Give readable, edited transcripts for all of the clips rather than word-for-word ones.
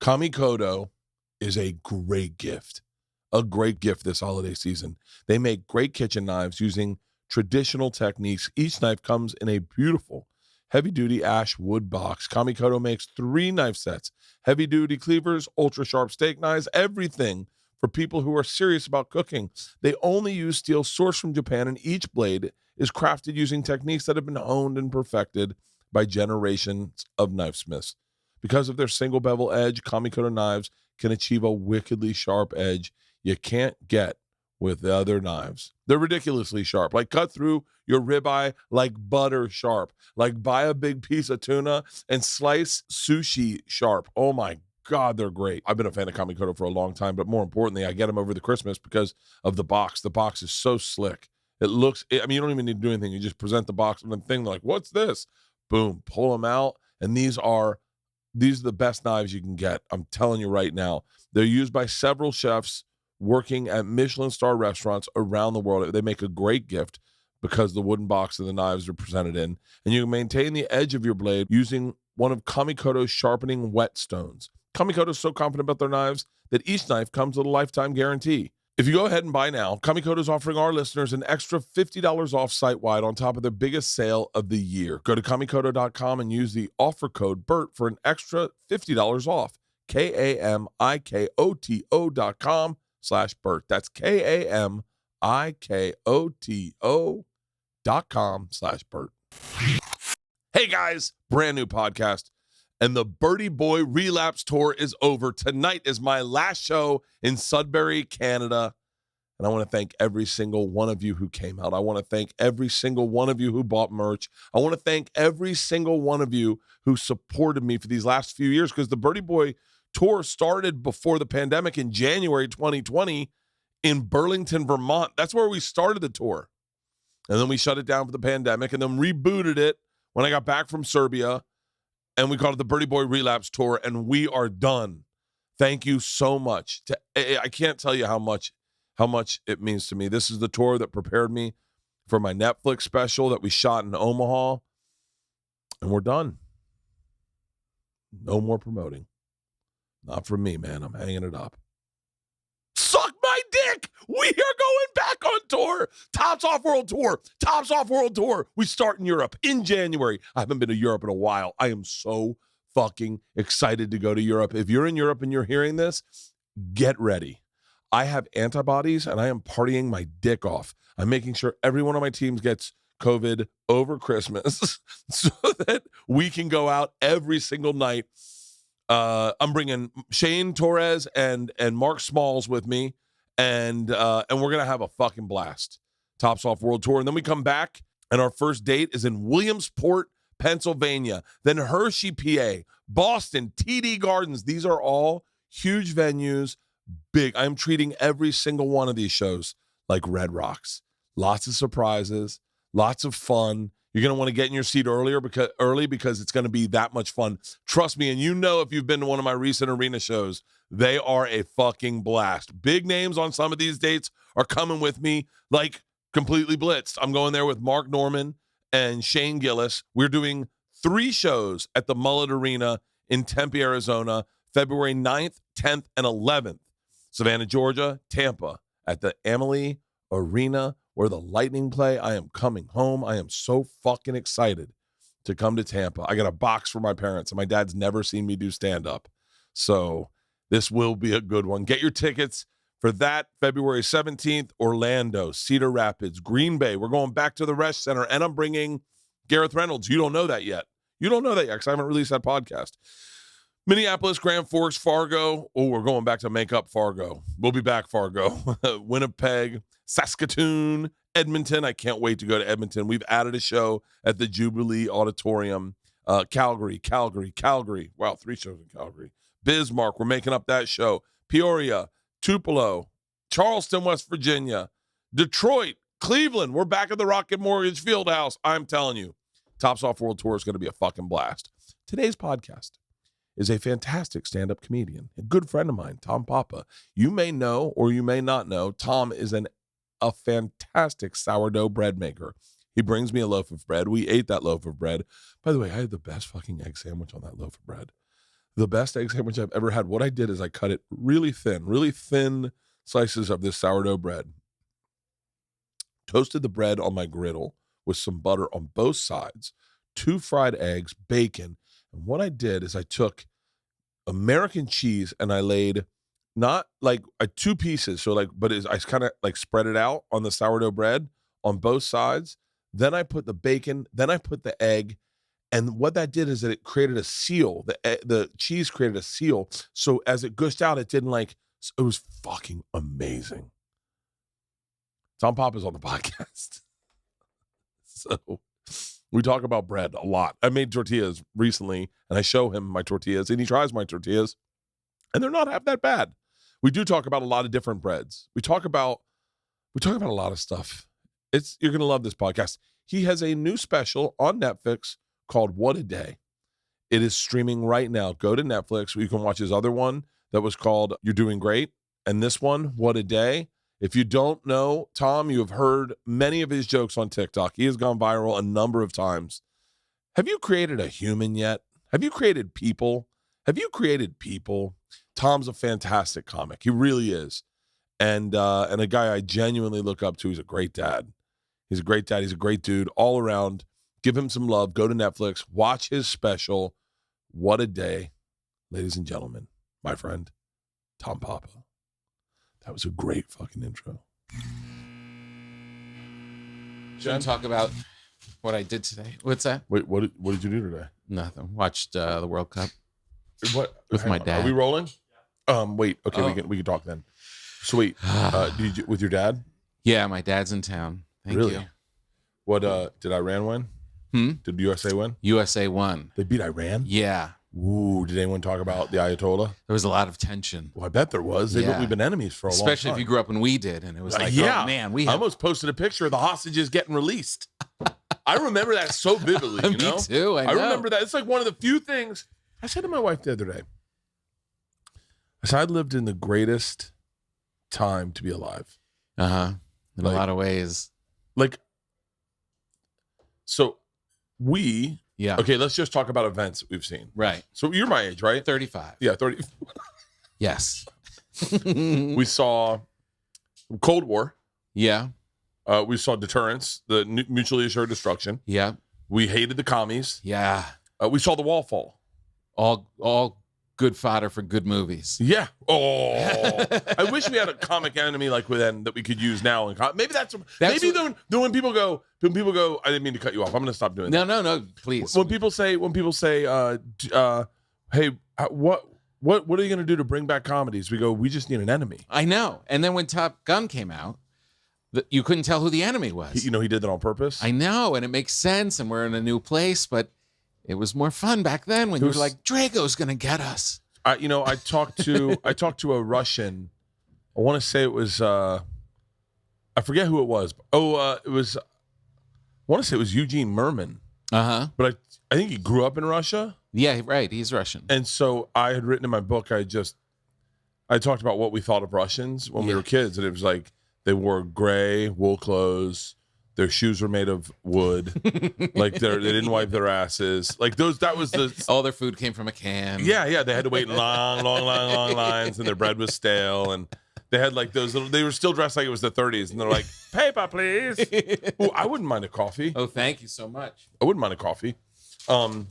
Kamikoto is a great gift this holiday season. They make great kitchen knives using traditional techniques. Each knife comes in a beautiful heavy-duty ash wood box. Kamikoto makes 3 knife sets, heavy-duty cleavers, ultra-sharp steak knives, everything for people who are serious about cooking. They only use steel sourced from Japan, and each blade is crafted using techniques that have been honed and perfected by generations of knifesmiths. Because of their single bevel edge, Kamikoto knives can achieve a wickedly sharp edge you can't get with the other knives. They're ridiculously sharp, like cut through your ribeye like butter sharp, like buy a big piece of tuna and slice sushi sharp. Oh my God, they're great. I've been a fan of Kamikoto for a long time, but more importantly, I get them over the Christmas because of the box. The box is so slick. It looks, you don't even need to do anything. You just present the box and the thing, like, what's this? Boom, pull them out. And these are the best knives you can get. I'm telling you right now. They're used by several chefs working at Michelin star restaurants around the world. They make a great gift because the wooden box and the knives are presented in. And you can maintain the edge of your blade using one of Kamikoto's sharpening whetstones. Kamikoto is so confident about their knives that each knife comes with a lifetime guarantee. If you go ahead and buy now, Kamikoto is offering our listeners an extra $50 off site-wide on top of their biggest sale of the year. Go to kamikoto.com and use the offer code BERT for an extra $50 off. kamikoto.com/BERT. That's kamikoto.com/BERT. Hey guys, brand new podcast. And the Birdie Boy Relapse Tour is over. Tonight is my last show in Sudbury, Canada. And I want to thank every single one of you who came out. I want to thank every single one of you who bought merch. I want to thank every single one of you who supported me for these last few years, because the Birdie Boy Tour started before the pandemic in January 2020 in Burlington, Vermont. That's where we started the tour. And then we shut it down for the pandemic and then rebooted it when I got back from Serbia. And we called it the Birdie Boy Relapse Tour, and we are done. Thank you so much. I can't tell you how much it means to me. This is the tour that prepared me for my Netflix special that we shot in Omaha, and we're done. No more promoting. Not from me, man. I'm hanging it up. Suck my dick! We are going back on tour. Tops Off World Tour. Tops Off World Tour. We start in Europe in January. I haven't been to Europe in a while. I am so fucking excited to go to Europe. If you're in Europe and you're hearing this, get ready. I have antibodies and I am partying my dick off. I'm making sure every one of my teams gets COVID over Christmas so that we can go out every single night. I'm bringing Shane Torres and Mark Smalls with me, and we're gonna have a fucking blast. Tops Off World Tour, and then we come back, and our first date is in Williamsport, Pennsylvania, then Hershey, PA, Boston, TD Gardens. These are all huge venues, big. I'm treating every single one of these shows like Red Rocks. Lots of surprises, lots of fun. You're going to want to get in your seat early because it's going to be that much fun. Trust me, and you know if you've been to one of my recent arena shows, they are a fucking blast. Big names on some of these dates are coming with me like completely blitzed. I'm going there with Mark Norman and Shane Gillis. We're doing 3 shows at the Mullet Arena in Tempe, Arizona, February 9th, 10th, and 11th. Savannah, Georgia, Tampa at the Amalie Arena where the Lightning play. I am coming home. I am so fucking excited to come to Tampa. I got a box for my parents, and my dad's never seen me do stand-up. So this will be a good one. Get your tickets for that February 17th, Orlando, Cedar Rapids, Green Bay. We're going back to the Resch Center, and I'm bringing Gareth Reynolds. You don't know that yet. Because I haven't released that podcast. Minneapolis, Grand Forks, Fargo. Oh, we're going back to make up Fargo. We'll be back, Fargo. Winnipeg, Saskatoon, Edmonton. I can't wait to go to Edmonton. We've added a show at the Jubilee Auditorium. Calgary. Wow, 3 shows in Calgary. Bismarck, we're making up that show. Peoria, Tupelo, Charleston, West Virginia, Detroit, Cleveland. We're back at the Rocket Mortgage Fieldhouse. I'm telling you, Tops Off World Tour is going to be a fucking blast. Today's podcast is a fantastic stand-up comedian, a good friend of mine, Tom Papa. You may know or you may not know, Tom is a fantastic sourdough bread maker. He brings me a loaf of bread. We ate that loaf of bread. By the way, I had the best fucking egg sandwich on that loaf of bread. The best egg sandwich I've ever had. What I did is I cut it really thin slices of this sourdough bread. Toasted the bread on my griddle with some butter on both sides, 2 fried eggs, bacon. And what I did is I took American cheese and I laid not like 2 pieces. So like, but I kind of like spread it out on the sourdough bread on both sides. Then I put the bacon, then I put the egg. And what that did is that it created a seal. The cheese created a seal. So as it gushed out, it didn't it was fucking amazing. Tom Papa's on the podcast. So we talk about bread a lot. I made tortillas recently and I show him my tortillas and he tries my tortillas and they're not half that bad. We do talk about a lot of different breads. We talk about a lot of stuff. You're going to love this podcast. He has a new special on Netflix called What a Day. It is streaming right now. Go to Netflix. You can watch his other one that was called You're Doing Great. And this one, What a Day. If you don't know Tom, you have heard many of his jokes on TikTok. He has gone viral a number of times. Have you created a human yet? Have you created people? Tom's a fantastic comic. He really is. And a guy I genuinely look up to. He's a great dad. He's a great dad. He's a great dude all around. Give him some love. Go to Netflix. Watch his special. What a Day. Ladies and gentlemen, my friend, Tom Papa. That was a great fucking intro. Shouldn't talk about what I did today. What's that? Wait, what did you do today? Nothing. Watched the World Cup. What? With my dad. Are we rolling? Wait. Okay, we can talk then. Sweet. Did you with your dad? Yeah, my dad's in town. Thank really? you. What? Did Iran win? Did USA win? USA won. They beat Iran? Yeah. Ooh, did anyone talk about the Ayatollah? There was a lot of tension. Well, I bet there was. We've been enemies for a long time. Especially if you grew up when we did, and it was like, yeah. oh man, I almost posted a picture of the hostages getting released. I remember that so vividly. You know? Me too. I know. remember that. It's like one of the few things I said to my wife the other day. I said I lived in the greatest time to be alive. In a lot of ways. So we. Yeah. Okay, let's just talk about events we've seen. Right. So you're my age, right? 35. Yeah, 30. Yes. We saw Cold War. Yeah. We saw deterrence, the mutually assured destruction. Yeah. We hated the commies. Yeah. We saw the wall fall. All good fodder for good movies. Yeah. Oh, I wish we had a comic enemy like within that we could use now. Maybe when people go, I didn't mean to cut you off. I'm going to stop doing that. No, please. When people say, hey, what are you going to do to bring back comedies? We go, we just need an enemy. I know. And then when Top Gun came out, you couldn't tell who the enemy was. He did that on purpose. I know, and it makes sense, and we're in a new place, but it was more fun back then when you were like, Drago's going to get us. I talked to a Russian. I want to say it was, I forget who it was. I want to say it was Eugene Merman. Uh-huh. But I think he grew up in Russia. Yeah, right. He's Russian. And so I had written in my book, I talked about what we thought of Russians when we were kids. And it was like, they wore gray wool clothes. Their shoes were made of wood. Like they didn't wipe their asses. Like that was the. All their food came from a can. Yeah. They had to wait in long lines, and their bread was stale. And they had like those little. They were still dressed like it was the 30s, and they're like, "Paper, please." Ooh, I wouldn't mind a coffee. Oh, thank you so much. I wouldn't mind a coffee. I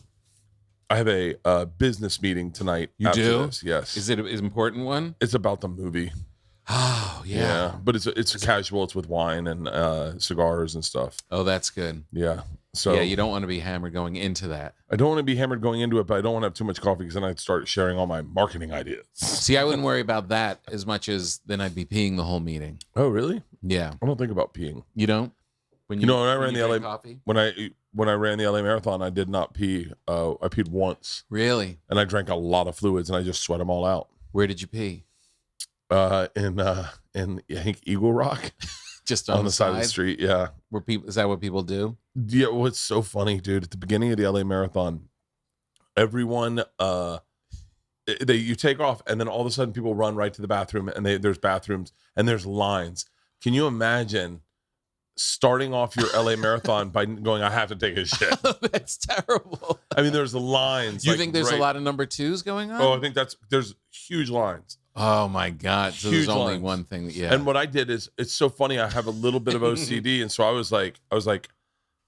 have a business meeting tonight. You do? This. Yes. Is it an important one? It's about the movie. Oh, yeah. But it's casual. It's with wine and cigars and stuff. Oh, that's good. Yeah. So yeah, you don't want to be hammered going into that. I don't want to be hammered going into it, but I don't want to have too much coffee because then I'd start sharing all my marketing ideas. See, I wouldn't worry about that as much as then I'd be peeing the whole meeting. Oh, really? Yeah. I don't think about peeing. You don't? When I ran the LA coffee? When I ran the LA Marathon, I did not pee. I peed once. Really? And I drank a lot of fluids and I just sweat them all out. Where did you pee? In I think Eagle Rock. Just on the side of the street, yeah. Is that what people do? Yeah, well, it's so funny, dude. At the beginning of the LA Marathon, everyone you take off and then all of a sudden people run right to the bathroom and there's bathrooms and there's lines. Can you imagine starting off your LA marathon by going, I have to take a shit. That's terrible. I mean, there's the lines. You think there's a lot of number 2s going on? Oh, I think there's huge lines. Oh my God. So Huge there's only lines. one thing. Yeah. And what I did is, it's so funny. I have a little bit of OCD. And so I was like,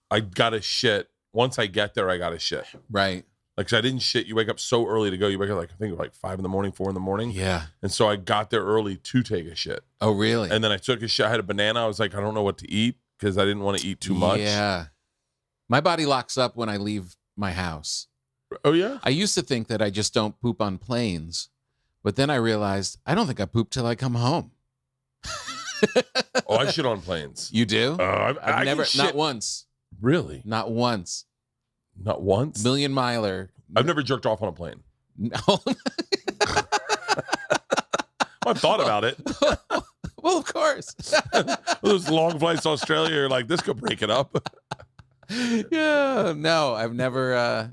I gotta shit. Once I get there, I gotta shit. Right. Like, 'cause I didn't shit. You wake up so early to go. You wake up like, I think like 5 in the morning, 4 in the morning. Yeah. And so I got there early to take a shit. Oh, really? And then I took a shit. I had a banana. I was like, I don't know what to eat because I didn't want to eat too much. Yeah. My body locks up when I leave my house. Oh, yeah? I used to think that I just don't poop on planes, but then I realized I don't think I poop till I come home. Oh, I shit on planes. You do? I've never, shit. not once. Really? Not once. Not once? Million miler. I've never jerked off on a plane. No. I've thought about it. Well, of course. Those long flights to Australia, you're like, this could break it up. Yeah. No, I've never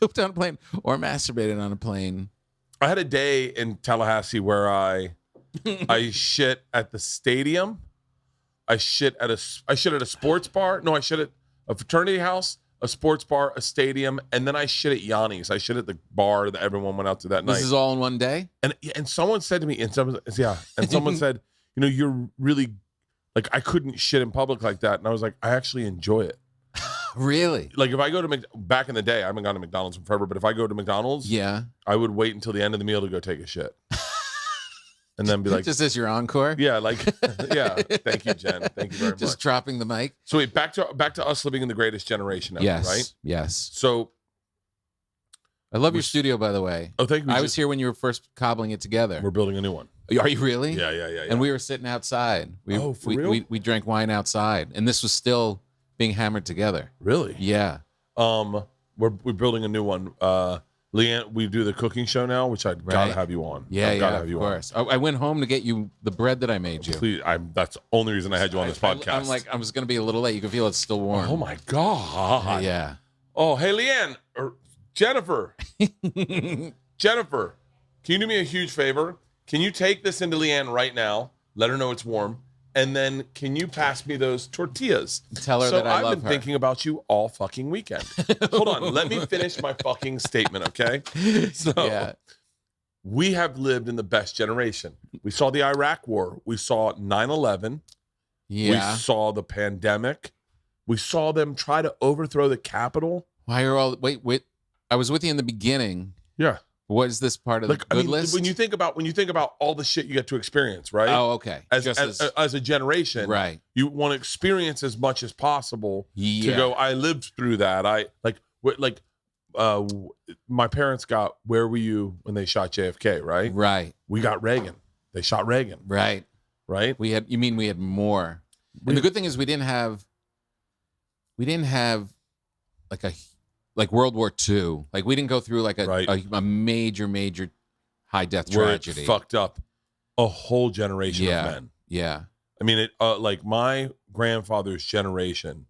pooped on a plane or masturbated on a plane. I had a day in Tallahassee where I shit at the stadium. I shit at a sports bar. No, I shit at a fraternity house, a sports bar, a stadium, and then I shit at Yanni's. I shit at the bar that everyone went out to that night. This is all in one day? And someone said to me, and someone said, you're really, like, I couldn't shit in public like that. And I was like, I actually enjoy it. Really? Like, if I go to back in the day, I haven't gone to McDonald's in forever, but if I go to McDonald's, yeah, I would wait until the end of the meal to go take a shit. And then be like, just as your encore? Yeah, like, yeah. Thank you, Jen. Thank you very much. Just dropping the mic. So wait, back to us living in the greatest generation ever, yes, right? Yes. So I love your studio, by the way. Oh, thank you. I was here when you were first cobbling it together. We're building a new one. Are you really? Yeah. And we were sitting outside. For real? We drank wine outside, and this was still being hammered together. Really? Yeah. We're building a new one. Leanne, we do the cooking show now, which I've got to have you on. Yeah, of course. I went home to get you the bread that I made you. Please, that's the only reason I had you on this podcast. I'm like, I was going to be a little late. You can feel it's still warm. Oh my God. Yeah. Oh, hey, Leanne, or Jennifer. Jennifer, can you do me a huge favor? Can you take this into Leanne right now? Let her know it's warm. And then can you pass me those tortillas? Tell her that I love her. I've been thinking about you all fucking weekend. Hold on. Let me finish my fucking statement, okay? So we have lived in the best generation. We saw the Iraq War. We saw 9/11. Yeah. We saw the pandemic. We saw them try to overthrow the Capitol. Why are all... Wait. I was with you in the beginning. Yeah. What is this part of the good list? When you think about all the shit you get to experience, right? Oh, okay. As a generation, right? You want to experience as much as possible to go. I lived through that. My parents got. Where were you when they shot JFK? Right. Right. We got Reagan. They shot Reagan. Right. Right. We had. You mean we had more? And the good thing is we didn't have like World War II. Like we didn't go through like a major high death tragedy. It fucked up a whole generation of men. Yeah. I mean, like my grandfather's generation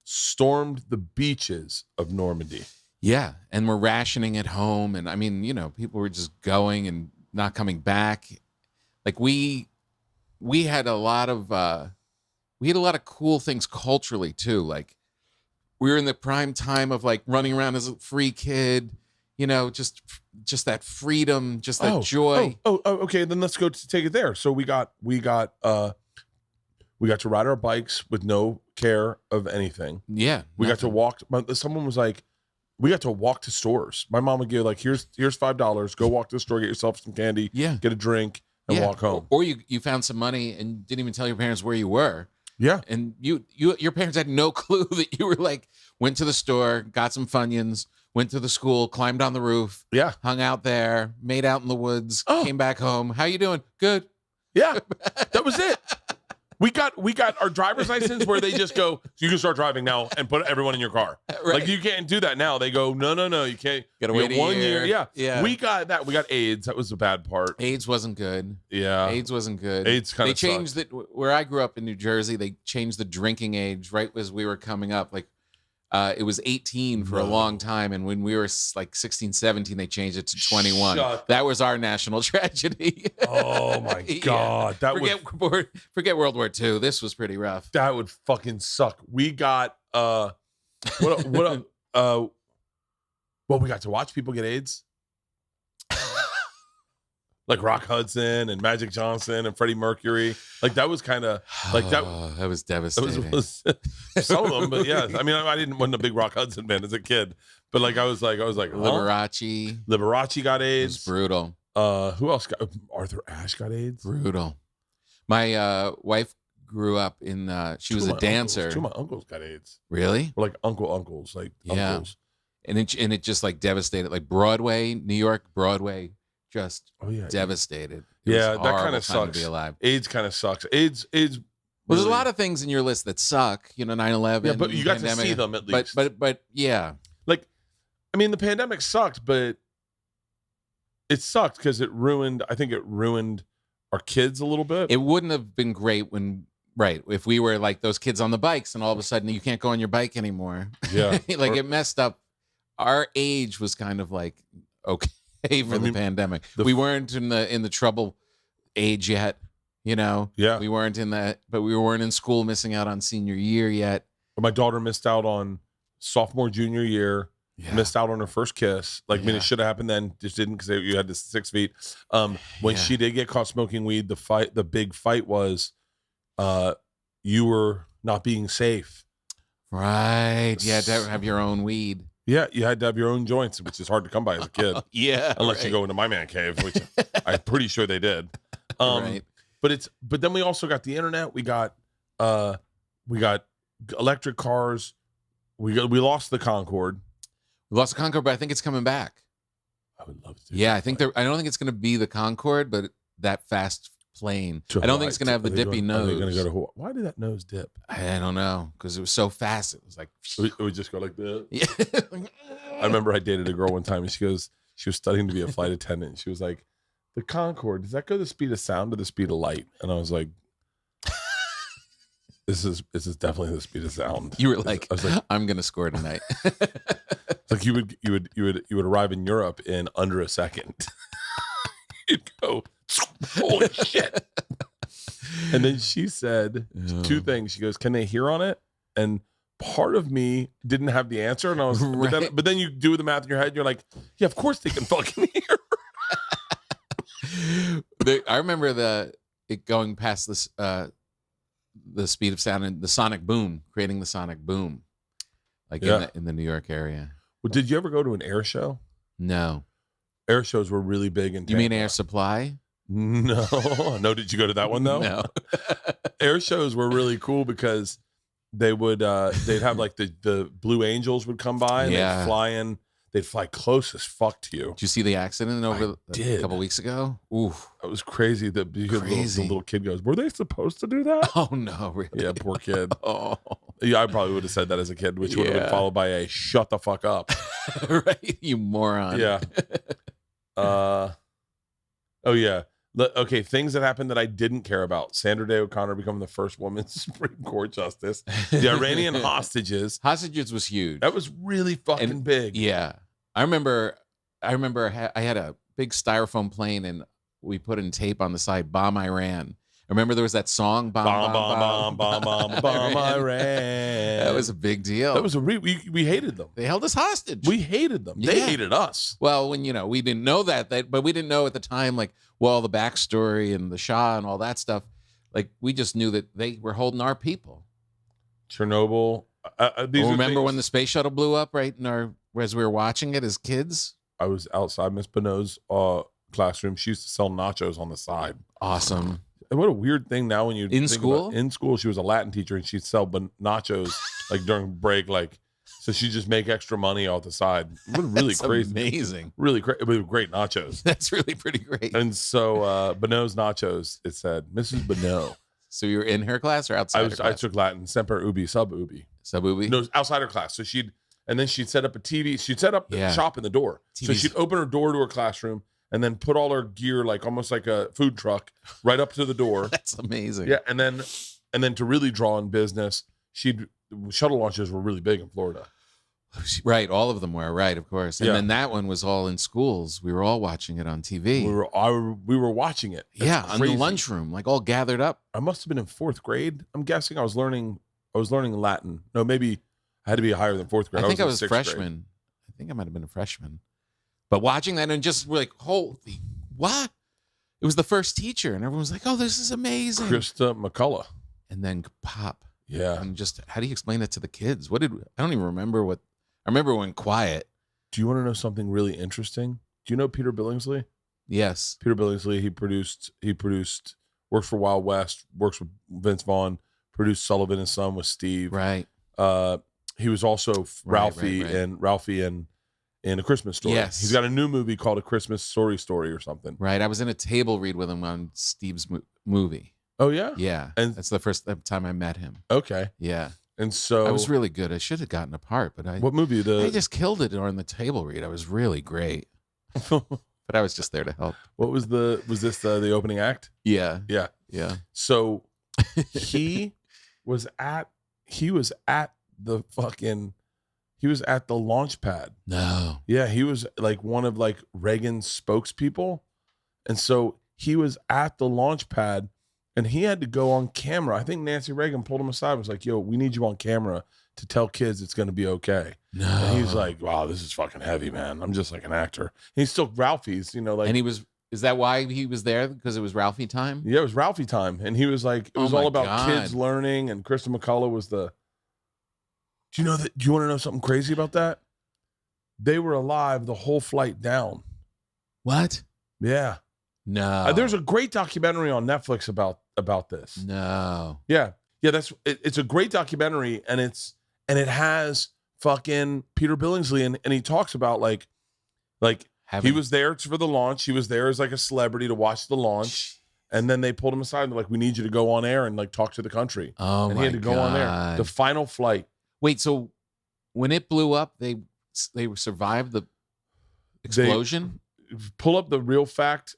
stormed the beaches of Normandy. Yeah. And we're rationing at home. And I mean, people were just going and not coming back. Like we had a lot of cool things culturally too. Like, we were in the prime time of like running around as a free kid, just that freedom, just that joy. Okay. Then let's go take it there. So we got to ride our bikes with no care of anything. Yeah. We got to walk. Someone was like, we got to walk to stores. My mom would give like, here's $5. Go walk to the store, get yourself some candy, get a drink, and walk home. Or you found some money and didn't even tell your parents where you were. Yeah. And your parents had no clue that you were like, went to the store, got some Funyuns, went to the school, climbed on the roof, hung out there, made out in the woods, came back home. How you doing? Good. Yeah. That was it. We got our driver's license where they just go, so you can start driving now and put everyone in your car. Right. Like you can't do that now. They go, no, you can't. Gotta wait 1 year. Yeah. We got that. We got AIDS. That was the bad part. AIDS wasn't good. Yeah. AIDS wasn't good. AIDS kind of They changed it where I grew up in New Jersey. They changed the drinking age right as we were coming up. Like It was 18 for a long time, and when we were like 16, 17, they changed it to 21. That was our national tragedy. Oh my God. That forget World War II. This was pretty rough. That would fucking suck. We got well, we got to watch people get AIDS. Like Rock Hudson and Magic Johnson and Freddie Mercury. Like that was kind of like that. That was devastating. Was some of them, but yeah. I mean, wasn't a big Rock Hudson fan as a kid, but like I was like, Liberace got AIDS. It was brutal. Who else got? Arthur Ashe got AIDS. Brutal. My wife grew up in. She was a dancer. Two of my uncles got AIDS. Really? Or like uncles, like uncles. And it just like devastated, like Broadway, New York, Broadway. Just devastated. Yeah, that kind of sucks. To be alive. AIDS kind of sucks. AIDS. Well, there's a lot of things in your list that suck. 9/11. Yeah, but you got to see them at least. But yeah, like, I mean, the pandemic sucked, but it sucked because it ruined. I think it ruined our kids a little bit. It wouldn't have been great if we were like those kids on the bikes, and all of a sudden you can't go on your bike anymore. Yeah, it messed up. Our age was kind of like okay. The pandemic. We weren't in the trouble age yet, Yeah. We weren't in that, but we weren't in school missing out on senior year yet. But my daughter missed out on sophomore, junior year, missed out on her first kiss. Like, I mean, it should have happened then, just didn't because you had this 6 feet. When she did get caught smoking weed, the big fight was you were not being safe. Right. You had to have your own weed. Yeah, you had to have your own joints, which is hard to come by as a kid. Unless you go into my man cave, which I'm pretty sure they did. Right. But then we also got the internet. We got electric cars. We lost the Concorde. We lost the Concorde, but I think it's coming back. I would love to. Yeah, I don't think it's going to be the Concorde, but that fast plane. I don't think it's going to have the dippy nose. Are they going to go to Why did that nose dip? I don't know, because it was so fast. It was like it would just go like that. Yeah. I remember I dated a girl one time, and she was studying to be a flight attendant. And she was like, "The Concorde, does that go the speed of sound or the speed of light?" And I was like, "This is definitely the speed of sound." You were like, I was like, "I'm going to score tonight." Like you would arrive in Europe in under a second. You'd go, holy shit. And then she said two things. She goes, "Can they hear on it?" And part of me didn't have the answer. And I was, but then you do the math in your head. And you're like, yeah, of course they can fucking hear. I remember it going past this, the speed of sound and the sonic boom, creating the sonic boom, like in the New York area. Well, did you ever go to an air show? No. Air shows were really big in Tampa. You mean Air Supply? No. Did you go to that one though? No. Air shows were really cool because they would they'd have like the Blue Angels would come by and they'd fly in. They'd fly close as fuck to you. Did you see the accident a couple weeks ago? Ooh, it was crazy. The little kid goes, "Were they supposed to do that?" Oh no, really? Yeah, poor kid. Oh, yeah, I probably would have said that as a kid, which would have been followed by a "shut the fuck up." Right, you moron. Yeah. Oh yeah. Okay, things that happened that I didn't care about. Sandra Day O'Connor becoming the first woman Supreme Court justice. The Iranian hostages. Hostages was huge. That was really fucking big. Yeah. I remember I had a big styrofoam plane and we put in tape on the side, "Bomb Iran." I remember there was that song, bomb Iran. That was a big deal. That was we hated them. They held us hostage. We hated them. They hated us. Well, when we didn't know that, but we didn't know at the time, like, well, the backstory and the Shah and all that stuff. Like, we just knew that they were holding our people. Chernobyl. Remember when the space shuttle blew up right as we were watching it as kids? I was outside Miss Bonneau's classroom. She used to sell nachos on the side. Awesome. And what a weird thing now when you in school. In school, she was a Latin teacher and she'd sell nachos like during break, like so she'd just make extra money off the side. Really crazy, amazing, really great nachos. That's really pretty great. And so Bonneau's nachos. It said Mrs. Bonneau. So you were in her class or outside? I took Latin, semper ubi, sub ubi. Sub ubi. No, outside her class. So she'd set up a TV. She'd set up the shop in the door. TVs. So she'd open her door to her classroom. And then put all her gear, like almost like a food truck, right up to the door. That's amazing. Yeah, and then to really draw in business, shuttle launches were really big in Florida. Right, all of them were, right, of course. And Yeah. then that one was all in schools. We were all watching it on TV. We were watching it. That's on crazy. the lunchroom, like all gathered up. I must have been in 4th grade. I'm guessing I was learning Latin. No, maybe I had to be higher than 4th grade. I think I was in a 6th grade. freshman. I think I might have been a freshman. But watching that and just like, holy, what? It was the first teacher, and everyone was like, oh, this is amazing. Krista McCullough. And then pop. Yeah. And just, how do you explain that to the kids? I don't even remember what, I remember when quiet. Do you want to know something really interesting? Do you know Peter Billingsley? Yes. Peter Billingsley, he produced, works for Wild West, works with Vince Vaughn, produced Sullivan and Son with Steve. Right. He was also Ralphie right. and in A Christmas Story. Yes. He's got a new movie called A Christmas Story or something. Right. I was in a table read with him on Steve's movie. Oh, yeah? Yeah. And that's the first time I met him. Okay. Yeah. And so I was really good. I should have gotten a part, but what movie? I just killed it during the table read. I was really great. But I was just there to help. What was this the opening act? Yeah. Yeah. Yeah. So he was at the launch pad. No. Yeah, he was like one of like Reagan's spokespeople. And so he was at the launch pad and he had to go on camera. I think Nancy Reagan pulled him aside and was like, yo, we need you on camera to tell kids it's going to be okay. No. And he was like, wow, this is fucking heavy, man. I'm just like an actor. And he's still Ralphie's, like. And is that why he was there? Because it was Ralphie time? Yeah, it was Ralphie time. And he was like, it was all about kids learning. And Krista McCullough was do you know that? Do you want to know something crazy about that? They were alive the whole flight down. What? Yeah. No. There's a great documentary on Netflix about this. No. Yeah. Yeah, it's a great documentary and it has fucking Peter Billingsley and he talks about like he was there for the launch. He was there as like a celebrity to watch the launch. And then they pulled him aside and they're like, we need you to go on air and like talk to the country. Oh, and he had to go on there. The final flight. Wait, so when it blew up, they survived the explosion? Pull up the real fact.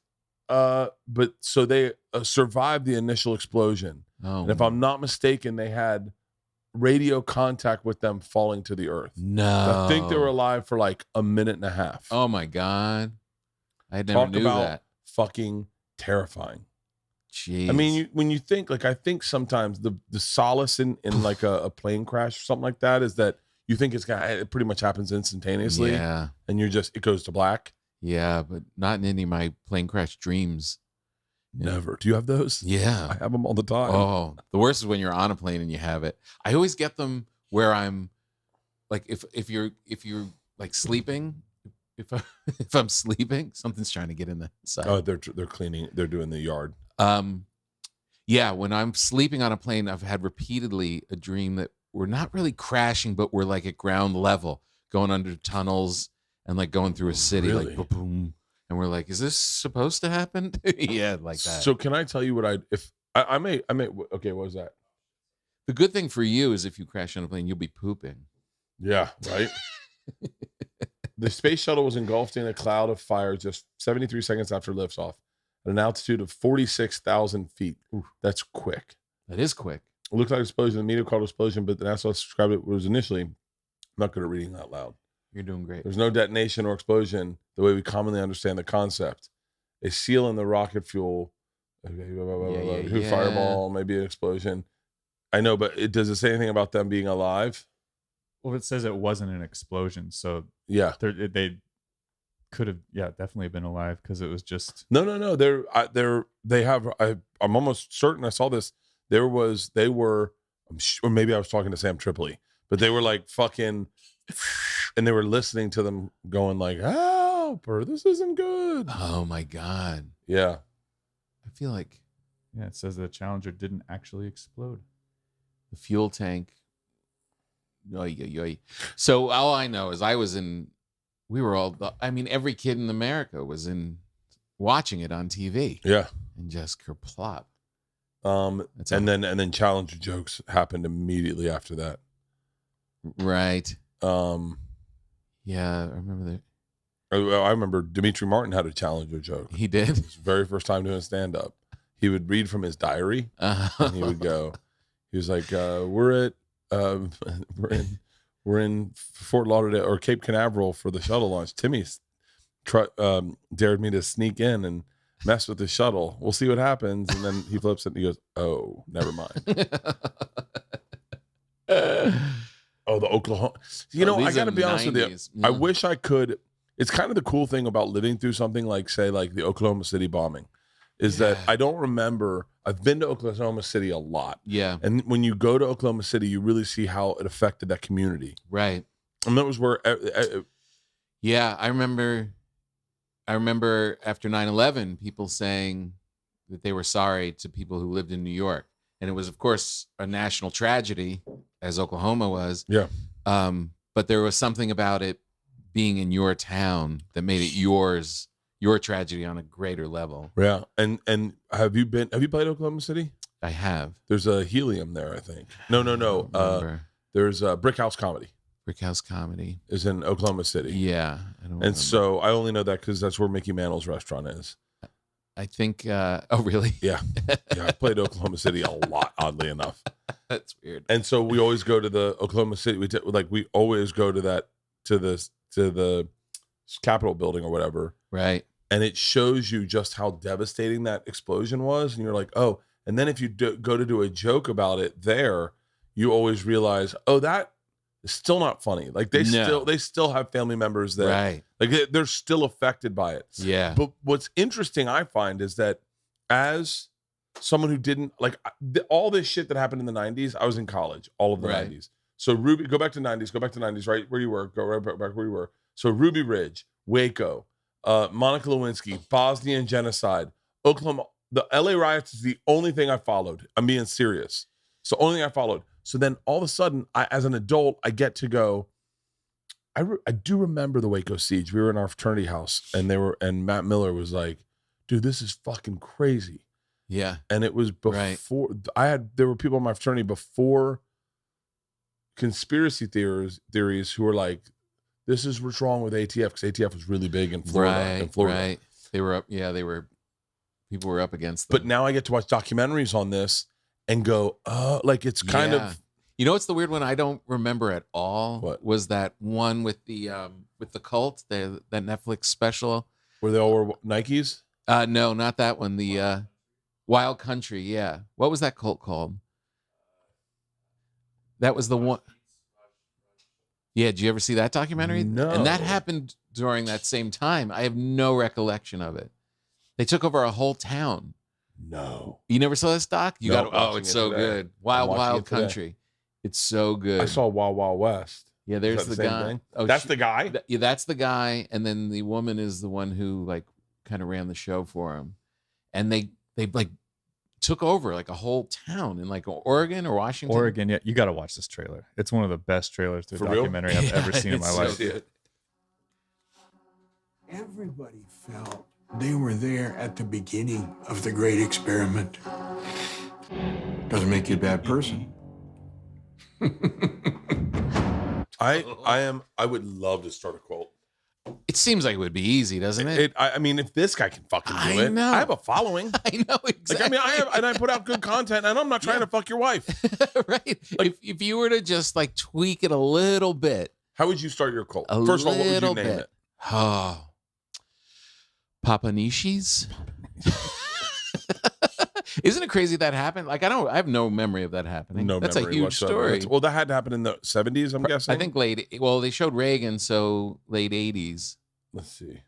But so they survived the initial explosion. Oh. And if I'm not mistaken, they had radio contact with them falling to the earth. No. I think they were alive for like a minute and a half. Oh my God. I never knew that. Fucking terrifying. Jeez. I mean, when you think, like, I think sometimes the solace in like a plane crash or something like that is that you think it pretty much happens instantaneously. Yeah. And it goes to black. Yeah, but not in any of my plane crash dreams. Never. Do you have those? Yeah. I have them all the time. Oh, the worst is when you're on a plane and you have it. I always get them where I'm like, if you're like sleeping, if I'm sleeping, something's trying to get in the side. Oh, they're cleaning. They're doing the yard. Yeah. When I'm sleeping on a plane, I've had repeatedly a dream that we're not really crashing, but we're like at ground level, going under tunnels and like going through a city, Really? like boom. And we're like, is this supposed to happen? Yeah, like that. So can I tell you what I may, okay, what was that? The good thing for you is if you crash on a plane, you'll be pooping. Yeah, right? The space shuttle was engulfed in a cloud of fire just 73 seconds after liftoff at an altitude of 46,000 feet. Ooh, that's quick. That is quick. It looked like an explosion. The media called it explosion, but the NASA described it was initially, I'm not good at reading that loud. You're doing great. There's no detonation or explosion the way we commonly understand the concept. A seal in the rocket fuel, fireball, maybe an explosion. I know, but does it say anything about them being alive? Well, it says it wasn't an explosion, so yeah, they could have definitely been alive because it was just no. I'm almost certain I saw this. They were, or maybe I was talking to Sam Tripoli, but they were like fucking. And they were listening to them going like, help, or this isn't good. Oh my God. Yeah. I feel like. Yeah, it says the Challenger didn't actually explode. The fuel tank. So all I know is every kid in America was watching it on TV. Yeah. And just kerplop. And then Challenger jokes happened immediately after that. Right. Yeah, I remember that. I remember Dimitri Martin had a Challenger joke. He did? His very first time doing stand-up. He would read from his diary, and he would go, he was like, we're we're in Fort Lauderdale or Cape Canaveral for the shuttle launch. Timmy dared me to sneak in and mess with the shuttle. We'll see what happens. And then he flips it and he goes, oh, never mind. Oh, the Oklahoma. You know, I got to be honest with you. I wish I could. It's kind of the cool thing about living through something like, say, like the Oklahoma City bombing is that I don't remember. I've been to Oklahoma City a lot. Yeah. And when you go to Oklahoma City, you really see how it affected that community. Right. And that was where. Yeah, I remember after 9/11, people saying that they were sorry to people who lived in New York. And it was, of course, a national tragedy, as Oklahoma was. Yeah. But there was something about it being in your town that made it yours, your tragedy on a greater level. Yeah. And have you played Oklahoma City? I have. There's a Helium there, I think. No. There's a Brick House Comedy. Brick House Comedy is in Oklahoma City. Yeah. And so I only know that because that's where Mickey Mantle's restaurant is. I think, oh, really? Yeah. I played Oklahoma City a lot, oddly enough. That's weird. And so we always go to the Oklahoma City. We always go to the Capitol building or whatever. Right. And it shows you just how devastating that explosion was. And you're like, oh, and then if you go to do a joke about it there, you always realize, oh, that is still not funny. Like they still have family members that right. Like they're still affected by it. Yeah. But what's interesting, I find, is that as someone who didn't like all this shit that happened in the 90s, I was in college, all of the 90s. So Ruby, go back to 90s, right where you were, go right back where you were. So Ruby Ridge, Waco, Monica Lewinsky, Bosnian genocide, Oklahoma, the LA riots is the only thing I followed. I'm being serious. So only thing I followed. So then all of a sudden, as an adult, I get to go. I do remember the Waco siege. We were in our fraternity house, and Matt Miller was like, "Dude, this is fucking crazy." Yeah, and it was before there were people in my fraternity before conspiracy theories who were like, "This is what's wrong with ATF," because ATF was really big in Florida. Right. They were up. Yeah, people were up against them. But now I get to watch documentaries on this and go, like it's kind of. You know what's the weird one I don't remember at all? What was that one with the cult, that Netflix special where they all wore Nikes? No, not that one. The Wild Country. Yeah, what was that cult called? That was the one. Yeah, did you ever see that documentary? No. And that happened during that same time. I have no recollection of it. They took over a whole town. No. You never saw this doc? You no, got. Oh, it's so good. Wild Country. It's so good. I saw Wild Wild West. Yeah, there's the guy. Thing? Oh, that's the guy? Yeah, that's the guy. And then the woman is the one who like kind of ran the show for him. And they like took over like a whole town in like Oregon or Washington. Oregon, yeah. You got to watch this trailer. It's one of the best trailers to a documentary I've ever seen in my life. Everybody felt they were there at the beginning of the great experiment. Doesn't make you a bad person. I would love to start a cult. It seems like it would be easy, doesn't it? I mean, if this guy can fucking do it, I have a following. I know exactly. Like, I put out good content, and I'm not trying to fuck your wife. Right. Like, if you were to just like tweak it a little bit. How would you start your cult? First of all, what would you name it? Oh, Papa Nishi's. Isn't it crazy that happened? Like I have no memory of that happening. That's a huge story. Well, that had to happen in the 70s, I'm guessing. I think they showed Reagan, so late 80s. Let's see.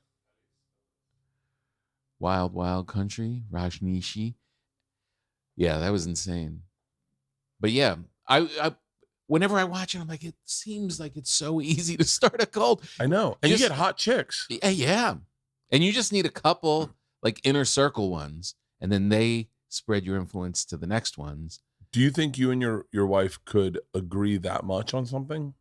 Wild Country, Rajnishi. Yeah, that was insane. But yeah, I whenever I watch it, I'm like, it seems like it's so easy to start a cult. I know. And you get hot chicks. Yeah. And you just need a couple like inner circle ones, and then they spread your influence to the next ones. Do you think you and your wife could agree that much on something?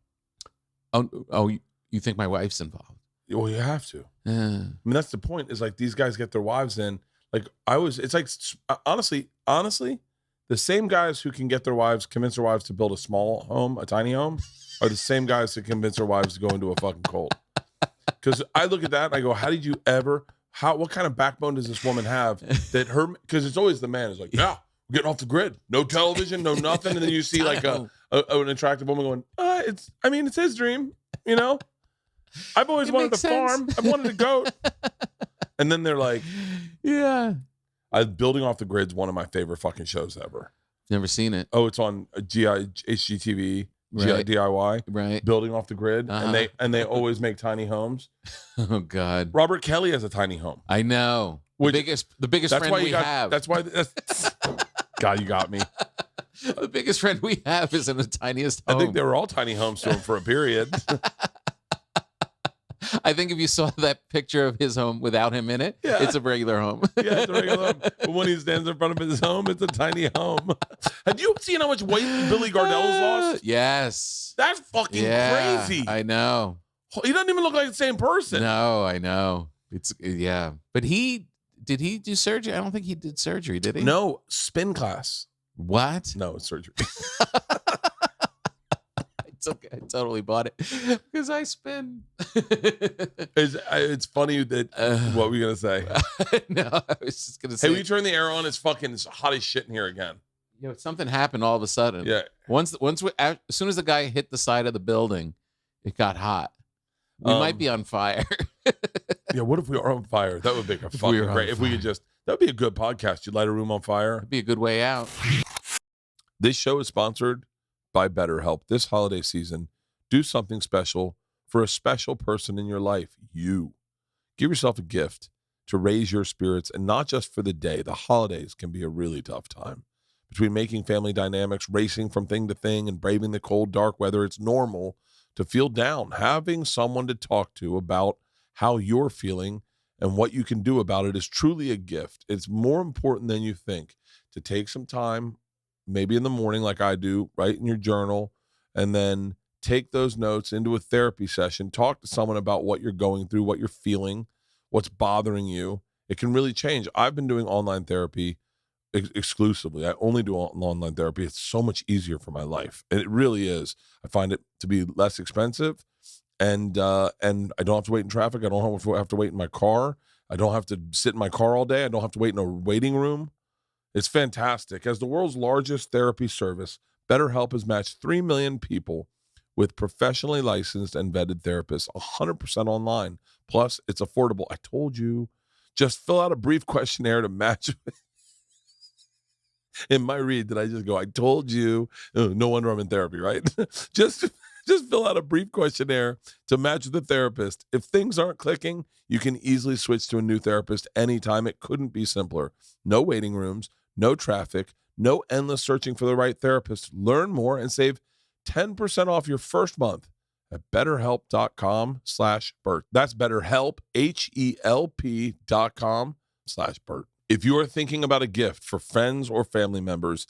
Oh, you think my wife's involved? Well, you have to. I mean, that's the point. Is like these guys get their wives in. Like it's like honestly, the same guys who can convince their wives to build a small home, a tiny home, are the same guys who convince their wives to go into a fucking cult. Because I look at that and I go, how did you ever? What kind of backbone does this woman have that because it's always the man is like, yeah, We're getting off the grid. No television, no nothing. And then you see like an attractive woman going, it's his dream, you know? I've always wanted a farm. I've wanted a goat. And then they're like, yeah. Building Off the Grid's one of my favorite fucking shows ever. Never seen it. Oh, it's on HGTV, Right. DIY. Right. Building Off the Grid. Uh-huh. And they always make tiny homes. Oh God. Robert Kelly has a tiny home. I know. The biggest friend we have. That's why God, you got me. The biggest friend we have is in the tiniest home. I think they were all tiny homes to him for a period. I think if you saw that picture of his home without him in it, it's a regular home. Yeah, it's a regular home. But when he stands in front of his home, it's a tiny home. Have you seen how much weight Billy Gardell's lost? Yes. That's fucking crazy. I know. He doesn't even look like the same person. No, I know. But did he do surgery? I don't think he did surgery, did he? No, spin class. What? No, it's surgery. It's okay. I totally bought it because I spin. It's funny that what were you gonna say? No, I was just gonna say. Hey, will you turn the air on? It's hot as shit in here again. Something happened all of a sudden. Yeah. As soon as the guy hit the side of the building, it got hot. We might be on fire. Yeah. What if we are on fire? That would be a fucking great. If we could just, that'd be a good podcast. You light a room on fire. It'd be a good way out. This show is sponsored by BetterHelp. This holiday season, do something special for a special person in your life. You give yourself a gift to raise your spirits, and not just for the day. The holidays can be a really tough time. Between making family dynamics, racing from thing to thing, and braving the cold, dark weather, it's normal to feel down. Having someone to talk to about how you're feeling and what you can do about it is truly a gift. It's more important than you think to take some time, maybe in the morning like I do, write in your journal, and then take those notes into a therapy session. Talk to someone about what you're going through, what you're feeling, what's bothering you. It can really change. I've been doing online therapy exclusively. I only do online therapy. It's so much easier for my life. And it really is. I find it to be less expensive, and I don't have to wait in traffic. I don't have to wait in my car. I don't have to sit in my car all day. I don't have to wait in a waiting room. It's fantastic. As the world's largest therapy service, BetterHelp has matched 3 million people with professionally licensed and vetted therapists, 100% online. Plus, it's affordable. I told you, just fill out a brief questionnaire to match. In my read, did I just go, I told you? Oh, no wonder I'm in therapy, right? Just fill out a brief questionnaire to match with the therapist. If things aren't clicking, you can easily switch to a new therapist anytime. It couldn't be simpler. No waiting rooms, no traffic, no endless searching for the right therapist. Learn more and save 10% off your first month at BetterHelp.com/Bert. That's BetterHelp, HELP.com/Bert. If you are thinking about a gift for friends or family members,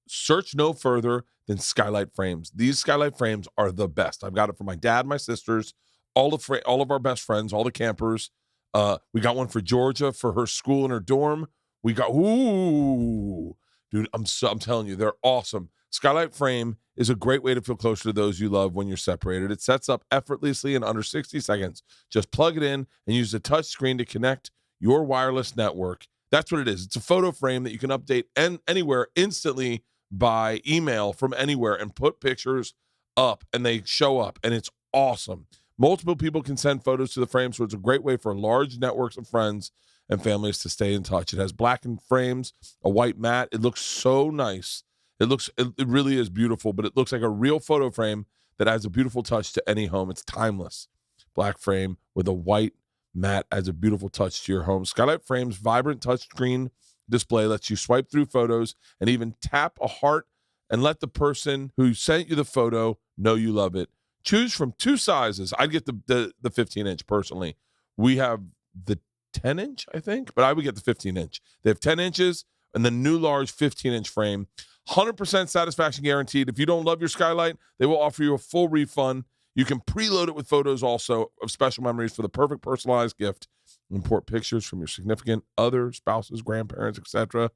search no further than Skylight Frames. These Skylight Frames are the best. I've got it for my dad, my sisters, all of our best friends, all the campers. We got one for Georgia for her school and her dorm. We got, dude, I'm telling you, they're awesome. Skylight Frame is a great way to feel closer to those you love when you're separated. It sets up effortlessly in under 60 seconds. Just plug it in and use the touch screen to connect your wireless network. That's what it is. It's a photo frame that you can update anywhere instantly by email from anywhere and put pictures up, and they show up, and it's awesome. Multiple people can send photos to the frame, so it's a great way for large networks of friends and families to stay in touch. It has blackened frames, a white mat. It looks so nice. It really is beautiful, but it looks like a real photo frame that adds a beautiful touch to any home. It's timeless. Black frame with a white mat adds a beautiful touch to your home. Skylight Frame's vibrant touchscreen display lets you swipe through photos and even tap a heart and let the person who sent you the photo know you love it. Choose from 2 sizes. I'd get the 15-inch personally. We have the 10-inch, I think, but I would get the 15-inch. They have 10 inches and the new large 15-inch frame. 100% satisfaction guaranteed. If you don't love your Skylight, they will offer you a full refund. You can preload it with photos also of special memories for the perfect personalized gift. Import pictures from your significant other, spouses, grandparents, etc.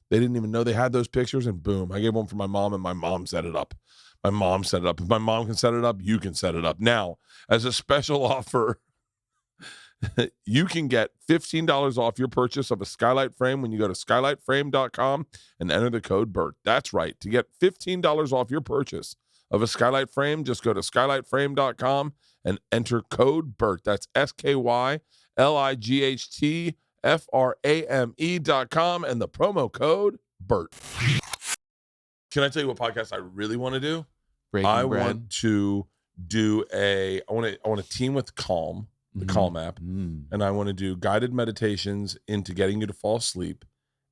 They didn't even know they had those pictures, and boom, I gave one for my mom, and my mom set it up. My mom set it up. If my mom can set it up, you can set it up. Now, as a special offer, You can get $15 off your purchase of a skylight frame when you go to skylightframe.com and enter the code BERT. That's right. To get $15 off your purchase of a skylight frame, just go to skylightframe.com and enter code BERT. That's SKYLIGHTFRAME.com and the promo code BERT. Can I tell you what podcast I really want to do? Breaking Bread. Want to do I want to team with Calm, the Calm app, and I want to do guided meditations into getting you to fall asleep,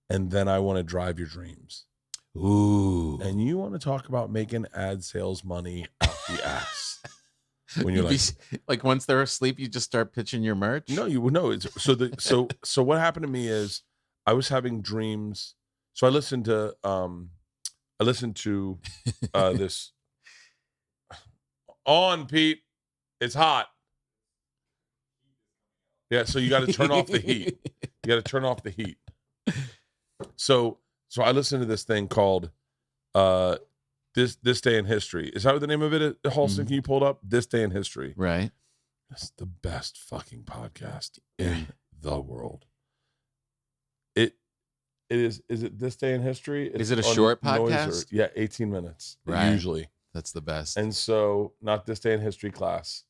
and then I want to drive your dreams. Ooh. And you want to talk about making ad sales money out the ass. When you're like once they're asleep, you just start pitching your merch? No, you know it's so what happened to me is I was having dreams. So I listened to this on Pete. It's hot. Yeah, so you got to turn off the heat. You got to turn off the heat. So I listened to this thing called This Day in History. Is that what the name of it is? Halston, can you pull it up? This Day in History. Right. It's the best fucking podcast in the world. It is it This Day in History? Is it a short podcast? Yeah, 18 minutes. Right. Usually. That's the best. And so, not This Day in History class.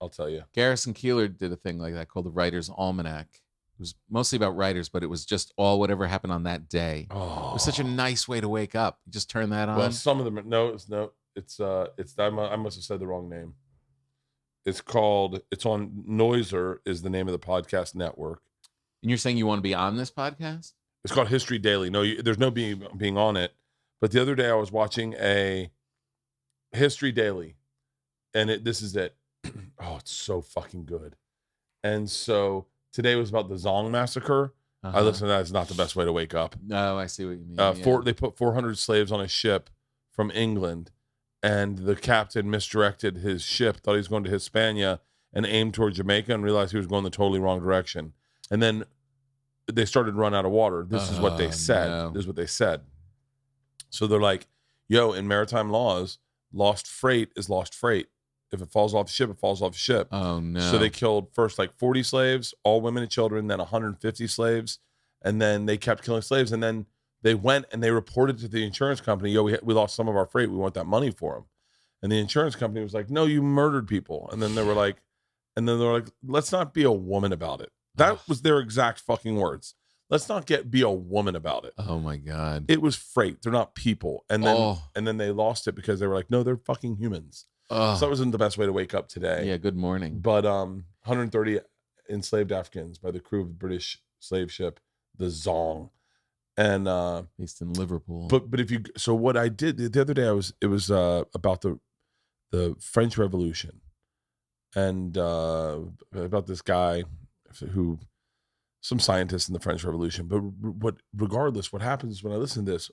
I'll tell you. Garrison Keillor did a thing like that called the Writer's Almanac. It was mostly about writers, but it was just all whatever happened on that day. Oh. It was such a nice way to wake up. You just turn that on. Well, some of them it's I must have said the wrong name. It's on Noiser is the name of the podcast network. And you're saying you want to be on this podcast? It's called History Daily. No, there's no being on it. But the other day I was watching a History Daily, and this is it. Oh, it's so fucking good. And so today was about the Zong massacre. I listened to that. It's not the best way to wake up. No, I see what you mean. They put 400 slaves on a ship from England, and the captain misdirected his ship, thought he was going to Hispania, and aimed toward Jamaica and realized he was going the totally wrong direction. And then they started to run out of water. This is what they said. No. This is what they said. So they're like, yo, in maritime laws, lost freight is lost freight. If it falls off the ship, it falls off the ship. Oh, no. So they killed first like 40 slaves, all women and children, then 150 slaves. And then they kept killing slaves. And then they went and they reported to the insurance company, yo, we lost some of our freight. We want that money for them. And the insurance company was like, no, you murdered people. And then they were like, let's not be a woman about it. That was their exact fucking words. Let's not be a woman about it. Oh my God. It was freight. They're not people. And then they lost it because they were like, no, they're fucking humans. So that wasn't the best way to wake up today. Yeah, good morning. But 130 enslaved Africans by the crew of the British slave ship, the Zong. And based in Liverpool. But so what I did the other day, it was about the French Revolution, and about this guy who, some scientist in the French Revolution. But regardless, what happens when I listen to this,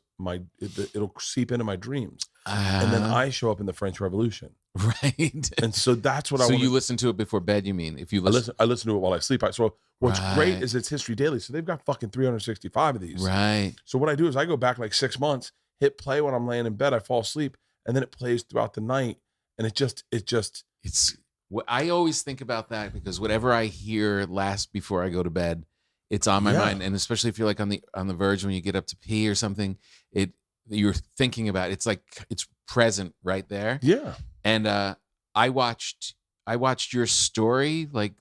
it'll seep into my dreams, and then I show up in the French Revolution. Right. And so that's what So you listen to it before bed, you mean? If you listen, I listen to it while I sleep. So what's great is it's History Daily. So they've got fucking 365 of these. Right. So what I do is I go back like 6 months, hit play when I'm laying in bed, I fall asleep, and then it plays throughout the night. And it's what I always think about that, because whatever I hear last before I go to bed, it's on my mind. And especially if you're like on the verge when you get up to pee or something, you're thinking about it. It's like it's present right there. Yeah. And I watched your story like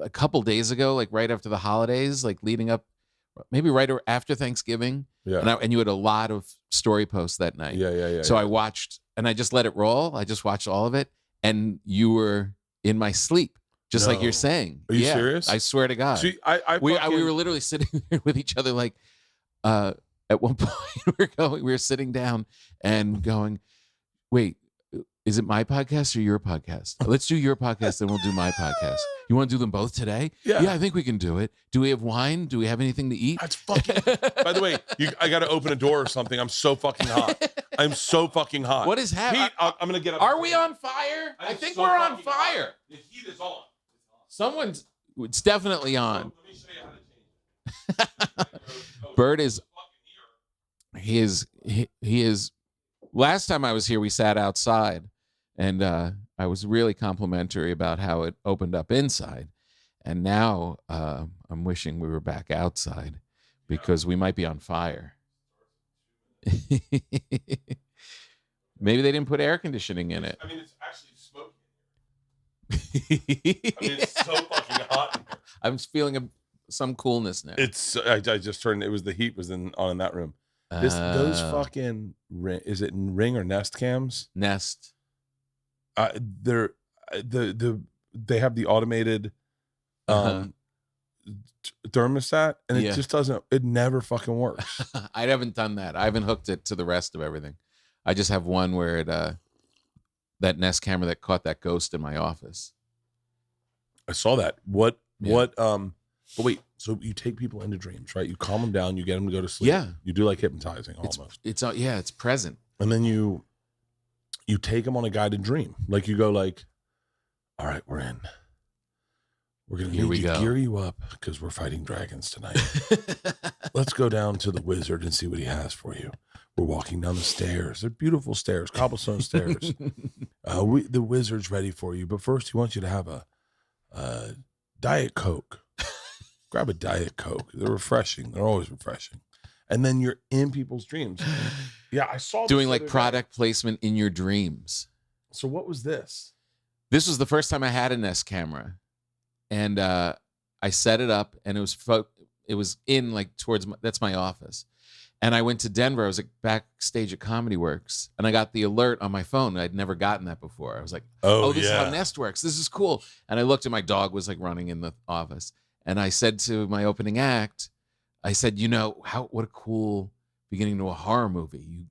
a couple days ago, like right after the holidays, like leading up, maybe right after Thanksgiving. Yeah. And you had a lot of story posts that night. Yeah. So I watched, and I just let it roll. I just watched all of it, and you were in my sleep, just like you're saying. Are you serious? I swear to God. See, we were literally sitting there with each other, like at one point we were sitting down and going, wait, is it my podcast or your podcast? Let's do your podcast, then we'll do my podcast. You want to do them both today? Yeah, I think we can do it. Do we have wine? Do we have anything to eat? That's fucking. By the way, I got to open a door or something. I'm so fucking hot. I'm so fucking hot. What is happening? Pete, I'm gonna get up. Are we on fire? I think we're on fire. Hot. The heat is on. It's definitely on. Let me show you how to change it. Bert is. He is. Last time I was here, we sat outside, and I was really complimentary about how it opened up inside. And now I'm wishing we were back outside because we might be on fire. Maybe they didn't put air conditioning in it. I mean, it's actually smoky. I mean, it's so fucking hot in here. I'm just feeling some coolness now. It's I just turned. It was the heat was on in that room. Those fucking is it Ring or Nest cams? Nest. They're they have the automated thermostat, and it just doesn't. It never fucking works. I haven't done that. I haven't hooked it to the rest of everything. I just have one where it that Nest camera that caught that ghost in my office. I saw that. What? But wait, so you take people into dreams, right? You calm them down, you get them to go to sleep. Yeah. You do like hypnotizing almost. It's present. And then you take them on a guided dream. Like you go like, all right, we're in. We're going to gear you up because we're fighting dragons tonight. Let's go down to the wizard and see what he has for you. We're walking down the stairs. They're beautiful stairs, cobblestone stairs. The wizard's ready for you. But first, he wants you to have a Diet Coke. Grab a Diet Coke. They're refreshing. They're always refreshing. And then you're in people's dreams. Yeah, I saw doing like product placement in your dreams. So what was this? This was the first time I had a Nest camera. And I set it up, and it was in like towards that's my office. And I went to Denver. I was like backstage at Comedy Works, and I got the alert on my phone. I'd never gotten that before. I was like, "Oh, this is how Nest works. This is cool." And I looked, and my dog was like running in the office. And I said to my opening act, I said, what a cool beginning to a horror movie.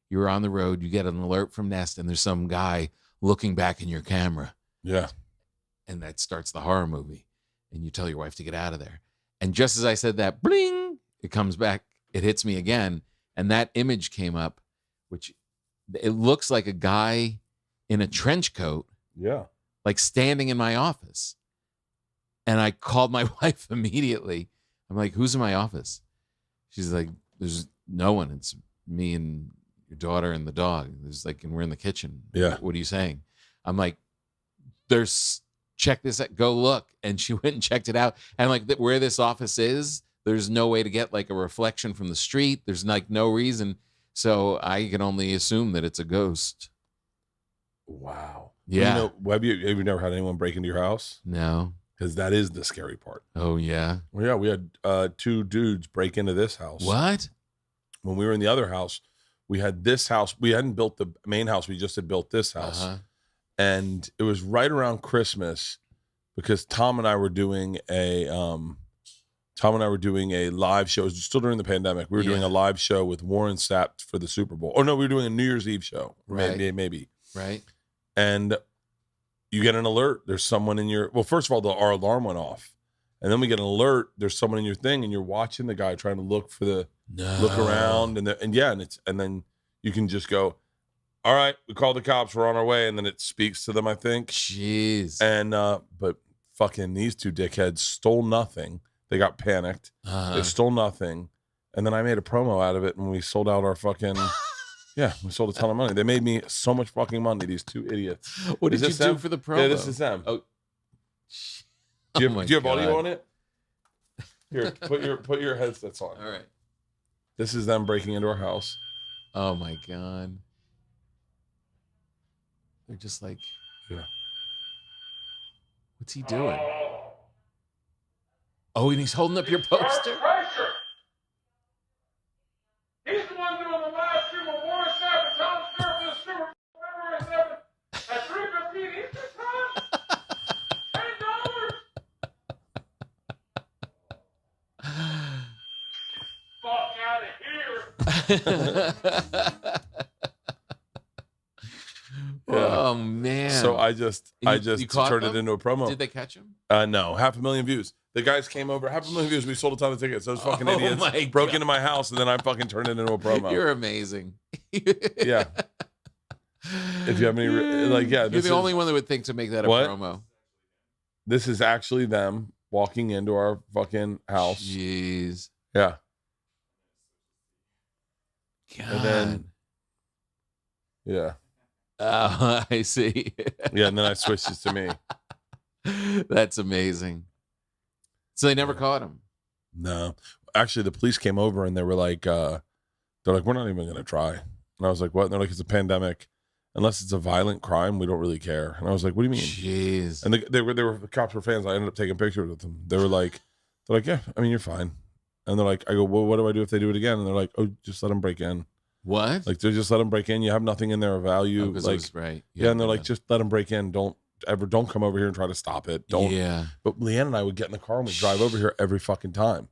You're on the road, you get an alert from Nest, and there's some guy looking back in your camera. Yeah. And that starts the horror movie. And you tell your wife to get out of there. And just as I said that, bling, it comes back, it hits me again. And that image came up, which it looks like a guy in a trench coat. Yeah. Like standing in my office. And I called my wife immediately. I'm like, who's in my office? She's like, there's no one. It's me and your daughter and the dog. And we're in the kitchen. Yeah. What are you saying? I'm like, check this out. Go look. And she went and checked it out. And like where this office is, there's no way to get like a reflection from the street. There's like no reason. So I can only assume that it's a ghost. Wow. Yeah. Have you never had anyone break into your house? No. Because that is the scary part. Oh, yeah? Well, yeah, we had 2 dudes break into this house. What? When we were in the other house, we had this house. We hadn't built the main house. We just had built this house. And it was right around Christmas because Tom and I were doing a live show. It was still during the pandemic. We were doing a live show with Warren Sapp for the Super Bowl. Oh, no, we were doing a New Year's Eve show. Right. Maybe. Right. And you get an alert. There's someone in your. Well, first of all, our alarm went off, and then we get an alert. There's someone in your thing, and you're watching the guy trying to look around, and then you can just go, all right, we called the cops. We're on our way, and then it speaks to them. I think. Jeez. And but fucking these 2 dickheads stole nothing. They got panicked. They stole nothing, and then I made a promo out of it, and we sold out our fucking. Yeah, we sold a ton of money. They made me so much fucking money, these 2 idiots. What did you do for the promo? Yeah, this is them. Oh, do you have audio on it? Here, put your headsets on. All right. This is them breaking into our house. Oh, my God. They're just like, yeah. What's he doing? Oh, and he's holding up your poster? BertKreischer. He's the one doing the live stream with Warren Sapp and Tom Stewart for the Super Bowl February 7th at 3:15 Eastern Time. $10. Fuck out of here. Oh, man. So I just turned it into a promo. Did they catch him? No, 500,000 views. The guys came over, 500,000 views. We sold a ton of tickets. Those fucking idiots broke into my house, and then I fucking turned it into a promo. You're amazing. Yeah. If you have any, you're the only one that would think to make that a promo. This is actually them walking into our fucking house. Jeez. Yeah. God. And then, yeah. I see. Yeah, and then I switched it to me. That's amazing. So they never caught him. No, actually, the police came over and they were like, they're like, we're not even going to try. And I was like, what? And they're like, it's a pandemic. Unless it's a violent crime, we don't really care. And I was like, what do you mean? Jeez. And the cops were fans. I ended up taking pictures with them. They're like, yeah, I mean, you're fine. And they're like, I go, well, what do I do if they do it again? And they're like, oh, just let them break in. What? Like, they just let them break in. You have nothing in there of value. Oh, 'cause it was right. Yeah, and they're like, just let them break in. Don't come over here and try to stop it. Don't. Yeah. But Leanne and I would get in the car and we'd drive over here every fucking time.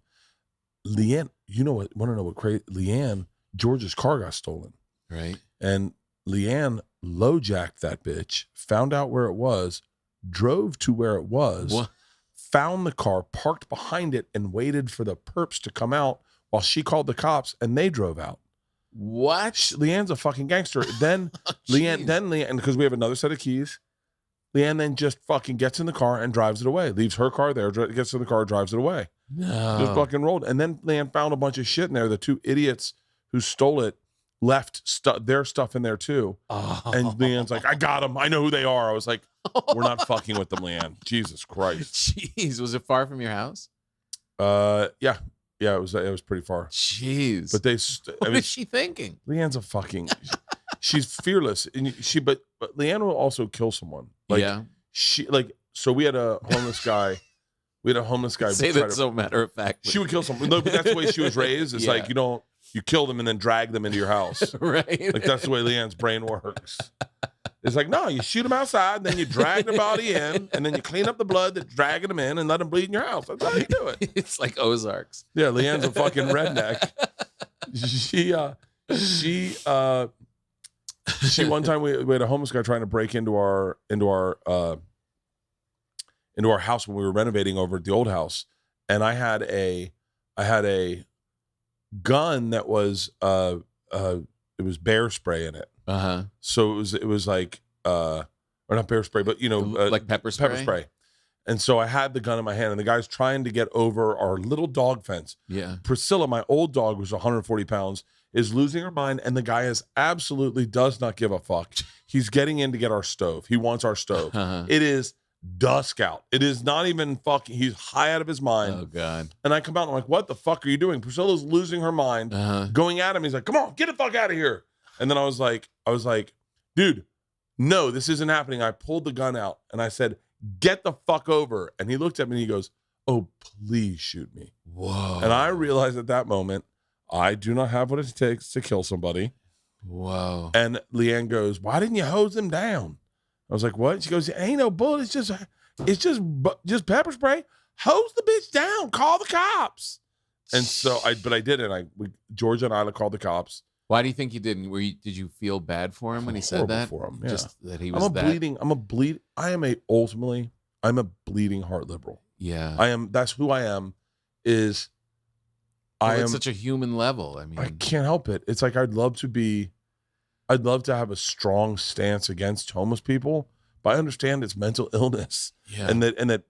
Leanne, you know what? Want to know what crazy? Leanne, George's car got stolen. Right. And Leanne low-jacked that bitch, found out where it was, drove to where it was, What? found the car, parked behind it, and waited for the perps to come out while she called the cops, and they drove out. What? Leanne's a fucking gangster. Then Leanne, because we have another set of keys, Leanne then just fucking gets in the car and drives it away. Leaves her car there, gets in the car, drives it away. No. Just fucking rolled. And then Leanne found a bunch of shit in there. The two idiots who stole it left their stuff in there too. Oh. And Leanne's like, I got them. I know who they are. I was like, we're not fucking with them, Leanne. Jesus Christ. Jeez, was it far from your house? Yeah, it was pretty far. Jeez. But What is she thinking? Leanne's a fucking, she's fearless, and but Leanne will also kill someone. Like, yeah. So we had a homeless guy. Say that so matter of fact. She would kill someone. No, but that's the way she was raised. It's Yeah. like you kill them and then drag them into your house. Right. Like that's the way Leanne's brain works. It's like, no, you shoot them outside, then you drag the body in, and then you clean up the blood that's dragging them in and let them bleed in your house. That's how you do it. It's like Ozarks. Yeah, Leanne's a fucking redneck. She one time we had a homeless guy trying to break into our house when we were renovating over at the old house, and I had a gun that was it was bear spray in it. Uh-huh. So it was like or not bear spray, but like pepper spray. Pepper spray. And so I had the gun in my hand, and the guy's trying to get over our little dog fence. Yeah. Priscilla, my old dog, was 140 pounds, is losing her mind, and the guy does not give a fuck. He's getting in to get our stove. He wants our stove. Uh-huh. It is dusk out. It is not even fucking, he's high out of his mind. Oh, God. And I come out and I'm like, what the fuck are you doing? Priscilla's losing her mind, going at him. He's like, come on, get the fuck out of here. And then I was like, dude, no, this isn't happening. I pulled the gun out and I said, get the fuck over. And he looked at me and he goes, oh, please shoot me. Whoa. And I realized at that moment, I do not have what it takes to kill somebody. Whoa. And Leanne goes, why didn't you hose them down? I was like, what? She goes, ain't no bullet. It's just pepper spray. Hose the bitch down. Call the cops. And so I did it. Georgia and Isla called the cops. Why do you think you didn't? Did you feel bad for him when he said that? For him, yeah. Just that he was I'm a bleeding heart liberal. Yeah. That's who I am. It's such a human level. I mean, I can't help it. It's like I'd love to have a strong stance against homeless people, but I understand it's mental illness. Yeah. And that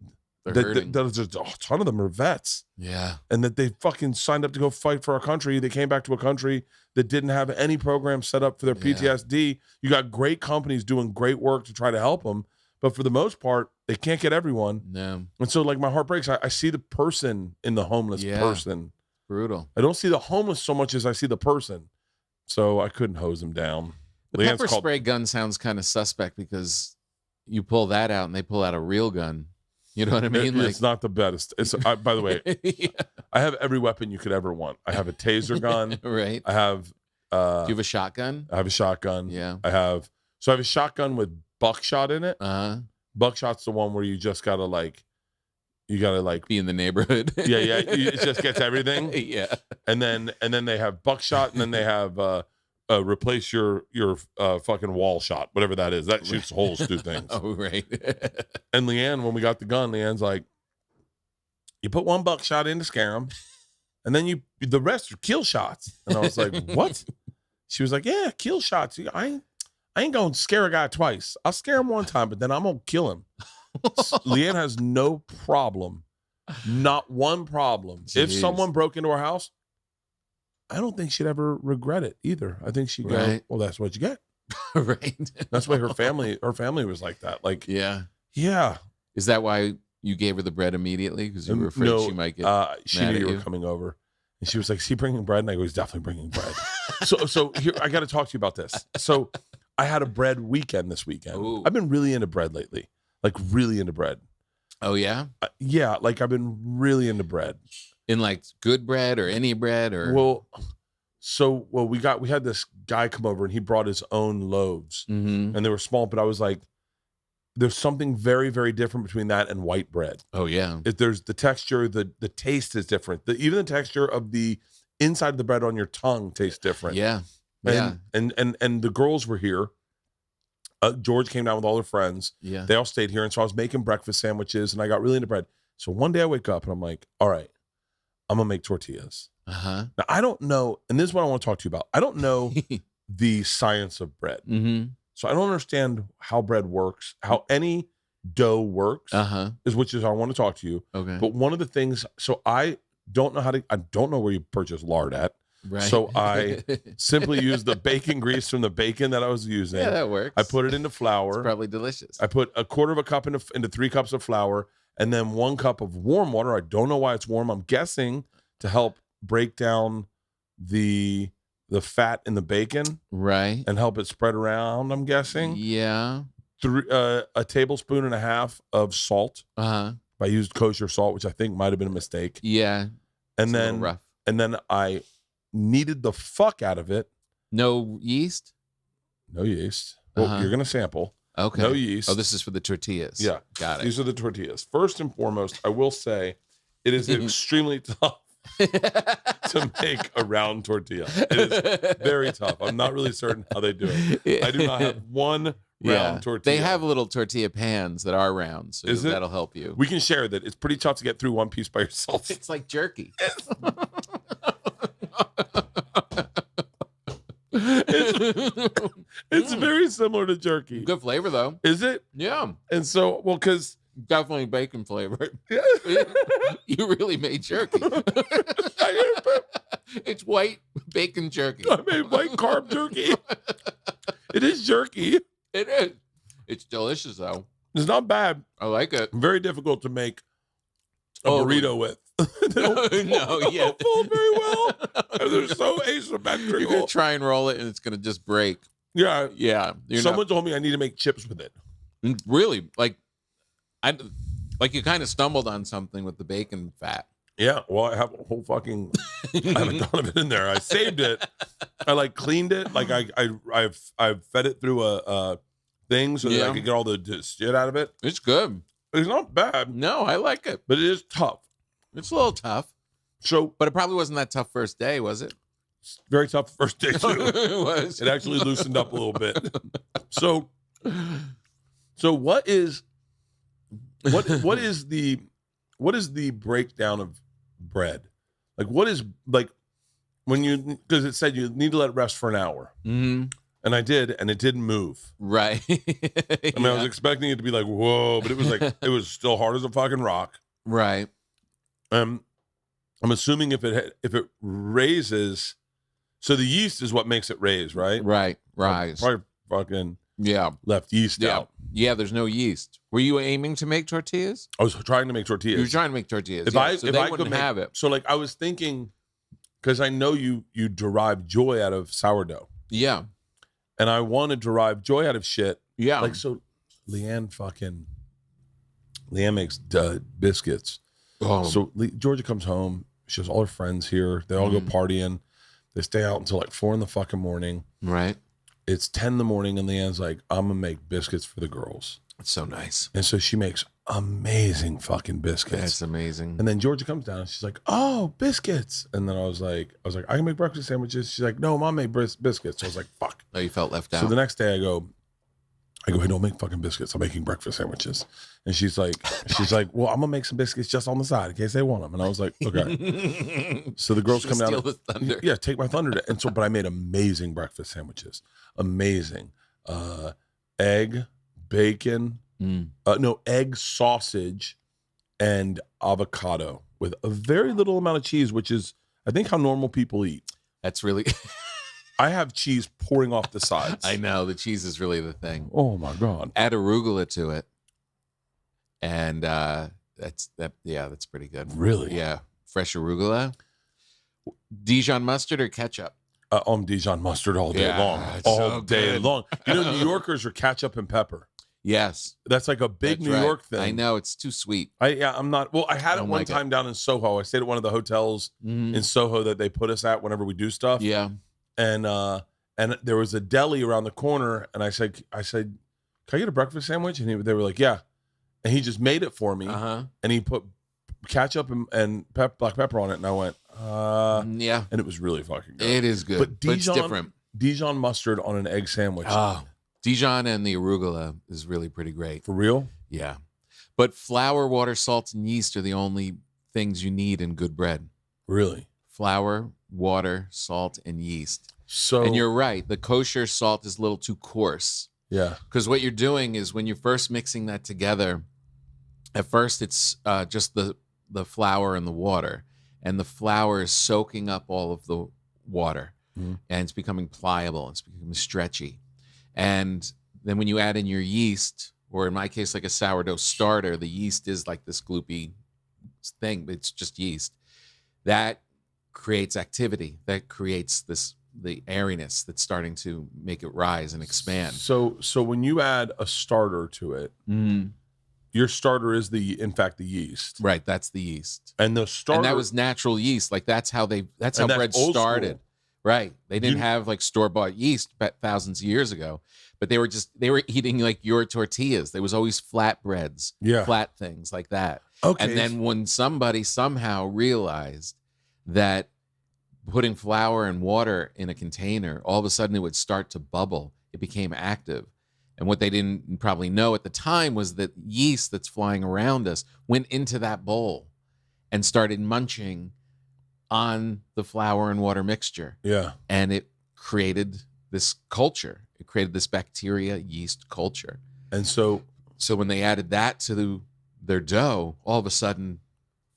hurting. there's a ton of them are vets. Yeah. And that they fucking signed up to go fight for our country. They came back to a country that didn't have any program set up for their PTSD. You got great companies doing great work to try to help them, but for the most part, they can't get everyone. No. And so like my heart breaks. I see the person in the homeless person. Brutal. I don't see the homeless so much as I see the person. So I couldn't hose them down. The pepper spray gun sounds kind of suspect because you pull that out and they pull out a real gun. You know what I mean? It's not the best. By the way, yeah. I have every weapon you could ever want. I have a taser gun. Right. I have. Do you have a shotgun? I have a shotgun. Yeah. I have a shotgun with buckshot in it. Buckshot's the one where you just gotta be in the neighborhood. Yeah. It just gets everything. Yeah. And then they have buckshot, and then they have replace your fucking wall shot, whatever that is. That shoots holes through things. Oh, right. And Leanne, when we got the gun, Leanne's like, you put one buckshot in to scare them, and then the rest are kill shots. And I was like, what? She was like, yeah, kill shots. I ain't gonna scare a guy twice. I'll scare him one time, but then I'm gonna kill him. Leanne has no problem, not one problem. Jeez. If someone broke into our house, I don't think she'd ever regret it either. I think she'd go, well, that's what you get. Right. That's why her family was like that. Like, yeah. Yeah. Is that why you gave her the bread immediately because you were afraid she might get she mad knew at you you? were coming over. And she was like, is he bringing bread? And I go, he's definitely bringing bread. so here, I got to talk to you about this. So I had a bread weekend this weekend. Ooh. I've been really into bread lately, like really into bread. Oh, yeah? Yeah, like I've been really into bread. In like good bread or any bread or? We had this guy come over and he brought his own loaves Mhm. and they were small, but I was like, there's something very, very different between that and white bread. Oh, yeah. There's the texture, the taste is different. Even the texture of the inside of the bread on your tongue tastes different. Yeah. And the girls were here. George came down with all their friends. Yeah. They all stayed here. And so I was making breakfast sandwiches and I got really into bread. So one day I wake up and I'm like, all right, I'm going to make tortillas. Uh-huh. Now, I don't know, and this is what I want to talk to you about. I don't know the science of bread. Mm-hmm. So I don't understand how bread works, how any dough works, which is I want to talk to you. Okay. But one of the things, so I don't know where you purchase lard at. Right. So I simply used the bacon grease from the bacon that I was using. Yeah, that works. I put it into flour. It's probably delicious. I put a quarter of a cup into 3 cups of flour and then 1 cup of warm water. I don't know why it's warm. I'm guessing to help break down the fat in the bacon, right, and help it spread around. I'm guessing. Yeah. A tablespoon and a half of salt. I used kosher salt, which I think might have been a mistake. Yeah. And it's then rough. And then I kneaded the fuck out of it. No yeast. No yeast. Well, you're gonna sample. Okay. No yeast. Oh, this is for the tortillas. Yeah. Got it. These are the tortillas. First and foremost, I will say it is extremely tough to make a round tortilla. It is very tough. I'm not really certain how they do it. I do not have one round tortilla. They have little tortilla pans that are round, so that'll help you. We can share that. It's pretty tough to get through one piece by yourself. It's like jerky. It's very similar to jerky. Good flavor though. Is it? Yeah. And so, well, because definitely bacon flavor. You really made jerky. It's white bacon jerky. I made white carb jerky. It is jerky. It is. It's delicious though. It's not bad. I like it. Very difficult to make a burrito with. They don't fold very well. And they're so asymmetrical. You're gonna try and roll it, and it's gonna just break. Yeah, yeah. Someone told me I need to make chips with it. Really, you kind of stumbled on something with the bacon fat. Yeah, well, I have a whole fucking. I have a ton of it in there. I saved it. I cleaned it. I've fed it through a thing so that I could get all the shit out of it. It's good. It's not bad. No, I like it, but it is tough. It's a little tough. So, but it probably wasn't that tough first day, was it? Very tough first day too. It was. It actually loosened up a little bit. So what is the breakdown of bread? Like what is when you, because it said you need to let it rest for an hour. Mm-hmm. And I did, and it didn't move. Right. I mean, I was expecting it to be like, whoa, but it was it was still hard as a fucking rock. Right. I'm assuming if it raises, so the yeast is what makes it raise, right? Right. Rise. Probably fucking left yeast Yeah. out. Yeah, there's no yeast. Were you aiming to make tortillas? I was trying to make tortillas. You were trying to make tortillas. If I wouldn't could have it. So I was thinking, because I know you derive joy out of sourdough. Yeah. And I want to derive joy out of shit. Yeah. So Leanne makes biscuits. Oh. So Georgia comes home. She has all her friends here. They all go partying. They stay out until 4 in the fucking morning. Right. It's 10 in the morning, and Leanne's like, I'm gonna make biscuits for the girls. It's so nice. And so she makes amazing fucking biscuits. That's amazing. And then Georgia comes down and she's like, oh, biscuits. And then I was like, I can make breakfast sandwiches. She's like, no, Mom made biscuits. So I was like, fuck. Oh, you felt left out. So the next day I go, hey, don't make fucking biscuits. I'm making breakfast sandwiches. And she's like, well, I'm gonna make some biscuits just on the side in case they want them. And I was like, okay. So the girls come down. Steal the thunder. Yeah, take my thunder. And so, but I made amazing breakfast sandwiches. Amazing. Egg, bacon, egg, sausage, and avocado with a very little amount of cheese, which is, I think, how normal people eat. That's really... I have cheese pouring off the sides. I know. The cheese is really the thing. Oh, my God. Add arugula to it. And That's pretty good. Really? Yeah. Fresh arugula. Dijon mustard or ketchup? Dijon mustard all day Yeah, long. it's All so day good. long. You know, New Yorkers are ketchup and pepper. Yes. That's like a big That's New right. York thing. I know, it's too sweet. I'm not. Well, I had it Don't one like it. time down in Soho. I stayed at one of the hotels Mhm. in Soho that they put us at whenever we do stuff. Yeah. And there was a deli around the corner, and I said, can I get a breakfast sandwich? And they were like, yeah. And he just made it for me, and he put ketchup and black pepper on it, and I went, yeah. and it was really fucking good. It is good, but it's different. Dijon mustard on an egg sandwich. Oh, Dijon and the arugula is really pretty great. For real? Yeah. But flour, water, salt, and yeast are the only things you need in good bread. Really? Flour, water, salt, and yeast. So, And you're right. The kosher salt is a little too coarse. yeah. Because what you're doing is when you're first mixing that together, at first it's just the flour and the water. And the flour is soaking up all of the water. Mhm. And it's becoming pliable. It's becoming stretchy. And then when you add in your yeast, or in my case, like a sourdough starter, the yeast is like this gloopy thing. It's just yeast. That creates activity. That creates the airiness that's starting to make it rise and expand. So when you add a starter to it, your starter is in fact the yeast. Right, that's the yeast. And the starter, And that was natural yeast. Like that's how bread old started. school. Right. They didn't have like store-bought yeast thousands of years ago, but they were eating like your tortillas. There was always flatbreads, flat things like that. Okay. And then when somebody somehow realized that putting flour and water in a container, all of a sudden it would start to bubble. It became active. And what they didn't probably know at the time was that yeast that's flying around us went into that bowl and started munching on the flour and water mixture. Yeah. And it created this culture. It created this bacteria yeast culture. And so when they added that to their dough, all of a sudden,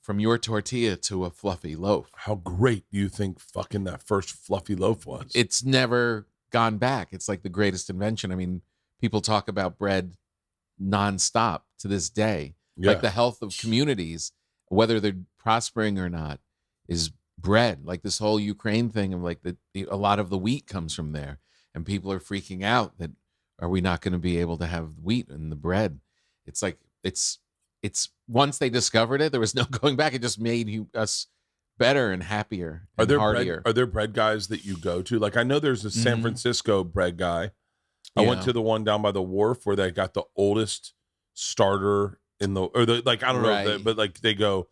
from your tortilla to a fluffy loaf. how great do you think fucking that first fluffy loaf was? It's never gone back. It's like the greatest invention. I mean, people talk about bread nonstop to this day. Yeah. Like the health of communities, whether they're prospering or not, is bread. Like this whole Ukraine thing of like a lot of the wheat comes from there, and people are freaking out that are we not going to be able to have wheat in the bread? It's like it's once they discovered it, there was no going back. It just made us better and happier and heartier. Are there bread guys that you go to? Like I know there's a San Francisco bread guy. I went to the one down by the wharf where they got the oldest starter I don't know, but like they go,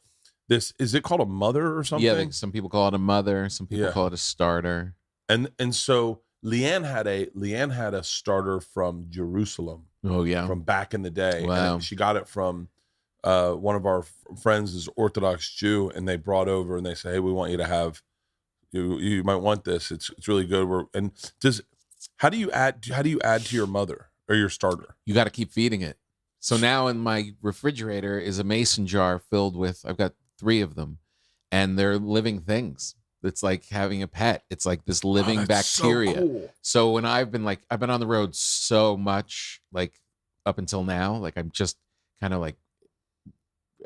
this is it called a mother or something? Yeah, some people call it a mother, some people call it a starter. And so Leanne had a starter from Jerusalem. Oh yeah, from back in the day. Wow. And she got it from one of our friends is Orthodox Jew, and they brought over and they say, hey, we want you to have you might want this. It's really good. How do you add to your mother or your starter? You got to keep feeding it. So now in my refrigerator is a mason jar filled with, I've got 3 of them, and they're living things. It's like having a pet. It's like this living bacteria. So cool. So when I've been on the road so much, like up until now, like I'm just kind of like,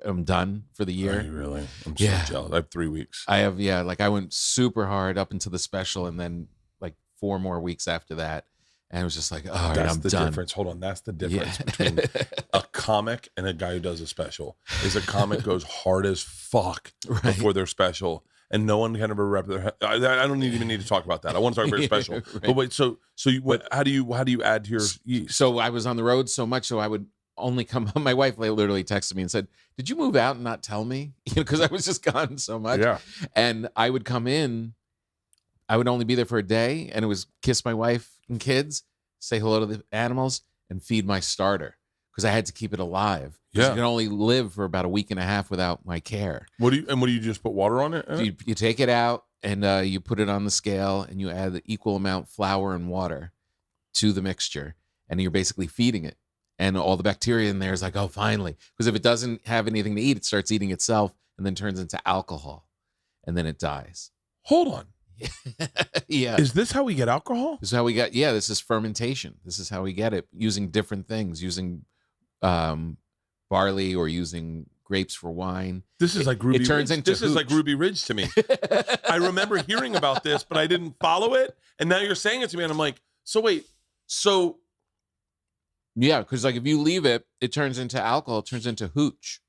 I'm done for the year. Are you really? I'm Yeah. so jealous. I have 3 weeks. I have, like I went super hard up until the special, and then like 4 more weeks after that. And I was just like, all right, That's I'm the done. difference. Hold on. That's the difference Yeah. between a comic and a guy who does a special. Is a comic goes hard as fuck Right. before their special, and no one can ever wrap their head. I don't even need to talk about that. I want to talk about your special. Right. But wait, so how do you add to your yeast? So I was on the road so much, so I would only come home. My wife literally texted me and said, did you move out and not tell me? Because I was just gone so much. Yeah. And I would come in, I would only be there for a day, and it was kiss my wife and kids, say hello to the animals, and feed my starter because I had to keep it alive. Yeah. You can only live for about a week and a half without my care. What do you just put water on it? You take it out and you put it on the scale, and you add the equal amount flour and water to the mixture, and you're basically feeding it. And all the bacteria in there is like, oh, finally. Because if it doesn't have anything to eat, it starts eating itself and then turns into alcohol, and then it dies. Hold on. Yeah. Is this how we get alcohol? This is how we got, this is fermentation. This is how we get it, using different things, using barley or using grapes for wine. This is like Ruby it turns Ridge. into This is like hooch. Ruby Ridge to me. I remember hearing about this, but I didn't follow it. And now you're saying it to me, and I'm like, so wait, so Yeah, because like if you leave it, it turns into alcohol. It turns into hooch.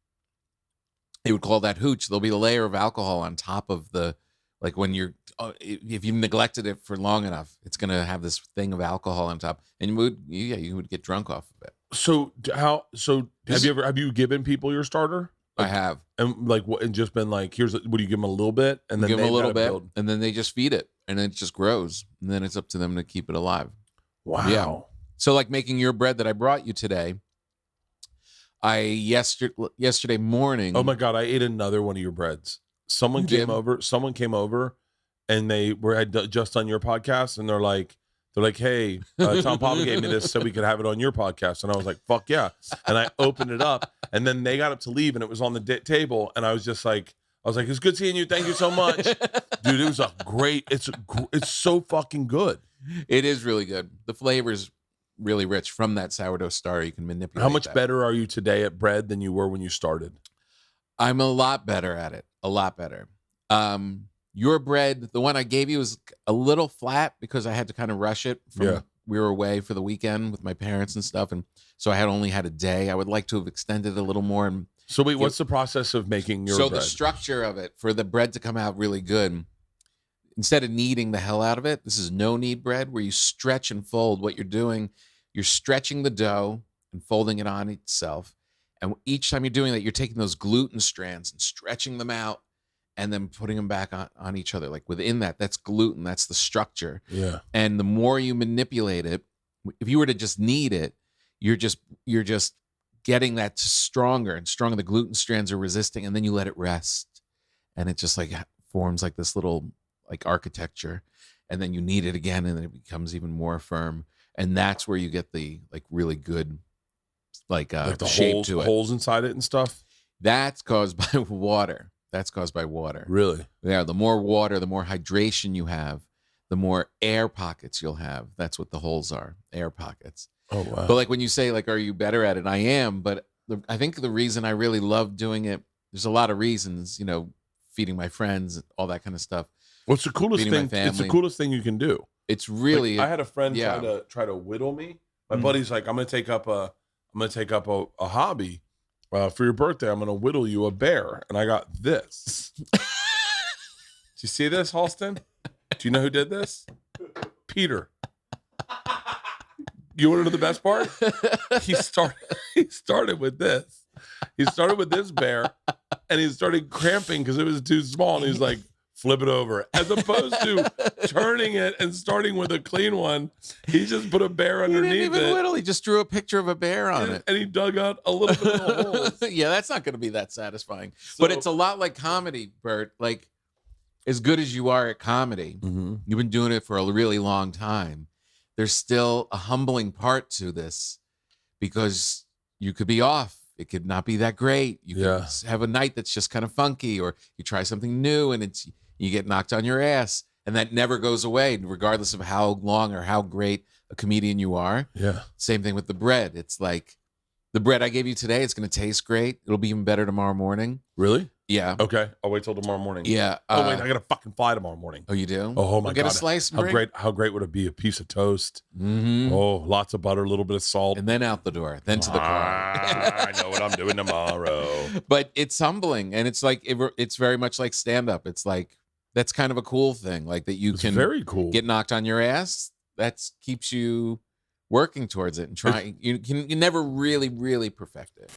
They would call that hooch. There'll be a layer of alcohol on top of the, like when you're, if you've neglected it for long enough, it's gonna have this thing of alcohol on top, and you would get drunk off of it. So have you given people your starter? I have. And like what, and just been like, would you give them a little bit, and then Give them a little gotta bit, build? and then they just feed it, and it just grows, and then it's up to them to keep it alive. Wow. Yeah. So like making your bread that I brought you today, yesterday morning. Oh my God, I ate another one of your breads. Someone came over and they had just done your podcast, and they're like, hey, Tom Papa gave me this so we could have it on your podcast. And I was like, fuck yeah. And I opened it up, and then they got up to leave, and it was on the table. And I was like, it's good seeing you. Thank you so much. Dude, it was it's so fucking good. It is really good. The flavor's really rich from that sourdough starter. You can manipulate. How much that. better are you today at bread than you were when you started? I'm a lot better at it. A lot better. Your bread, the one I gave you, was a little flat because I had to kind of rush it. We were away for the weekend with my parents and stuff, and so I had only had a day. I would like to have extended a little more. And so wait, what's the process of making your bread? So the structure of it, for the bread to come out really good, instead of kneading the hell out of it, this is no knead bread where you stretch and fold. What you're doing, you're stretching the dough and folding it on itself. And each time you're doing that, you're taking those gluten strands and stretching them out and then putting them back on each other. Like within that's gluten. That's the structure. Yeah. And the more you manipulate it, if you were to just knead it, you're just getting that to stronger and stronger. The gluten strands are resisting, and then you let it rest. And it just like forms like this little like architecture. And then you knead it again, and then it becomes even more firm. And that's where you get the like really good like the shape to it. Holes inside it and stuff. That's caused by water. That's caused by water. Really? Yeah. The more water, the more hydration you have, the more air pockets you'll have. That's what the holes are, air pockets. Oh, wow. But like when you say like, are you better at it? I am. But I think the reason I really love doing it, there's a lot of reasons, feeding my friends, all that kind of stuff. What's the coolest thing? It's the coolest thing you can do. It's really. Like, I had a friend try to whittle me. My buddy's like, I'm gonna take up a hobby. For your birthday, I'm gonna whittle you a bear, and I got this. Do you see this, Halston? Do you know who did this? Peter. You want to know the best part? He started with this. He started with this bear, and he started cramping because it was too small, and he's like, flip it over, as opposed to turning it and starting with a clean one. He just put a bear underneath he didn't even it. Whittle. He just drew a picture of a bear on it, and he dug out a little bit of the holes. Yeah, that's not going to be that satisfying. But it's a lot like comedy, Bert. Like, as good as you are at comedy, you've been doing it for a really long time. There's still a humbling part to this because you could be off. It could not be that great. You could have a night that's just kind of funky, or you try something new and you get knocked on your ass, and that never goes away, regardless of how long or how great a comedian you are. Yeah. Same thing with the bread. It's like the bread I gave you today, it's going to taste great. It'll be even better tomorrow morning. Really? Yeah. Okay. I'll wait till tomorrow morning. Yeah. Oh wait, I gotta fucking fly tomorrow morning. Oh, you do? Oh my God. Get a slice. And How great would it be? A piece of toast. Mm-hmm. Oh, lots of butter, a little bit of salt, And then out the door, then to the car. I know what I'm doing tomorrow. But it's humbling, and it's like it's very much like stand up. It's like that's kind of a cool thing, like that you can very cool. Get knocked on your ass. That keeps you working towards it and trying. You never really perfect it.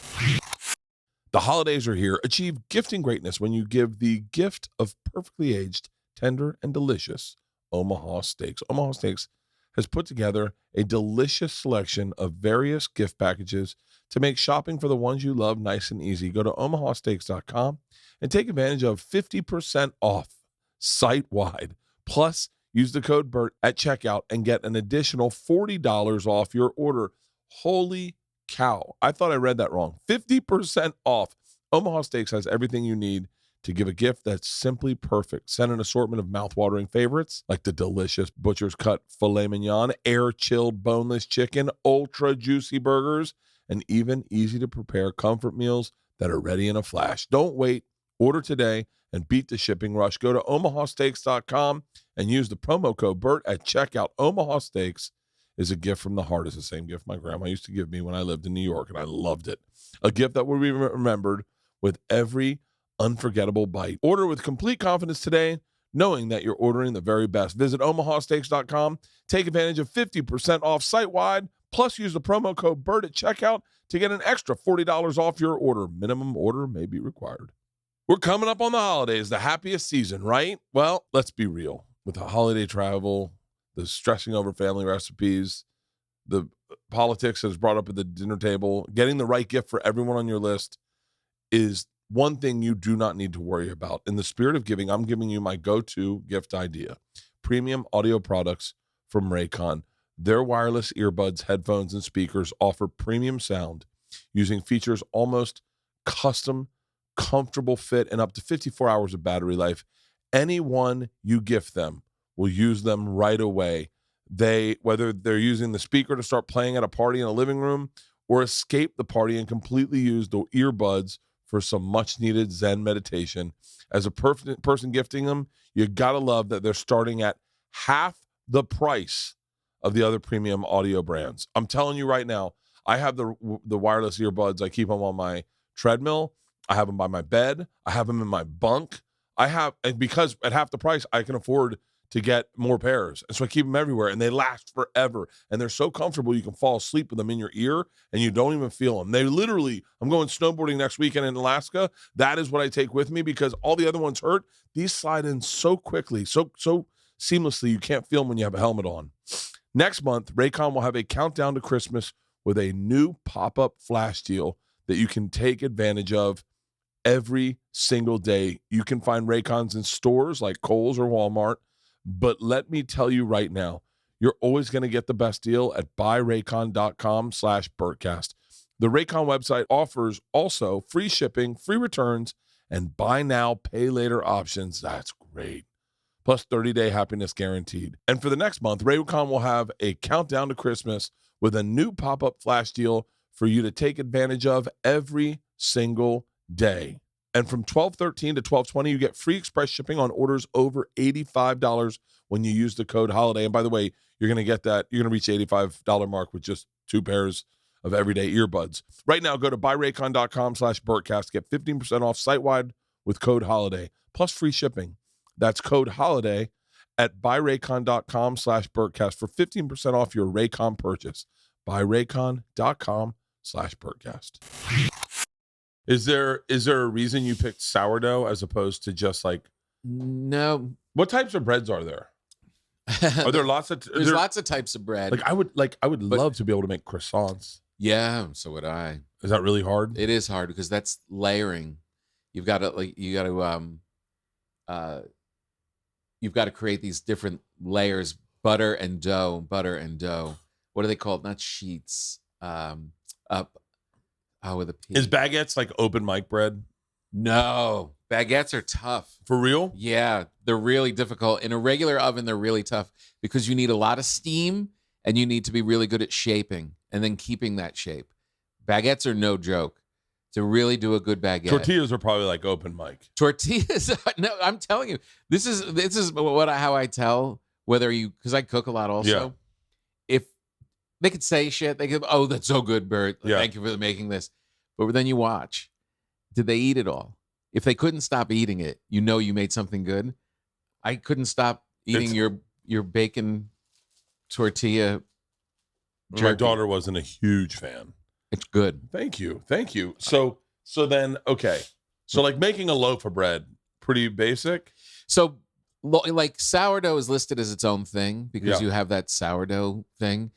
The holidays are here. Achieve gifting greatness when you give the gift of perfectly aged, tender, and delicious Omaha steaks. Omaha Steaks has put together a delicious selection of various gift packages to make shopping for the ones you love nice and easy. Go to omahasteaks.com and take advantage of 50% off site-wide. Plus, use the code BERT at checkout and get an additional $40 off your order. Holy cow. I thought I read that wrong. 50% off. Omaha Steaks has everything you need to give a gift that's simply perfect. Send an assortment of mouth-watering favorites like the delicious butcher's cut filet mignon, air-chilled boneless chicken, ultra-juicy burgers, and even easy-to-prepare comfort meals that are ready in a flash. Don't wait. Order today and beat the shipping rush. Go to omahasteaks.com and use the promo code BERT at checkout. Omaha Steaks is a gift from the heart. It's the same gift my grandma used to give me when I lived in New York, and I loved it. A gift that will be remembered with every unforgettable bite. Order with complete confidence today, knowing that you're ordering the very best. Visit omahasteaks.com. Take advantage of 50% off site-wide, plus use the promo code BERT at checkout to get an extra $40 off your order. Minimum order may be required. We're coming up on the holidays, the happiest season, right? Well, let's be real. With the holiday travel, the stressing over family recipes, the politics that is brought up at the dinner table, getting the right gift for everyone on your list is one thing you do not need to worry about. In the spirit of giving, I'm giving you my go-to gift idea. Premium audio products from Raycon. Their wireless earbuds, headphones, and speakers offer premium sound using features almost custom, comfortable fit, and up to 54 hours of battery life. Anyone you gift them will use them right away. Whether they're using the speaker to start playing at a party in a living room or escape the party and completely use the earbuds for some much-needed Zen meditation. As a person gifting them, you got to love that they're starting at half the price of the other premium audio brands. I'm telling you right now, I have the wireless earbuds. I keep them on my treadmill. I have them by my bed. I have them in my bunk. And because at half the price, I can afford to get more pairs. And so I keep them everywhere, and they last forever. And they're so comfortable, you can fall asleep with them in your ear, and you don't even feel them. They literally, I'm going snowboarding next weekend in Alaska. That is what I take with me because all the other ones hurt. These slide in so quickly, so seamlessly, you can't feel them when you have a helmet on. Next month, Raycon will have a countdown to Christmas with a new pop-up flash deal that you can take advantage of every single day. You can find Raycons in stores like Kohl's or Walmart. But let me tell you right now, you're always going to get the best deal at buyraycon.com/Bertcast. The Raycon website offers also free shipping, free returns, and buy now, pay later options. That's great. Plus 30-day happiness guaranteed. And for the next month, Raycon will have a countdown to Christmas with a new pop-up flash deal for you to take advantage of every single day. And from $12.13 to $12.20, you get free express shipping on orders over $85 when you use the code HOLIDAY. And by the way, you're going to get that. You're going to reach the $85 mark with just 2 pairs of everyday earbuds. Right now, go to buyraycon.com/Bertcast. Get 15% off site-wide with code HOLIDAY, plus free shipping. That's code HOLIDAY at buyraycon.com/Bertcast for 15% off your Raycon purchase. Buyraycon.com/Bertcast. Is there a reason you picked sourdough as opposed to just like? No. What types of breads are there? Are there lots of? There's lots of types of bread. I would love to be able to make croissants. Yeah, so would I. Is that really hard? It is hard because that's layering. You've got to create these different layers, butter and dough. What are they called? Not sheets. With a P. Is baguettes like open mic bread? No, baguettes are tough. For real? Yeah, they're really difficult. In a regular oven, they're really tough because you need a lot of steam and you need to be really good at shaping and then keeping that shape. Baguettes are no joke. To really do a good baguette. Tortillas are probably like open mic. Tortillas, no, I'm telling you, this is how I tell whether you, because I cook a lot also. Yeah. If they could say shit, they could, oh, that's so good, Bert. Yeah. Thank you for making this. But then you watch. Did they eat it all? If they couldn't stop eating it, you know you made something good. I couldn't stop eating your bacon tortilla jerky. My daughter wasn't a huge fan. It's good. Thank you. So then, okay. So like making a loaf of bread, pretty basic. So like sourdough is listed as its own thing because Yeah. you have that sourdough thing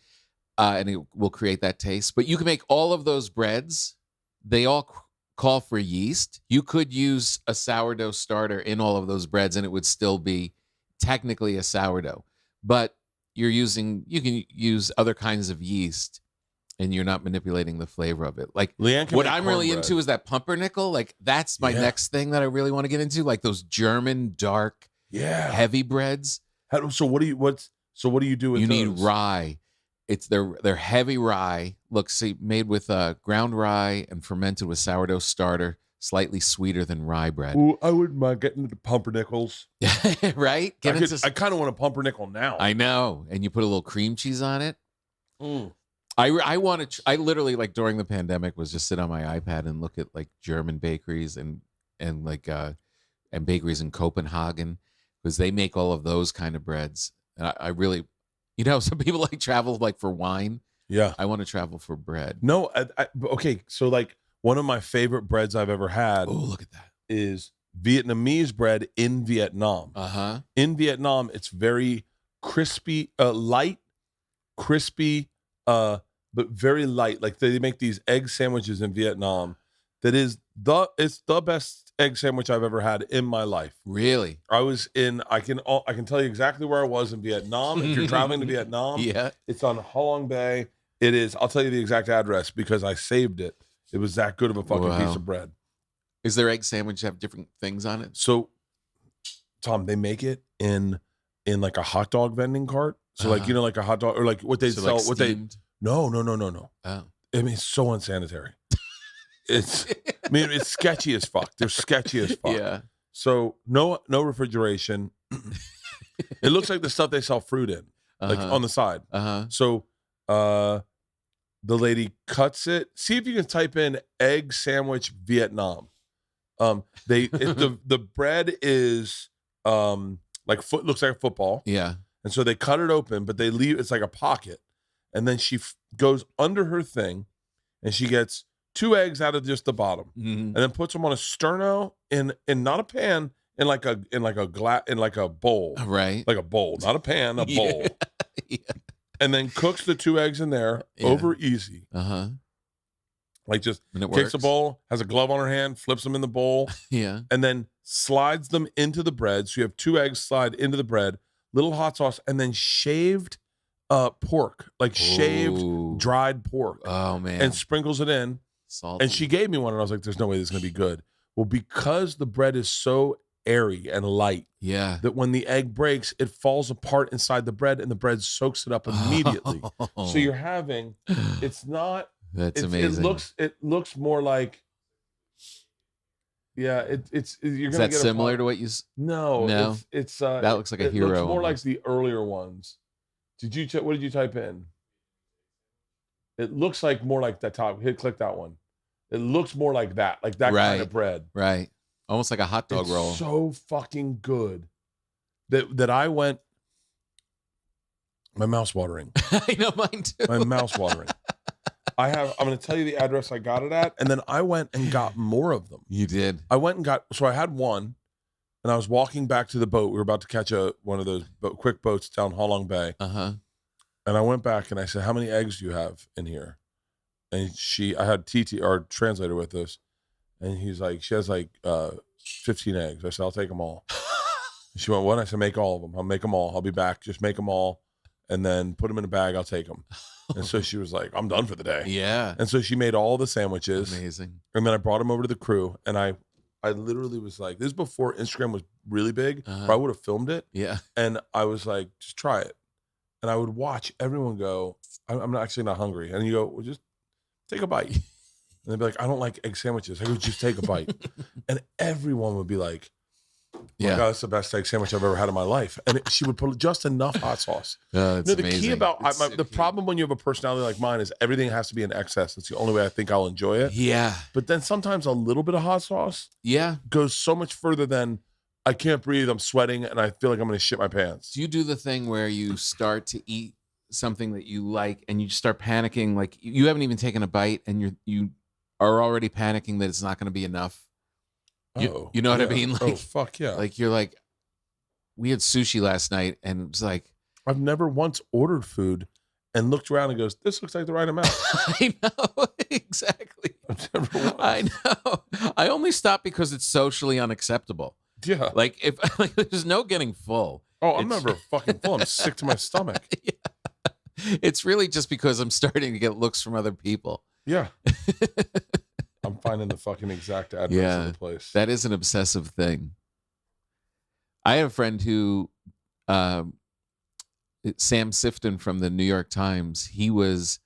and it will create that taste. But you can make all of those breads. They all call for yeast. You could use a sourdough starter in all of those breads and it would still be technically a sourdough. But you can use other kinds of yeast and you're not manipulating the flavor of it. Like what I'm really into is that pumpernickel. Like that's my next thing that I really want to get into. Like those German dark, heavy breads. So what do you do with You those? need rye It's they're heavy rye. Look, see, made with ground rye and fermented with sourdough starter, slightly sweeter than rye bread. Ooh, I wouldn't mind getting into pumpernickels. Right? I kind of want a pumpernickel now. I know. And you put a little cream cheese on it. Mm. I want to. I literally, like, during the pandemic was just sit on my iPad and look at like German bakeries and bakeries in Copenhagen, because they make all of those kind of breads. And I really, some people like travel like for wine. Yeah. I want to travel for bread. No, okay. So like one of my favorite breads I've ever had. Oh, look at that. Is Vietnamese bread in Vietnam. Uh-huh. In Vietnam, it's very crispy, light, crispy, but very light. Like they make these egg sandwiches in Vietnam. It's the best egg sandwich I've ever had in my life. Really? I can tell you exactly where I was in Vietnam. If you're traveling to Vietnam, Yeah. it's on Ha Long Bay. It is. I'll tell you the exact address because I saved it. It was that good of a fucking piece of bread. Is their egg sandwich have different things on it? So, Tom, they make it in like a hot dog vending cart. So like like a hot dog, or like what they sell. Like what steamed? No. Oh. I mean, it's so unsanitary. It's sketchy as fuck. They're sketchy as fuck. Yeah. So no refrigeration. It looks like the stuff they sell fruit in, like on the side. Uh-huh. So the lady cuts it. See if you can type in egg sandwich Vietnam. The bread is looks like a football. Yeah. And so they cut it open, but they leave it's like a pocket. And then she goes under her thing and she gets 2 eggs out of just the bottom, and then puts them on a sterno in not a pan, in like a bowl, Right? Like a bowl, not a pan, a bowl. Yeah. And then cooks the 2 eggs in there over easy. Like just takes a bowl, has a glove on her hand, flips them in the bowl, and then slides them into the bread. So you have 2 eggs slide into the bread, little hot sauce, and then shaved pork, like shaved dried pork. Oh man! And sprinkles it in. Salty. And she gave me one, and I was like, "There's no way this is gonna be good." Well, because the bread is so airy and light, that when the egg breaks, it falls apart inside the bread, and the bread soaks it up immediately. So you're having, it's not. That's amazing. It looks more like. Yeah, it's you're is gonna that get similar to what you? No. It's that looks like a hero. It looks more almost. like the earlier ones. What did you type in? It looks like more like that top. Click that one. It looks more like that kind of bread. Right. Almost like a hot dog roll. So fucking good that I went. My mouth's watering. I know, mine too. My mouth's watering. I'm going to tell you the address I got it at, and then I went and got more of them. You did. I went and so I had one, and I was walking back to the boat. We were about to catch one of those quick boats down Ha Long Bay. And I went back and I said, "How many eggs do you have in here?" And I had our translator with us, and he's like, "She has like 15 eggs." I said, "I'll take them all." She went, "What?" I said, "Make all of them. I'll make them all. I'll be back. Just make them all, and then put them in a bag. I'll take them." And so she was like, "I'm done for the day." Yeah. And so she made all the sandwiches. Amazing. And then I brought them over to the crew, and I literally was like, this is before Instagram was really big, or I would have filmed it. Yeah. And I was like, just try it. And I would watch everyone go, I'm actually not hungry. And you go, well, just take a bite. And they'd be like, I don't like egg sandwiches. I go, just take a bite. And everyone would be like, oh my God, that's the best egg sandwich I've ever had in my life. And she would put just enough hot sauce. The amazing. Key about the problem when you have a personality like mine is everything has to be in excess. That's the only way I think I'll enjoy it. Yeah. But then sometimes a little bit of hot sauce goes so much further than I can't breathe, I'm sweating, and I feel like I'm going to shit my pants. Do you do the thing where you start to eat something that you like and you just start panicking, like you haven't even taken a bite and you are already panicking that it's not going to be enough? You know what I mean? Like, oh, fuck yeah. Like you're like, we had sushi last night and it was like, I've never once ordered food and looked around and goes, this looks like the right amount. I know, exactly. I know. I only stop because it's socially unacceptable. Yeah. Like if there's no getting full. Oh, I'm never fucking full. I'm sick to my stomach. Yeah. It's really just because I'm starting to get looks from other people. Yeah. I'm finding the fucking exact address of the place. That is an obsessive thing. I have a friend who Sam Sifton from the New York Times, he was,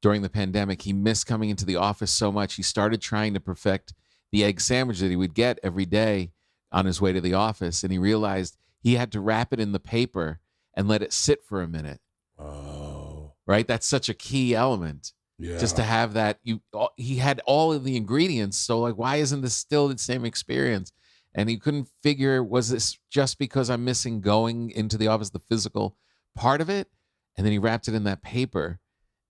during the pandemic, he missed coming into the office so much. He started trying to perfect the egg sandwich that he would get every day on his way to the office. And he realized he had to wrap it in the paper and let it sit for a minute. Oh. Right? That's such a key element. Yeah. Just to have that. He had all of the ingredients. So like, why isn't this still the same experience? And he couldn't figure, was this just because I'm missing going into the office, the physical part of it? And then he wrapped it in that paper.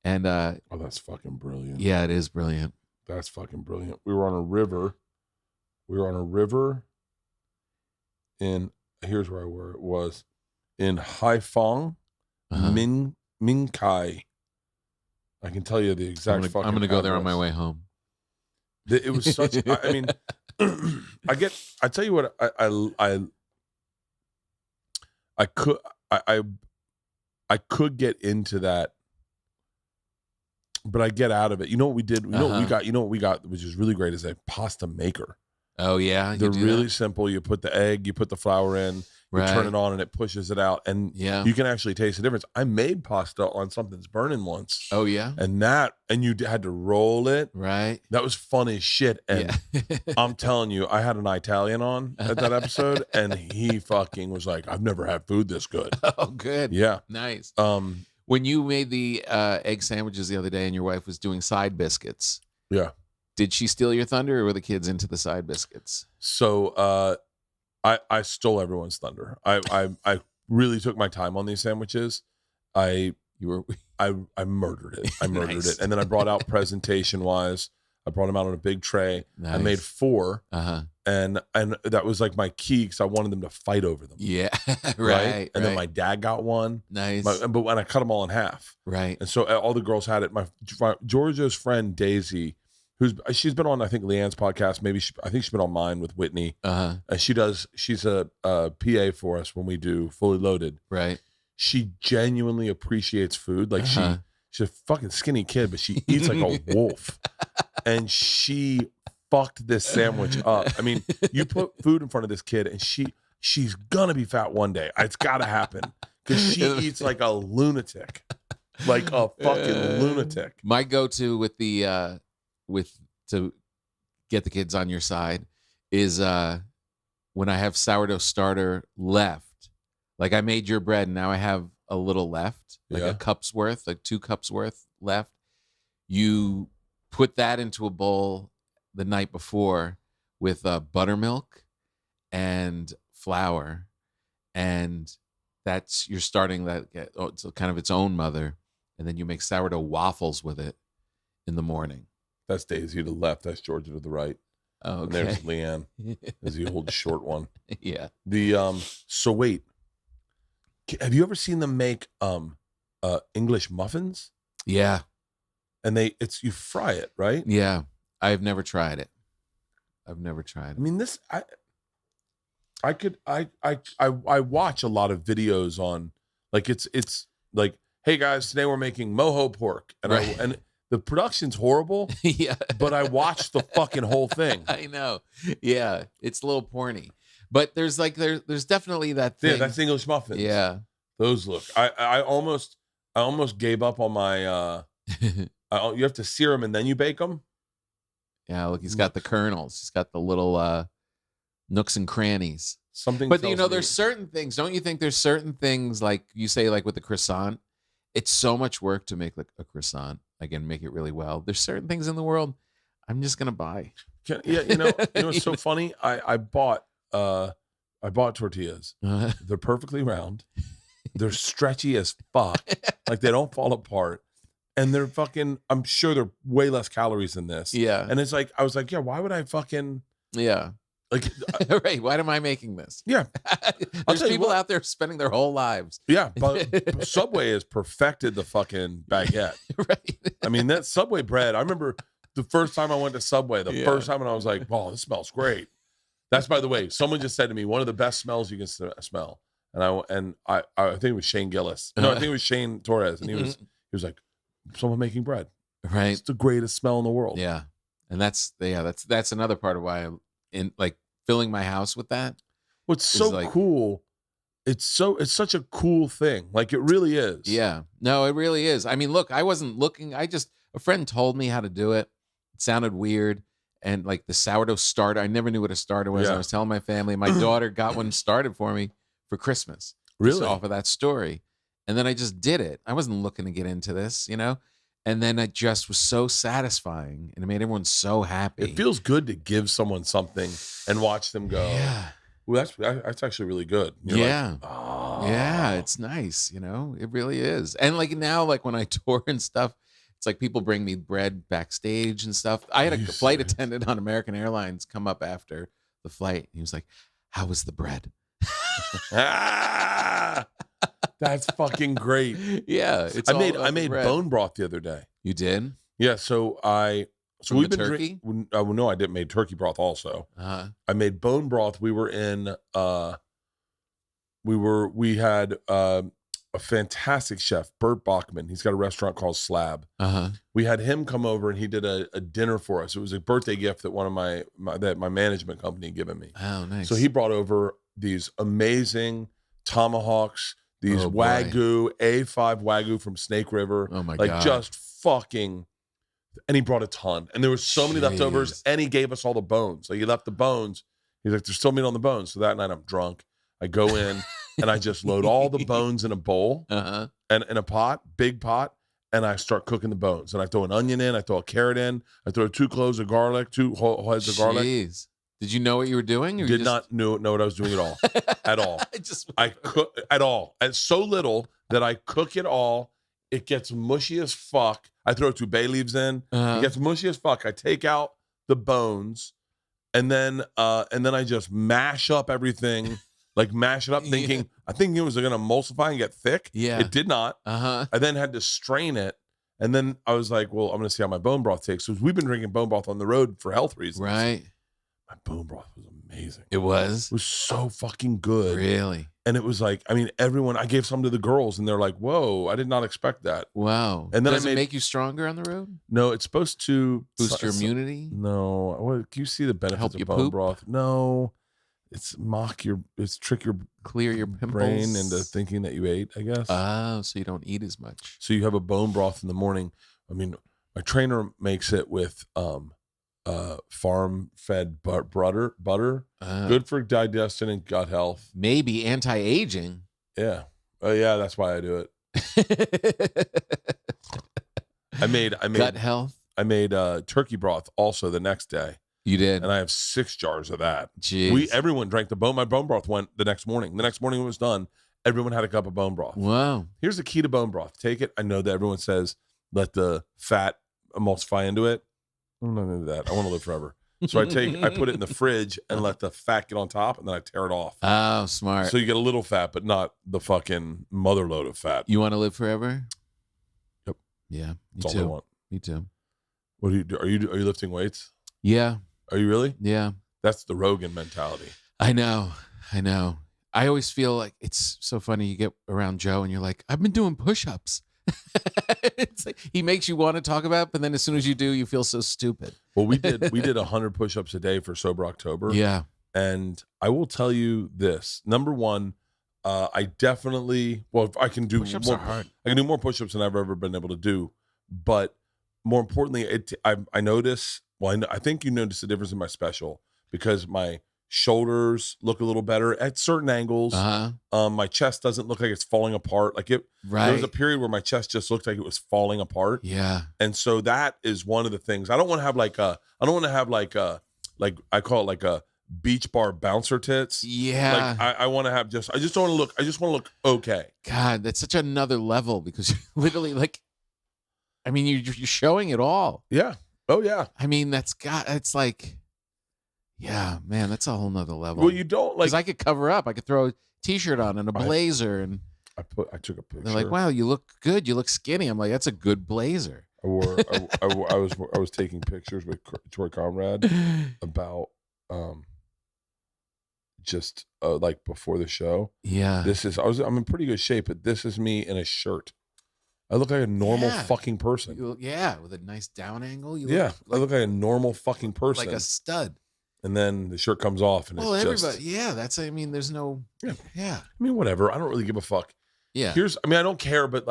And oh, that's fucking brilliant. Yeah, it is brilliant. That's fucking brilliant. We were on a river. In, here's where it was, in Haiphong, Minkai. I can tell you the exact fucking I'm going to go there on address. my way home. It was such, I mean, I tell you what, I could get into that, but I get out of it. You know what we did? You know what we got, which is really great, is a pasta maker. Oh yeah. They're really simple. You put the egg, you put the flour in, you turn it on and it pushes it out. And you can actually taste the difference. I made pasta on Something's Burning once. Oh yeah. And you had to roll it. Right. That was fun as shit. And I'm telling you, I had an Italian on at that episode and he fucking was like, I've never had food this good. Oh, good. Yeah. Nice. When you made the egg sandwiches the other day and your wife was doing side biscuits. Yeah. Did she steal your thunder or were the kids into the side biscuits? So I stole everyone's thunder. I really took my time on these sandwiches. I murdered it. I murdered Nice. it. And then I brought out presentation wise. I brought them out on a big tray. Nice. I made 4. Uh-huh. And that was like my key because I wanted them to fight over them. Yeah. right. And then my dad got one. Nice. But when I cut them all in half. Right. And so all the girls had it. My Georgia's friend Daisy, she's been on, I think, Leanne's podcast. I think she's been on mine with Whitney. Uh-huh. And she's a PA for us when we do Fully Loaded. Right. She genuinely appreciates food. Like she's a fucking skinny kid, but she eats like a wolf. And she fucked this sandwich up. I mean, you put food in front of this kid and she's gonna be fat one day. It's gotta happen. Because she eats like a lunatic. Like a fucking lunatic. My go-to with the to get the kids on your side is when I have sourdough starter left. Like I made your bread and now I have a little left, like a cup's worth, like 2 cups worth left. You put that into a bowl the night before with buttermilk and flour, and you're starting that. It's kind of its own mother, and then you make sourdough waffles with it in the morning. That's Daisy to the left. That's Georgia to the right. Oh, okay. And there's Leanne. There's the old short one. Yeah. So wait. Have you ever seen them make English muffins? Yeah. And you fry it, right? Yeah. I've never tried it. I mean, I watch a lot of videos on, like, it's like, hey guys, today we're making mojo pork. And and the production's horrible. Yeah. But I watched the fucking whole thing. I know. Yeah. It's a little porny. But there's definitely that thing. Yeah, that's English muffins. Yeah. Those look. I almost gave up on my you have to sear them and then you bake them. Yeah, look, he's got the kernels. He's got the little nooks and crannies. But there's certain things. Don't you think there's certain things, like you say, like with the croissant, it's so much work to make like a croissant, again, make it really well. There's certain things in the world I'm just gonna buy. Yeah, you know what's so funny? I bought tortillas. They're perfectly round. They're stretchy as fuck. Like they don't fall apart. And they're fucking, I'm sure they're way less calories than this. Yeah. And it's like, I was like, yeah, why would I fucking. Yeah. Like, right. Why am I making this? Yeah. There's people out there spending their whole lives. Yeah. But Subway has perfected the fucking baguette. Right. I mean, that Subway bread, I remember the first time I went to Subway, first time, and I was like, wow, this smells great. That's, by the way, someone just said to me, one of the best smells you can smell. And I think it was Shane Gillis. No, I think it was Shane Torres. And he was like, someone making bread. Right. It's the greatest smell in the world. Yeah. And that's another part of why I'm in, like, filling my house with that. What's so cool it's such a cool thing. Like, it really is. Yeah. No, it really is. I mean, look, I wasn't looking. A friend told me how to do it. It sounded weird. And like the sourdough starter, I never knew what a starter was. Yeah. I was telling my family, my daughter got one started for me for Christmas. Really? Just off of that story. And then I just did it. I wasn't looking to get into this, you know? And then it just was so satisfying and it made everyone so happy. It feels good to give someone something and watch them go, Yeah. well, that's actually really good. You're Yeah. like, oh. Yeah, it's nice, you know? It really is. And like now, like when I tour and stuff, it's like people bring me bread backstage and stuff. I had a flight attendant on American Airlines come up after the flight. He was like, "How was the bread?" Ah, that's fucking great. Yeah, it's I made bone broth the other day. You did? Yeah, so From we've the been turkey? No, I didn't made turkey broth also. I made bone broth. We were in we had a fantastic chef, Bert Bachman. He's got a restaurant called Slab. We had him come over and he did a dinner for us. It was a birthday gift that one of my management company had given me. Oh, nice. So he brought over these amazing tomahawks, these Wagyu, A5 Wagyu from Snake River. Oh my like God. Just fucking, and he brought a ton. And there was so many leftovers and he gave us all the bones. Like he left the bones. He's like, there's still meat on the bones. So that night I'm drunk. I go in and I just load all the bones in a bowl and in a pot, big pot. And I start cooking the bones. And I throw an onion in. I throw a carrot in. I throw 2 cloves of garlic, 2 whole heads of garlic. Jeez. Did you know what you were doing? Or Did not know what I was doing at all. At all. I cook at all. And so little that I cook it all. It gets mushy as fuck. I throw 2 bay leaves in. It gets mushy as fuck. I take out the bones and then I just mash up everything. Like mash it up, thinking I think it was going to emulsify and get thick. Yeah. It did not. I then had to strain it. And then I was like, well, I'm going to see how my bone broth tastes. So we've been drinking bone broth on the road for health reasons. Right. My bone broth was amazing. It was? It was so fucking good. Really? And it was like, I mean, I gave some to the girls and they're like, whoa, I did not expect that. Wow. And then Does it make you stronger on the road? No, it's supposed to boost your immunity? No. What, can you see the benefits Help of you bone poop? broth? No. It's trick your Clear your pimples? brain into thinking that you ate, I guess. Oh, so you don't eat as much. So you have a bone broth in the morning. I mean, my trainer makes it with farm-fed butter. Good for digestion and gut health. Maybe anti-aging. Yeah. Yeah, that's why I do it. I made gut health. I made turkey broth also the next day. You did? And I have 6 jars of that. Jeez. Everyone drank my bone broth went the next morning. The next morning it was done, everyone had a cup of bone broth. Wow. Here's the key to bone broth. Take it. I know that everyone says let the fat emulsify into it. I'm not into that. I want to live forever. So I put it in the fridge and let the fat get on top, and then I tear it off. Oh, smart. So you get a little fat, but not the fucking mother load of fat. You want to live forever? Yep. Yeah. Me That's too. all I want. Me too. What do you do? Are you lifting weights? Yeah. Are you really? Yeah. That's the Rogan mentality. I know. I always feel like it's so funny. You get around Joe and you're like, I've been doing push-ups. It's like he makes you want to talk about it, but then as soon as you do, you feel so stupid. Well, we did 100 push-ups a day for Sober October. Yeah. And I will tell you this. Number one, I definitely, well, I can do Push-ups more. are hard. I can do more push-ups than I've ever been able to do. But more importantly, I notice. Well, I think you notice the difference in my special because my shoulders look a little better at certain angles. My chest doesn't look like it's falling apart. Like it. Right. There was a period where my chest just looked like it was falling apart. Yeah. And so that is one of the things. I don't want to have like I call it like a beach bar bouncer tits. Yeah. Like I want to have I just want to look okay. God, that's such another level because you're literally like, I mean, you're showing it all. Yeah. Oh yeah. I mean, it's like, yeah, man, that's a whole nother level. Well, you don't like. Because I could cover up. I could throw a t-shirt on and a blazer, and I took a picture. they're like, "Wow, you look good. You look skinny." I'm like, "That's a good blazer." I was taking pictures with Troy Conrad about just like before the show. Yeah. I'm in pretty good shape, but this is me in a shirt. I look like a normal fucking person. Yeah, with a nice down angle. I look like a normal fucking person. Like a stud. and then the shirt comes off, and Well, it's everybody, just, yeah, that's, I mean, there's no, yeah. I mean, whatever. I don't really give a fuck. Yeah. I don't care, but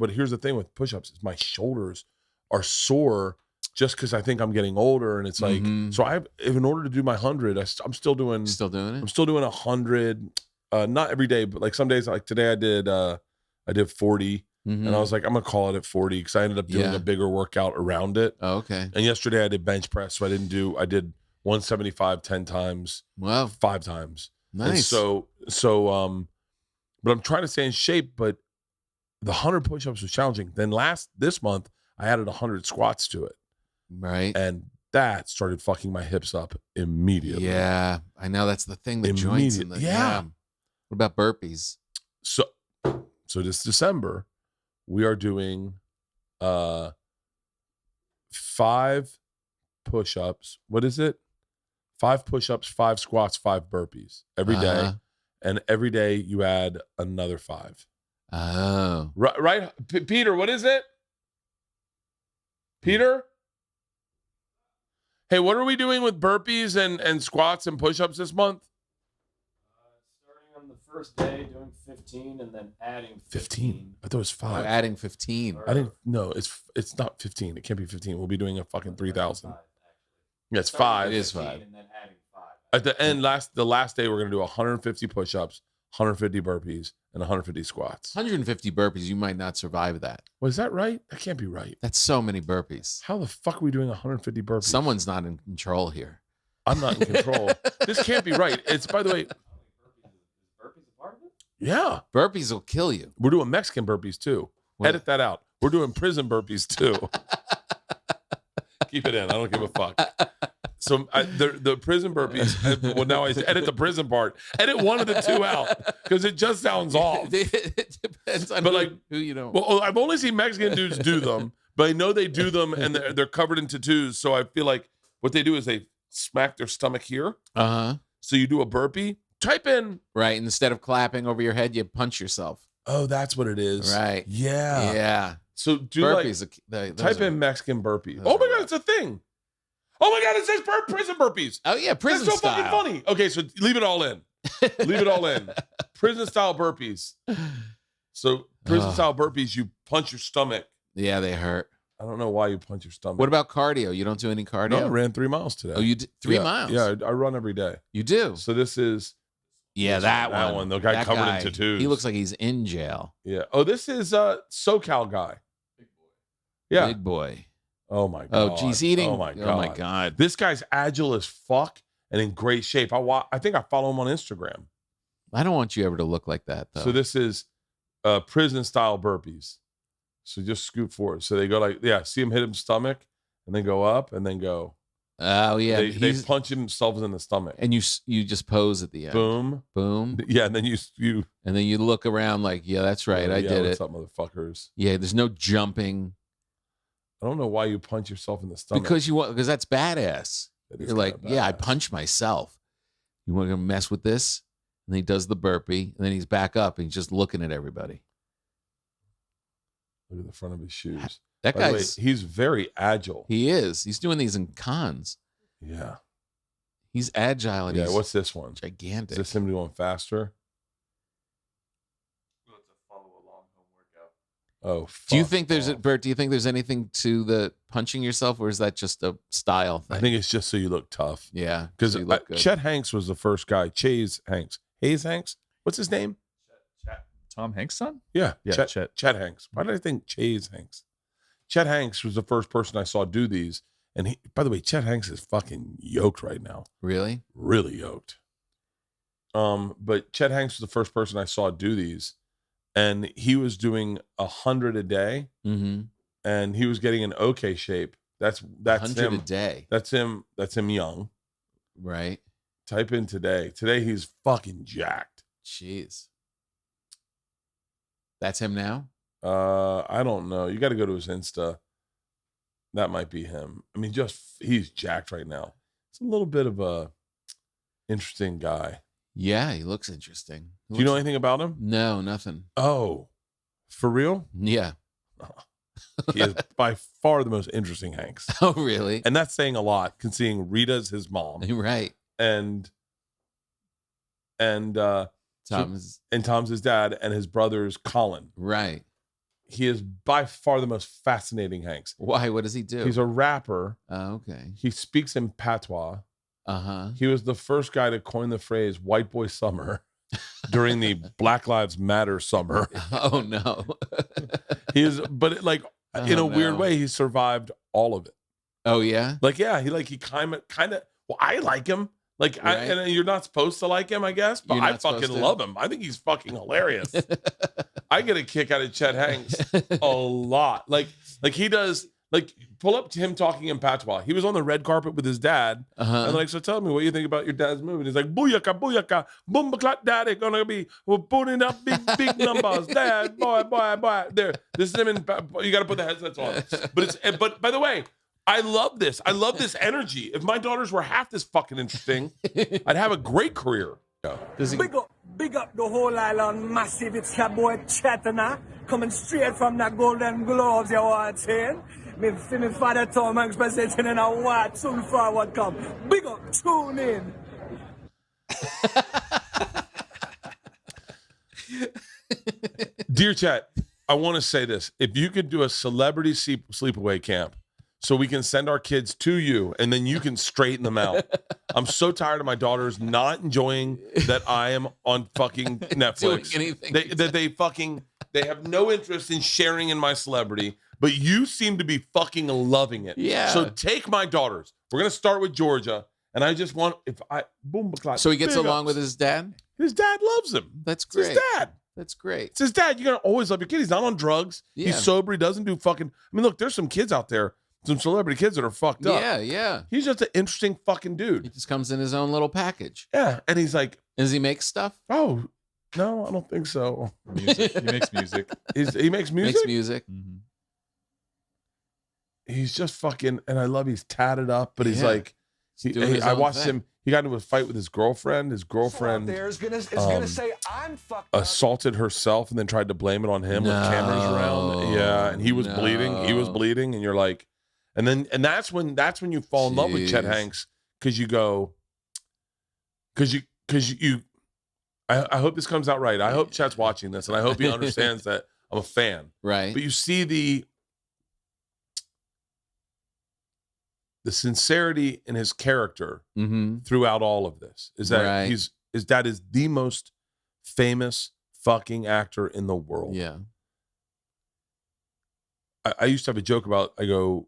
here's the thing with push-ups is my shoulders are sore just because I think I'm getting older, and it's like, so in order to do my 100, I'm still doing it? I'm still doing 100, not every day, but like some days, like today I did 40, and I was like, I'm gonna call it at 40 because I ended up doing a bigger workout around it. Oh, okay. And yesterday I did bench press, so I did 175 10 times, Wow, 5 times. nice. And but I'm trying to stay in shape, but the 100 push-ups was challenging. Then this month I added 100 squats to it. Right. And that started fucking my hips up immediately. Yeah, I know, that's the thing. The joints and the Yeah. What about burpees? So this December we are doing 5 push-ups. What is it? 5 push-ups, 5 squats, 5 burpees every day. And every day you add another 5. Oh. Right? Peter, what is it? Peter? Hey, what are we doing with burpees and squats and push-ups this month? Starting on the first day, doing 15, and then adding 15. I thought it was 5. Adding 15. I didn't. No, it's not 15. It can't be 15. We'll be doing a fucking 3,000. Yeah, it's 5. It is 5. And then adding 5. At the end, the last day, we're gonna do 150 push-ups, 150 burpees, and 150 squats. 150 burpees, you might not survive that. Was that right? That can't be right. That's so many burpees. How the fuck are we doing 150 burpees? Someone's not in control here. I'm not in control. This can't be right. It's, by the way, Is burpees a part of it? yeah. Burpees will kill you. We're doing Mexican burpees too. What? Edit that out. We're doing prison burpees too. Keep it in. I don't give a fuck. So the prison burpees. Well, now I edit the prison part. Edit one of the 2 out because it just sounds off. It depends on But who you know. Well, I've only seen Mexican dudes do them, but I know they do them and they're covered in tattoos. So I feel like what they do is they smack their stomach here. So you do a burpee. Type in. Right. Instead of clapping over your head, you punch yourself. Oh, that's what it is. Right. Yeah. Yeah. So do Burpees. type in Mexican burpee. Oh my god, it's a thing. Oh my god, it says prison burpees. Oh yeah, prison That's so style. fucking funny. Okay, so leave it all in. Leave it all in. Prison style burpees. So prison style burpees, you punch your stomach. Yeah, they hurt. I don't know why you punch your stomach. What about cardio? You don't do any cardio? No, I ran 3 miles today. Oh, you did 3 Yeah, miles? Yeah, I run every day. You do? So this is That one. The guy That covered guy, in tattoos. He looks like he's in jail. Yeah. Oh, this is SoCal guy. Yeah. Big boy. Oh my god. Oh, geez, eating. Oh my god. Oh my god. This guy's agile as fuck and in great shape. I think I follow him on Instagram. I don't want you ever to look like that though. So this is prison style burpees. So just scoop forward. So they go like, see him hit him stomach and then go up and then go. Oh yeah. They punch themselves in the stomach. And you just pose at the end. Boom. Boom. Yeah, and then you And then you look around like, yeah, that's right. I did what's it. up, motherfuckers? Yeah, there's no jumping. I don't know why you punch yourself in the stomach. Because that's badass. That is You're like, kinda yeah, I badass. punched myself. You want to mess with this? And then he does the burpee, and then he's back up and he's just looking at everybody. Look at the front of his shoes. That By the way, guy's he's very agile. he is. He's doing these in cons. Yeah. He's agile and Yeah. he's What's this one? gigantic. Is this him doing faster? Oh, Do you fuck think there's off. Bert? Do you think there's anything to the punching yourself, or is that just a style thing? I think it's just so you look tough. yeah, Because so you look good. Chet Hanks was the first guy. Hayes Hanks? What's his name? Tom Hanks' son? Yeah. Yeah, Chet Hanks. Why did I think Hayes Hanks? Chet Hanks was the first person I saw do these. And he, by the way, Chet Hanks is fucking yoked right now. Really? Really yoked. But Chet Hanks was the first person I saw do these. And he was doing 100 a day. Mm-hmm. And he was getting an okay shape. That's 100 him. a day, That's him young. right? Type in today. Today he's fucking jacked. Jeez, that's him now. I don't know. You got to go to his Insta. That might be him. I mean, he's jacked right now. It's a little bit of a interesting guy. Yeah, he looks interesting. Do you know anything about him? No, nothing. Oh, for real? Yeah. He is by far the most interesting Hanks. Oh, really? And that's saying a lot, considering Rita's his mom. Right. And Tom's his dad, and his brother's Colin. right. He is by far the most fascinating Hanks. Why? What does he do? He's a rapper. Oh, okay. He speaks in patois. Uh-huh. He was the first guy to coin the phrase white boy summer during the Black Lives Matter summer. Oh, no. He is, but like in a weird way, he survived all of it. Oh, yeah? Like, yeah, he kind of, well, I like him. Like, Right. and you're not supposed to like him, I guess, but You're I not fucking supposed to? love him. I think he's fucking hilarious. I get a kick out of Chet Hanks a lot. Like he does, like, pull up to him talking in patois. He was on the red carpet with his dad. Uh-huh. And like, so tell me what you think about your dad's movie. And he's like, booyaka, booyaka, boom, clock daddy, gonna be, we're putting up big numbers. Dad, boy. There, this is him in, you gotta put the headsets on. But by the way, I love this. I love this energy. If my daughters were half this fucking interesting, I'd have a great career. Does he, Big up the whole island, massive. It's your boy Chatana, coming straight from the Golden Globes, you want saying? Me father Tom Hanks presenting in a white, soon forward come. Big up, tune in. Dear chat, I want to say this. If you could do a celebrity sleepaway camp so we can send our kids to you and then you can straighten them out. I'm so tired of my daughters not enjoying that I am on fucking Netflix. Doing anything. They have no interest in sharing in my celebrity, but you seem to be fucking loving it. Yeah. So take my daughters. We're going to start with Georgia. And I just want, so he gets along with his dad? His dad loves him. That's It's great. his dad. That's great. It's his dad. You're going to always love your kid. He's not on drugs. Yeah. He's sober. He doesn't do fucking. I mean, look, there's some kids out there, some celebrity kids that are fucked up. Yeah, yeah. He's just an interesting fucking He dude. just comes in his own little package. Yeah. And he's like, Does he make stuff? oh, no, I don't think so. Music. He makes music. He makes music. Makes music. Mhm. He's just fucking, and I love he's tatted up, but he's Yeah. like, doing his I own watched thing. him. He got into a fight with his girlfriend. His girlfriend Say I'm fucked assaulted herself and then tried to blame it on him with cameras around. Yeah, and he was bleeding. He was No. bleeding, and you're like, and that's when you fall in love with Chet Jeez. Hanks because you go, because you. I hope this comes out right. I hope Chet's watching this, and I hope he understands that I'm a fan. Right. But you see the sincerity in his character Mm-hmm. throughout all of this is that Right. his dad is the most famous fucking actor in the world. Yeah. I used to have a joke about, I go,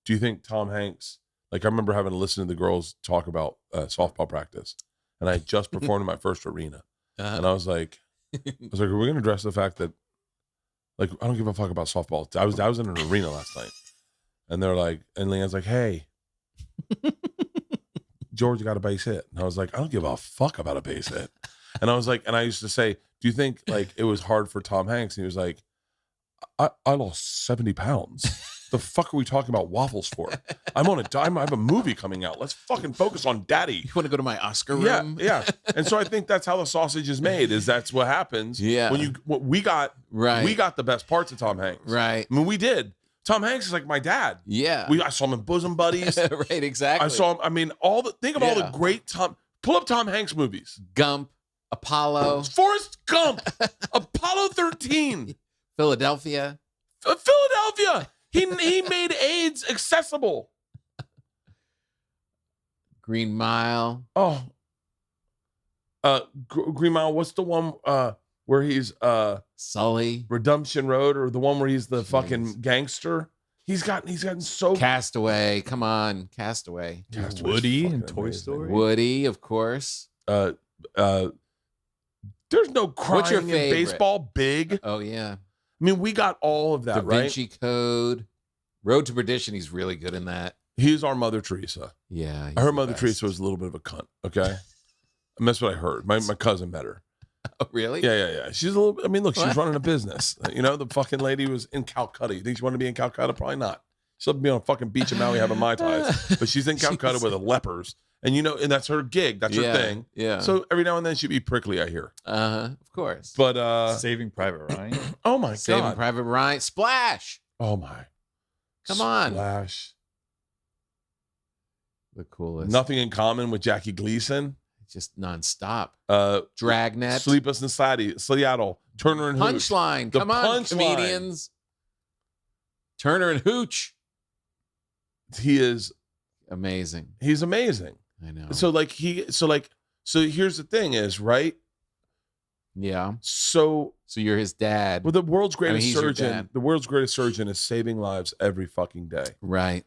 do you think Tom Hanks, like I remember having to listen to the girls talk about softball practice, and I had just performed in my first arena. And I was like, are we going to address the fact that, like, I don't give a fuck about softball. I was in an arena last night. And they're like, and Leanne's like, hey, George got a base hit. And I was like, I don't give a fuck about a base hit. And I was like, and I used to say, do you think like it was hard for Tom Hanks? And he was like, I lost 70 pounds. The fuck are we talking about waffles for? I'm on a dime. I have a movie coming out. Let's fucking focus on daddy. You want to go to my Oscar Yeah, room? yeah. And so I think that's how the sausage is made. Is that's what happens. Yeah. When we got the best parts of Tom Hanks. Right. I mean, we did. Tom Hanks is like my dad. Yeah. I saw him in Bosom Buddies. Right, exactly. I saw him. I mean, all the Yeah. great pull up Tom Hanks movies. Gump, Apollo, Forrest Gump, Apollo 13, Philadelphia. Philadelphia. He made AIDS accessible. Green Mile. Oh, Green Mile. What's the one where he's Sully. Redemption Road, or the one where he's the fucking gangster? He's gotten so Castaway. Come on, Castaway. Castaway's Woody fucking and Toy amazing. Story. Woody, of course. There's no crying What's your in favorite? baseball. Big. Oh yeah. I mean, we got all of that, Da right? Vinci Code. Road to Perdition. He's really good in that. He's our Mother Teresa. Yeah. he's I heard the Mother best. Teresa was a little bit of a cunt. Okay, and that's what I heard. My cousin met her. Oh, really? Yeah. She's a little. I mean, look, she was What? running a business. You know, the fucking lady was in Calcutta. You think she wanted to be in Calcutta? Probably not. She'll be on a fucking beach in Maui having Mai Tais. But she's in Calcutta with the lepers, and and that's her gig. That's her thing. Yeah. So every now and then she'd be prickly. I hear. Of course. But Saving Private Ryan. oh my Saving god, Private Ryan. Splash. Oh my. Come on. Splash. The coolest. Nothing in Common with Jackie Gleason. Just nonstop. Uh, Dragnet. Sleepless in Seattle. Turner and Hooch. Punchline. The Come on, Punchline. comedians. Turner and Hooch. He is amazing. He's amazing. I know. So here's the thing is, right? Yeah. So you're his dad. Well, the world's greatest he's your surgeon. dad. The world's greatest surgeon is saving lives every fucking day. Right.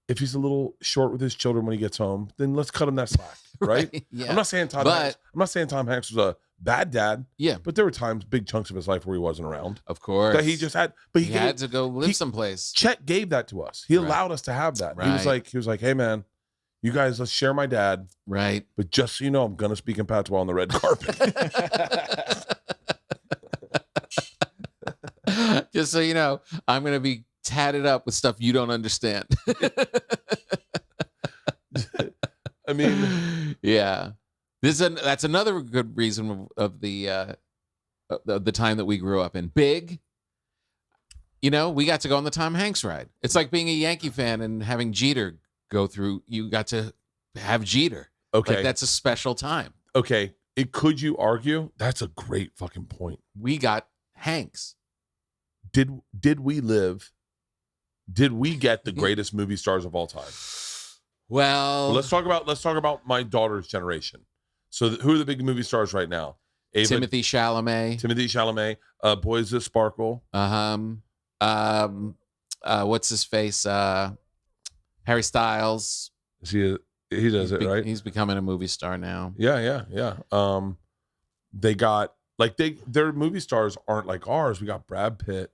If he's a little short with his children when he gets home, then let's cut him that slack, right? Yeah. I'm not saying Tom Hanks was a bad dad. Yeah. But there were times, big chunks of his life where he wasn't around. Of course. That he just had, but he had to go live someplace. Chet gave that to us. He allowed us to have that. Right. He was like, hey man, you guys, let's share my dad. Right. But just so you know, I'm gonna speak in patois on the red carpet. Just so you know, I'm gonna be tatted up with stuff you don't understand. I mean, yeah. That's another good reason of the time that we grew up in. Big, you know, we got to go on the Tom Hanks ride. It's like being a Yankee fan and having Jeter go through. You got to have Jeter. Okay. Like, that's a special time. Okay. Could you argue? That's a great fucking point. We got Hanks. Did we get the greatest movie stars of all time? Well, let's talk about my daughter's generation. So who are the big movie stars right now? Timothy Chalamet. Boys That Sparkle. What's his face? Harry Styles. He does it, right? He's becoming a movie star now. Yeah. They got their movie stars aren't like ours. We got Brad Pitt,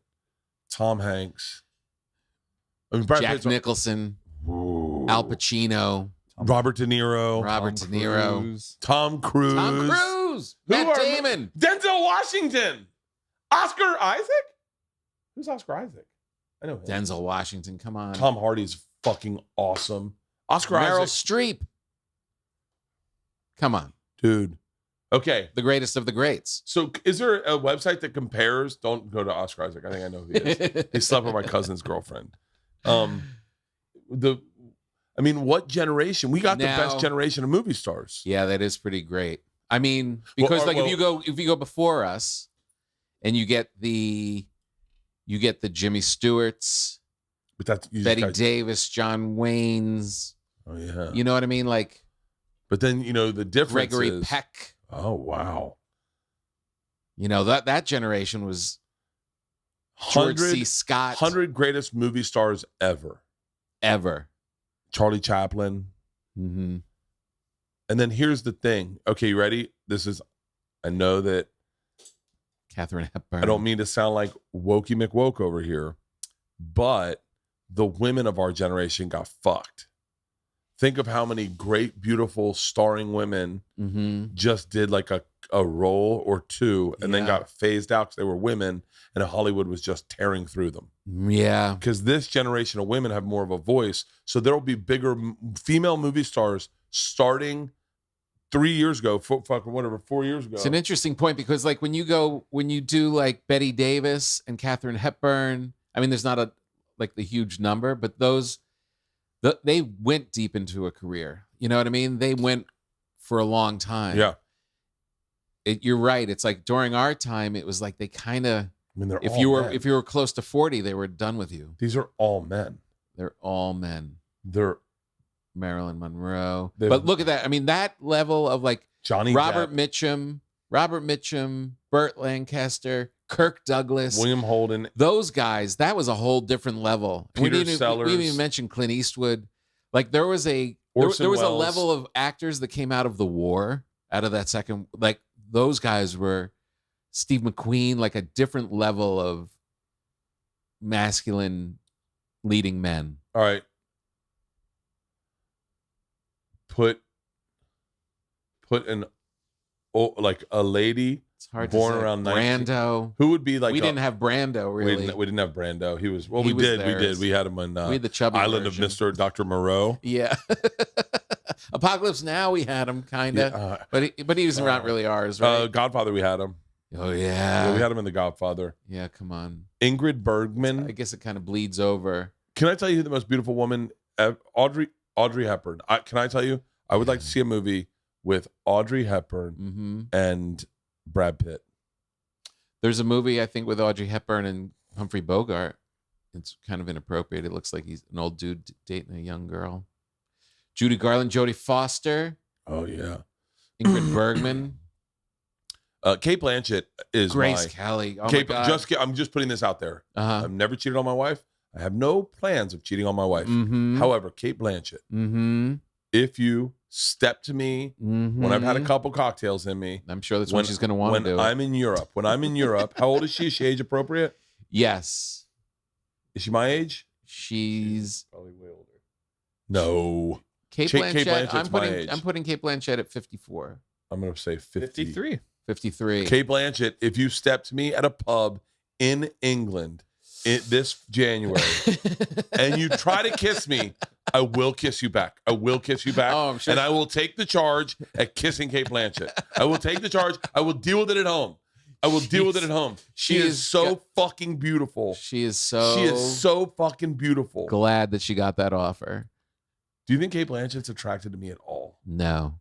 Tom Hanks. I mean, Jack Nicholson, Al Pacino, Robert De Niro, Tom Cruise, Matt Damon, Denzel Washington, Oscar Isaac. Who's Oscar Isaac? I know him. Denzel Washington. Come on. Tom Hardy's fucking awesome. Oscar Meryl Isaac. Streep. Come on, dude. Okay, the greatest of the greats. So, is there a website that compares? Don't go to Oscar Isaac. I think I know who he is. He slept with my cousin's girlfriend. What generation? We got the best generation of movie stars. Yeah, that is pretty great. I mean, because if you go before us, and you get the Jimmy Stewarts, but that's Betty Davis, John Wayne's. Oh yeah, you know what I mean, like. But then the difference Gregory is Peck. Oh wow. That generation was George C. Scott. 100 greatest movie stars ever. Charlie Chaplin. Mm-hmm. And then here's the thing. Okay, you ready? I know that Katharine Hepburn. I don't mean to sound like wokey McWoke over here, but the women of our generation got fucked. Think of how many great, beautiful, starring women just did like a role or two and then got phased out because they were women and Hollywood was just tearing through them. Yeah. Because this generation of women have more of a voice. So there will be bigger female movie stars starting 3 years ago, 4 years ago. It's an interesting point because like when you do like Betty Davis and Katharine Hepburn, I mean, there's not the huge number, but they went deep into a career. You know what I mean? They went for a long time. Yeah. You're right. It's like during our time, it was like they kind of, if you were close to 40, they were done with you. These are all men. They're all men. They're Marilyn Monroe. But look at that. I mean, that level of like Robert Mitchum, Burt Lancaster, Kirk Douglas, William Holden, those guys, that was a whole different level. Peter Sellers. We didn't even mention Clint Eastwood. Like there was a level of actors that came out of the war, out of that second, like those guys were Steve McQueen, like a different level of masculine leading men. All right. Put a lady born around Brando. Who would be like? We didn't have Brando, really. We didn't have Brando. He was. Well, we did. We had him on we had the chubby Island version. of Mr. Dr. Moreau. Yeah. Apocalypse Now, we had him kind of, but he was not really ours, right? Godfather, we had him. Oh Yeah, we yeah. had him in The Godfather. Yeah, come on. Ingrid Bergman. I guess it kind of bleeds over. Can I tell you who the most beautiful woman? Audrey Hepburn. Can I tell you? I would like to see a movie with Audrey Hepburn Mm-hmm. and Brad Pitt. There's a movie I think with Audrey Hepburn and Humphrey Bogart. It's kind of inappropriate. It looks like he's an old dude dating a young girl. Judy Garland, Jodie Foster, Oh yeah. Ingrid Bergman, Kate Blanchett is Grace my. Kelly. Oh Kate, my God. I'm just putting this out there. Uh-huh. I've never cheated on my wife. I have no plans of cheating on my wife. Mm-hmm. However, Kate Blanchett, Mm-hmm. if you step to me Mm-hmm. when I've had a couple cocktails in me, I'm sure that's when she's going to want to do when it. I'm in Europe. When I'm in Europe, how old is she? Is she age appropriate? Yes. Is she my age? She's Probably way older. No. Kate Kate Blanchett. Blanchett's my age. I'm putting Kate Blanchett at 54. I'm gonna say 50. 53. 53. Kate Blanchett, if you step to me at a pub in England this January and you try to kiss me, I will kiss you back. I will kiss you back. Oh, I'm sure. And I will take the charge at kissing Kate Blanchett. I will take the charge. I will deal with it at home. I will deal with it at home. She is so fucking beautiful. She is She is so fucking beautiful. glad that she got that offer. Do you think Kate Blanchett's attracted to me at all? No.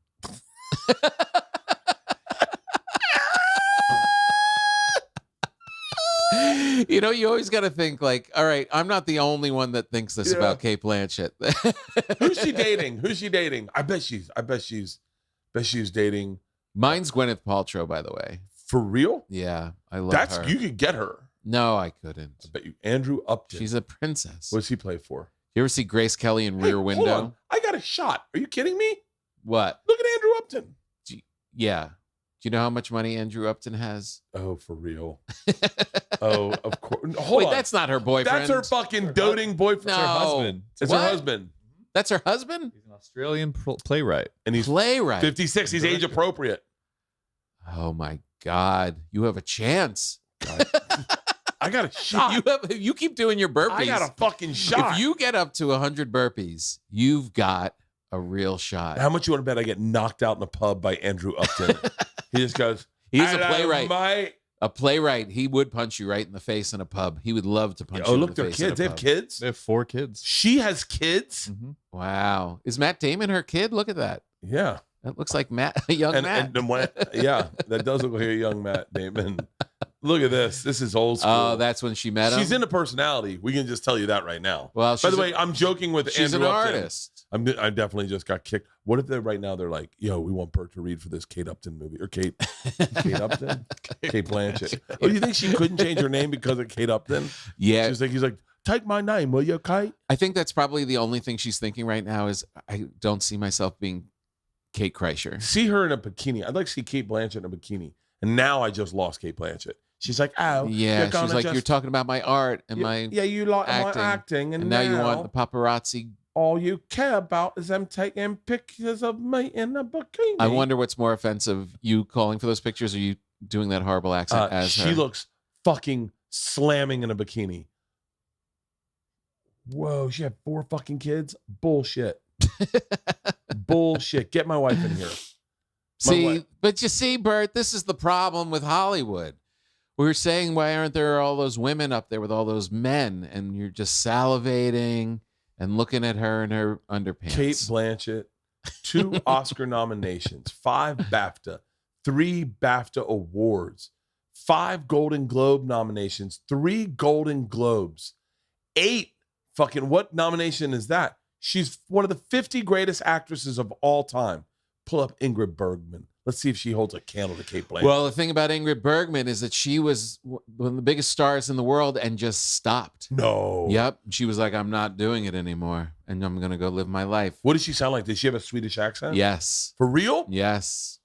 You know, you always got to think like, all right, I'm not the only one that thinks this Yeah. about Kate Blanchett. Who's she dating? Who's she dating? I bet she's dating. Mine's Gwyneth Paltrow, by the way. For real? Yeah, I love her. You could get her. No, I couldn't. I bet you. Andrew Upton. She's a princess. What does he play for? You ever see Grace Kelly in Hey, Rear Window? hold on. I got a shot. Are you kidding me? What? Look at Andrew Upton. Yeah. Do you know how much money Andrew Upton has? Oh, for real. Oh, of course. Hold Wait, on. that's not her boyfriend. That's her fucking doting boyfriend. No. It's her husband. It's her What? husband. That's her husband? He's an Australian playwright. And he's Playwright. 56. He's age appropriate. Oh my God. You have a chance. I got a shot. You keep doing your burpees. I got a fucking shot. If you get up to 100 burpees, you've got a real shot. How much you want to bet I get knocked out in a pub by Andrew Upton? He just goes, He's "I a playwright. might-" A playwright, he would punch you right in the face in a pub. He would love to punch Oh, you look, in the they're face. kids. They in a have pub. kids. They have 4 kids. She has kids. Mm-hmm. Wow. Is Matt Damon her kid? Look at that. Yeah. That looks like Matt, a young Matt. Yeah, that does look like a young Matt Damon. Look at this. This is old school. Oh, that's when she met him? She's into personality. We can just tell you that right now. Well, By the way, I'm joking with she's Andrew an Upton. artist. I definitely just got kicked. What if they're right now? They're like, "Yo, we want Bert to read for this Kate Upton movie or Kate Upton, Kate Blanchett." Oh, you think she couldn't change her name because of Kate Upton? Yeah. He's like, "Take my name, will you, Kate?" I think that's probably the only thing she's thinking right now is I don't see myself being Kate Kreischer. See her in a bikini. I'd like to see Kate Blanchett in a bikini. And now I just lost Kate Blanchett. She's like, "Oh, Yeah, you're she's like, just, you're talking about my art and my yeah, you like acting, my acting, and now you want the paparazzi. all you care about is them taking pictures of me in a bikini." I wonder what's more offensive, you calling for those pictures or you doing that horrible accent as she her? looks fucking slamming in a bikini. Whoa, she had 4 fucking kids? Bullshit. Bullshit. Get my wife in here. But you see, Bert, this is the problem with Hollywood. We were saying, why aren't there all those women up there with all those men? And you're just salivating and looking at her in her underpants. Kate Blanchett, 2 Oscar nominations, 5 BAFTA, 3 BAFTA awards, 5 Golden Globe nominations, 3 Golden Globes, 8 fucking, what nomination is that? She's one of the 50 greatest actresses of all time. Pull up Ingrid Bergman. Let's see if she holds a candle to Kate Blanchett. Well, the thing about Ingrid Bergman is that she was one of the biggest stars in the world and just stopped. No. Yep. She was like, I'm not doing it anymore. And I'm going to go live my life. What does she sound like? Does she have a Swedish accent? Yes. For real? Yes.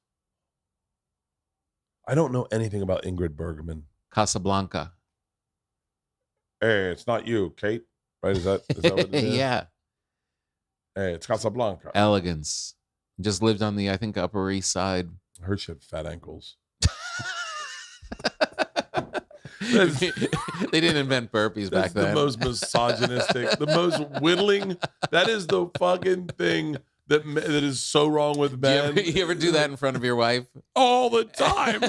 I don't know anything about Ingrid Bergman. Casablanca. Hey, it's not you, Kate. Right? Is that what it is? Yeah. Hey, it's Casablanca. Elegance. Just lived on the, I think, Upper East Side. I heard she had fat ankles. They didn't invent burpees back That's the then. most misogynistic, the most whittling. That is the fucking thing that is so wrong with men. You ever do that in front of your wife? All the time.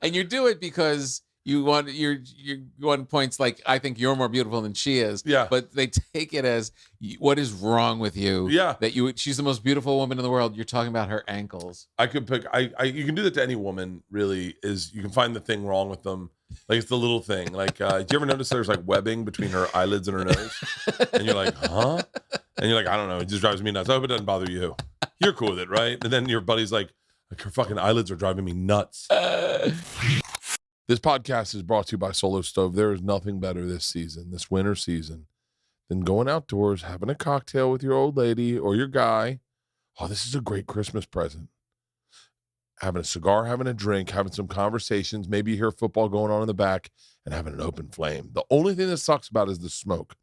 And you do it because you want points like, I think you're more beautiful than she is. Yeah. But they take it as, what is wrong with you? Yeah. That she's the most beautiful woman in the world. You're talking about her ankles. I could pick. You can do that to any woman. Really, is you can find the thing wrong with them. Like it's the little thing. Like, do you ever notice there's like webbing between her eyelids and her nose? And you're like, huh? And you're like, I don't know. It just drives me nuts. I hope it doesn't bother you. You're cool with it, right? And then your buddy's like her fucking eyelids are driving me nuts. This podcast is brought to you by Solo Stove. There is nothing better this winter season, than going outdoors, having a cocktail with your old lady or your guy. Oh, this is a great Christmas present. Having a cigar, having a drink, having some conversations. Maybe you hear football going on in the back and having an open flame. The only thing that sucks about it is the smoke.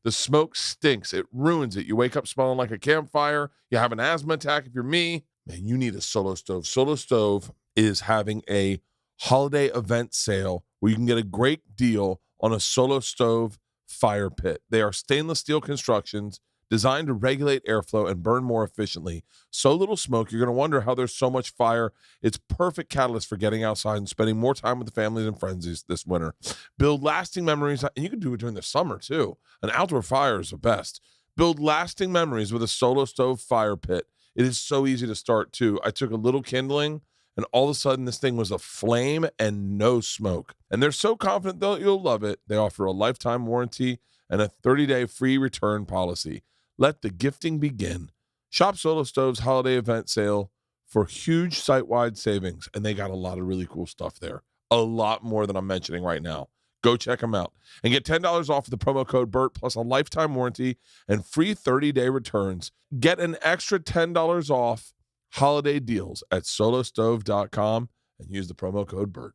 The smoke stinks. It ruins it. You wake up smelling like a campfire. You have an asthma attack if you're me. Man, you need a Solo Stove. Solo Stove is having a holiday event sale where you can get a great deal on a Solo Stove fire pit. They are stainless steel constructions designed to regulate airflow and burn more efficiently. So little smoke, you're going to wonder how there's so much fire. It's perfect catalyst for getting outside and spending more time with the families and friends this winter. Build lasting memories, and you can do it during the summer too. An outdoor fire is the best. Build lasting memories with a Solo Stove fire pit. It is so easy to start too. I took a little kindling, and all of a sudden, this thing was a flame and no smoke. And they're so confident that you'll love it. They offer a lifetime warranty and a 30-day free return policy. Let the gifting begin. Shop Solo Stove's holiday event sale for huge site-wide savings. And they got a lot of really cool stuff there. A lot more than I'm mentioning right now. Go check them out. And get $10 off with the promo code BERT plus a lifetime warranty and free 30-day returns. Get an extra $10 off holiday deals at solostove.com and use the promo code BERT.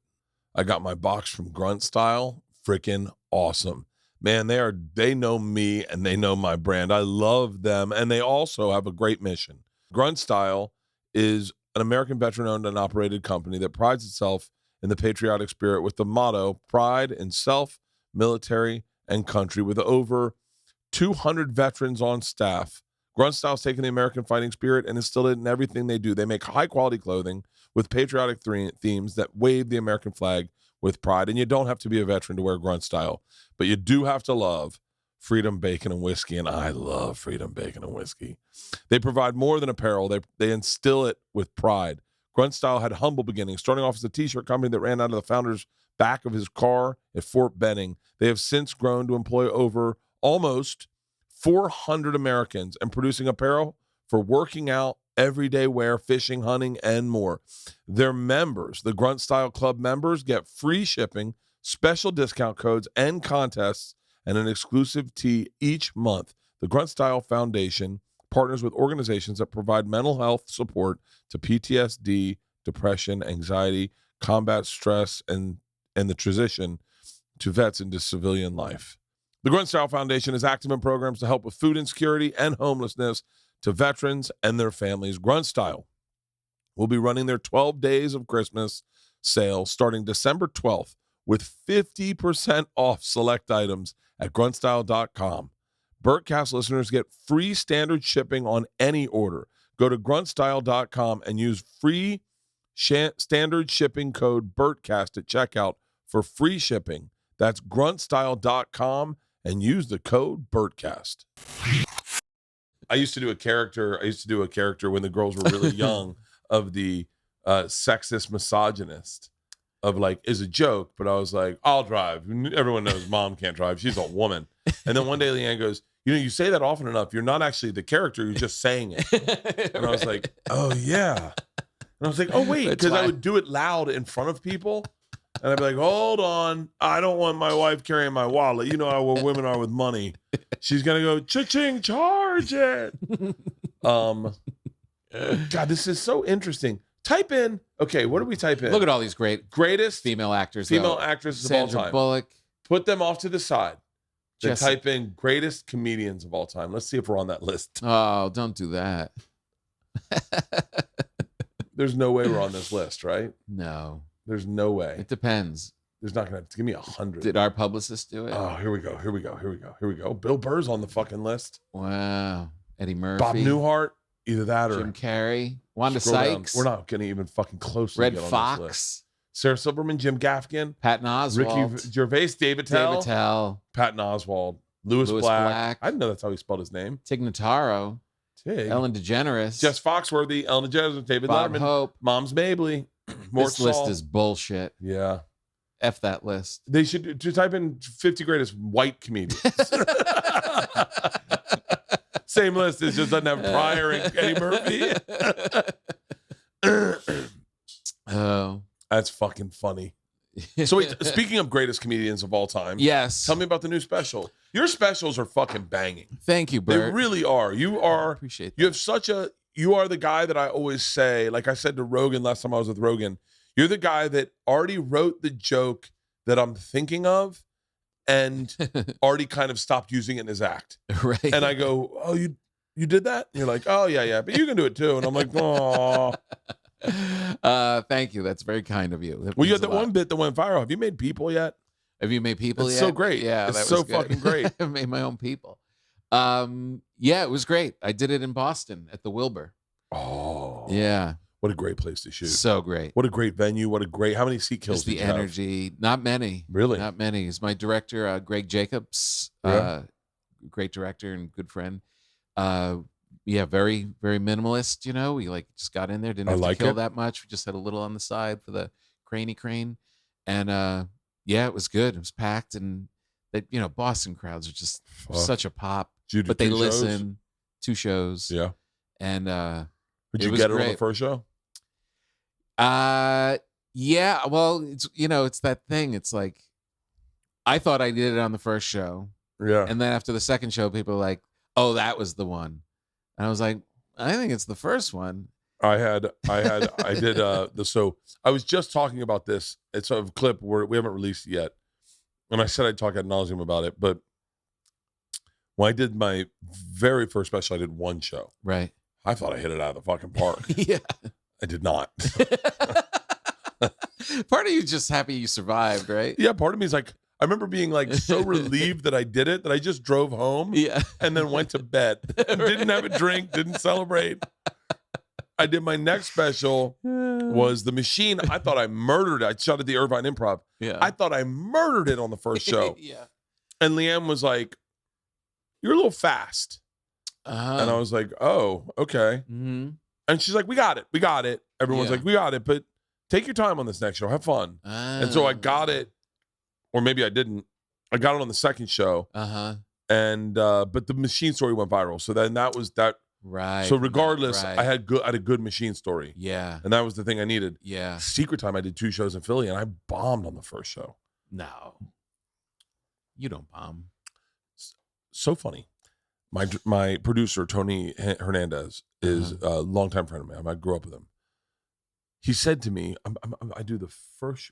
I got my box from Grunt Style. Freaking awesome. Man, they know me and they know my brand. I love them, and they also have a great mission. Grunt Style is an American veteran-owned and operated company that prides itself in the patriotic spirit with the motto, pride in self, military, and country. With over 200 veterans on staff, Grunt Style's taken the American fighting spirit and instilled it in everything they do. They make high-quality clothing with patriotic themes that wave the American flag with pride. And you don't have to be a veteran to wear Grunt Style, but you do have to love freedom, bacon, and whiskey. And I love freedom, bacon, and whiskey. They provide more than apparel. They instill it with pride. Grunt Style had humble beginnings, starting off as a t-shirt company that ran out of the founder's back of his car at Fort Benning. They have since grown to employ over almost 400 Americans and producing apparel for working out, everyday wear, fishing, hunting, and more. Their members, the Grunt Style Club members, get free shipping, special discount codes, and contests, and an exclusive tee each month. The Grunt Style Foundation partners with organizations that provide mental health support to PTSD, depression, anxiety, combat stress, and the transition to vets into civilian life. The Grunt Style Foundation is active in programs to help with food insecurity and homelessness to veterans and their families. Grunt Style will be running their 12 Days of Christmas sale starting December 12th with 50% off select items at gruntstyle.com. Bertcast listeners get free standard shipping on any order. Go to gruntstyle.com and use free standard shipping code BertCast at checkout for free shipping. That's gruntstyle.com and use the code BertCast. I used to do a character when the girls were really young of the sexist misogynist of like, is a joke, but I was like, I'll drive. Everyone knows mom can't drive. She's a woman. And then one day Leanne goes, you say that often enough. You're not actually the character. You're just saying it. And I was like, oh, yeah. And I was like, oh, wait, because I would do it loud in front of people. And I'd be like, hold on. I don't want my wife carrying my wallet. You know how women are with money. She's going to go, cha-ching, charge it. God, this is so interesting. Type in, okay, what do we type in? Look at all these greatest female actresses of all time. Bullock. Put them off to the side. Then type in greatest comedians of all time. Let's see if we're on that list. Oh, don't do that. There's no way we're on this list, right? No. There's no way. It depends. There's not going to give me 100. Did our publicist do it? Oh, here we go. Bill Burr's on the fucking list. Wow. Eddie Murphy. Bob Newhart. Either that or Jim Carrey, Wanda scroll down. Sykes. We're not going to even fucking close. Red to get on Fox. this list. Sarah Silverman, Jim Gaffigan, Patton Oswalt. Ricky Gervais, David Tell, Patton Oswalt, Louis Black. I didn't know that's how he spelled his name. Tig Notaro. Tig. Ellen DeGeneres. Jess Foxworthy, Ellen DeGeneres, David Bob Letterman, Hope. Mom's Mabley. This list is bullshit. Yeah. F that list. They should to type in 50 greatest white comedians. Same list. It just doesn't have Pryor and Eddie Murphy. Oh. That's fucking funny. So wait, speaking of greatest comedians of all time. Yes. Tell me about the new special. Your specials are fucking banging. Thank you, Bert. They really are. You are. Appreciate that. You have such a. You are the guy that I always say. Like I said to Rogan last time I was with Rogan. You're the guy that already wrote the joke that I'm thinking of, and already kind of stopped using it in his act. Right. And I go, "Oh, you did that?" And you're like, "Oh yeah, but you can do it too." And I'm like, "Oh." Thank you. That's very kind of you. Well, you had that one bit that went viral. Have you made people yet? Have you made people It's yet? so great. Yeah, It's that so was good. fucking great. I made my own people. Yeah, it was great. I did it in Boston at the Wilbur. Oh, Yeah, what a great place to shoot. so great. What a great venue. How many seat kills Just did the you have? energy. Not many. Really? Not many. It's my director, Greg Jacobs. Yeah. Great director and good friend. Yeah, very, very minimalist. We just got in there, didn't have to kill that much. We just had a little on the side for the crane, and yeah, it was good. It was packed, and Boston crowds are just such a pop. Did you do but they 2 shows? listen. 2 shows. Yeah. And Did it you was get it on great. the first show? Yeah. Well, it's that thing. It's like I thought I did it on the first show, Yeah. and then after the second show, people were like, "Oh, that was the one," and I was like, "I think it's the first one." I did so I was just talking about this. It's a clip where we haven't released it yet. And I said I'd talk ad nauseum about it, but when I did my very first special, I did 1 show. Right. I thought I hit it out of the fucking park. Yeah. I did not. Part of you just happy you survived, right? Yeah, part of me is like, I remember being like so relieved that I did it that I just drove home Yeah. and then went to bed. Didn't have a drink, didn't celebrate. I did my next special was The Machine. I thought I murdered it. I shot at the Irvine Improv. Yeah. I thought I murdered it on the first show. Yeah. And Leanne was like, "You're a little fast." And I was like, "Oh, okay." Mm-hmm. And she's like, we got it. Everyone's Yeah. like, "We got it, but take your time on this next show. Have fun." And so I got it, or maybe I didn't. I got it on the second show. And but the Machine story went viral. So then that was that. Right. So regardless, right. I had a good Machine story. Yeah. And that was the thing I needed. Yeah. Secret Time, I did 2 shows in Philly, and I bombed on the first show. No. You don't bomb. So funny. My producer, Tony Hernandez, is a longtime friend of mine. I grew up with him. He said to me,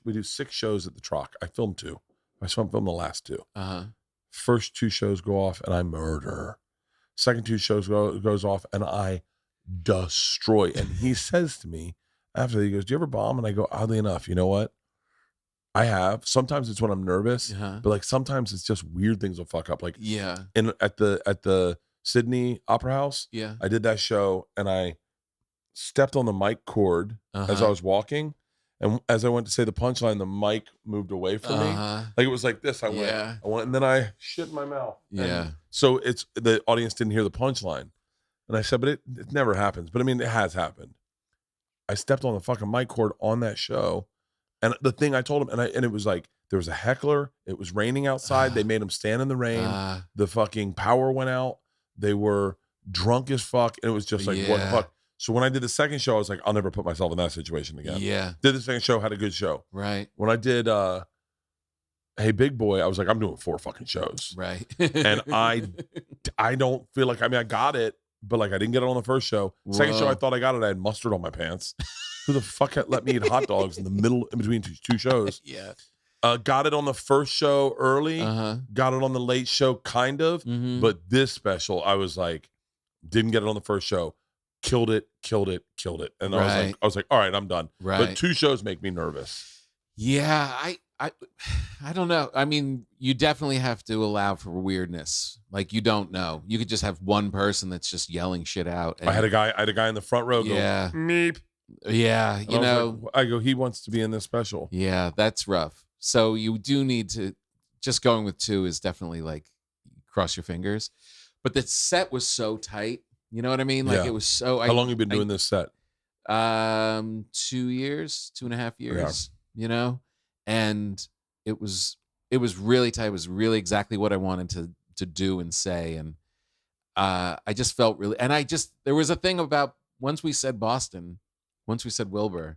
we do 6 shows at the Troc. I filmed 2. I film the last 2. First 2 shows go off, and I murder. Second 2 shows goes off, and I destroy. And he says to me after, he goes, "Do you ever bomb?" And I go, "Oddly enough, you know what? I have. Sometimes it's when I'm nervous, but like sometimes it's just weird things will fuck up. Like at the Sydney Opera House, I did that show, and I stepped on the mic cord as I was walking, and as I went to say the punchline, the mic moved away from me. Like it was like this. I went, and then I shit in my mouth. And so the audience didn't hear the punchline, and I said, but it never happens. But I mean, it has happened. I stepped on the fucking mic cord on that show, and the thing I told him, and it was like there was a heckler. It was raining outside. They made him stand in the rain. The fucking power went out. They were drunk as fuck, and it was just like what the fuck. So when I did the second show, I was like, I'll never put myself in that situation again. Yeah. Did the second show, had a good show. Right. When I did Hey Big Boy, I was like, I'm doing 4 fucking shows. Right. And I don't feel like, I mean, I got it, but like I didn't get it on the first show. Second show, I thought I got it. I had mustard on my pants. Who the fuck had let me eat hot dogs in between 2 shows? Yeah. Got it on the first show early. Got it on the late show, kind of. But this special, I was like, didn't get it on the first show. Killed it. And I was like, all right, I'm done. Right. But 2 shows make me nervous. Yeah, I don't know. I mean, you definitely have to allow for weirdness. Like, you don't know. You could just have one person that's just yelling shit out. And, I had a guy in the front row go, yeah, meep. Yeah, And you know, like, I go, he wants to be in this special. yeah, that's rough. So you do need to, just going with 2 is definitely like, cross your fingers. But the set was so tight. You know what I mean? Like, Yeah. it was so. How long have you been doing this set? 2 years, 2.5 years. You know, and it was really tight. It was really exactly what I wanted to do and say. And I just felt really, and there was a thing about once we said Boston, once we said Wilbur,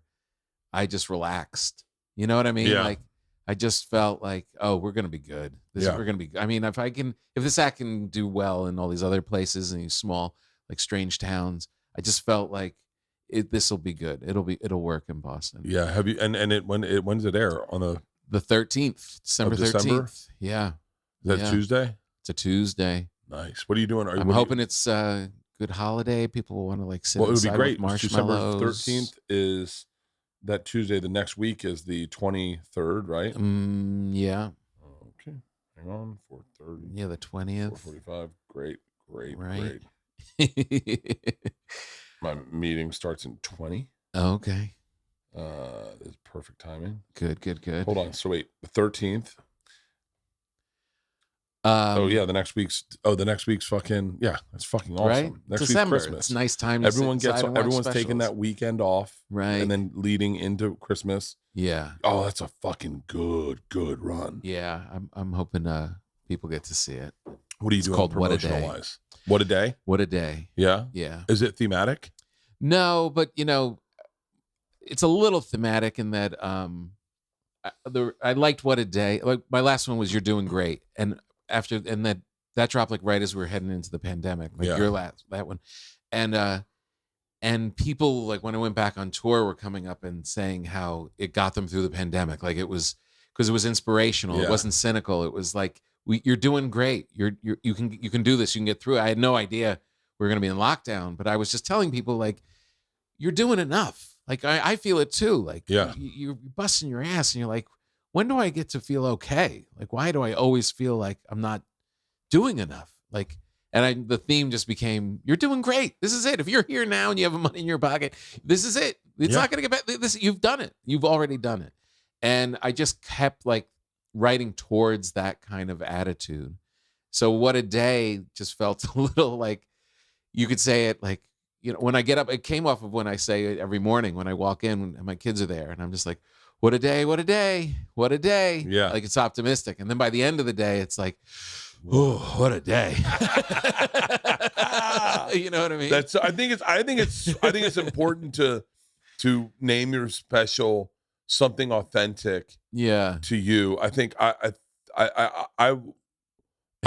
I just relaxed. You know what I mean? Yeah. Like, I just felt like, oh, we're gonna be good. Yeah. We're gonna be. I mean, if this act can do well in all these other places and these small, like, strange towns, I just felt like this will be good. It'll work in Boston. Yeah. Have you? And when does it air? On The 13th, December December? 13th. Yeah, is that Yeah. Tuesday? it's a Tuesday. Nice. What are you doing? I'm hoping it's a good holiday. People will want to, like, sit Well, it would be inside great. with December marshmallows. 13th is that Tuesday. The next week is the 23rd, right? Yeah, Okay. Hang on. 4:30. yeah, the 20th. 4:45. Great. Right. My meeting starts in 20. Okay, This is perfect timing. good. Hold on. So wait, the 13th. Oh The next week's fucking, yeah, that's fucking awesome. right. Next December. week's Christmas. It's a nice time. To Everyone sit inside and watch everyone's taking specials. that weekend off, Right. and then leading into Christmas. Yeah, Oh, that's a fucking good run. yeah. I'm hoping people get to see it. What are you It's doing called What a promotional Day. wise? What a day? What a day. Yeah. Yeah. Is it thematic? No, but it's a little thematic in that I liked What a Day. Like, my last one was You're Doing Great, and that dropped, like, right as we were heading into the pandemic. Like, Yeah. that one, and people, like, when I went back on tour, were coming up and saying how it got them through the pandemic. Like, it was because it was inspirational. Yeah. It wasn't cynical. It was like, you're doing great. You can do this. You can get through it. I had no idea we were going to be in lockdown, but I was just telling people, like, you're doing enough. Like, I feel it too. Like, Yeah. you're busting your ass, and you're like, when do I get to feel okay? Like, why do I always feel like I'm not doing enough? Like, and the theme just became, you're doing great. This is it. If you're here now and you have money in your pocket, this is it. It's Yeah. not going to get better. You've done it. You've already done it. And I just kept, like, writing towards that kind of attitude. So What a Day just felt a little like, you could say it like, when I get up, it came off of when I say it every morning when I walk in and my kids are there, and I'm just like, what a day, what a day, what a day. Yeah. Like, it's optimistic. And then by the end of the day, it's like, oh, what a day. You know what I mean? I think it's important to name your special something authentic yeah. to you. I think I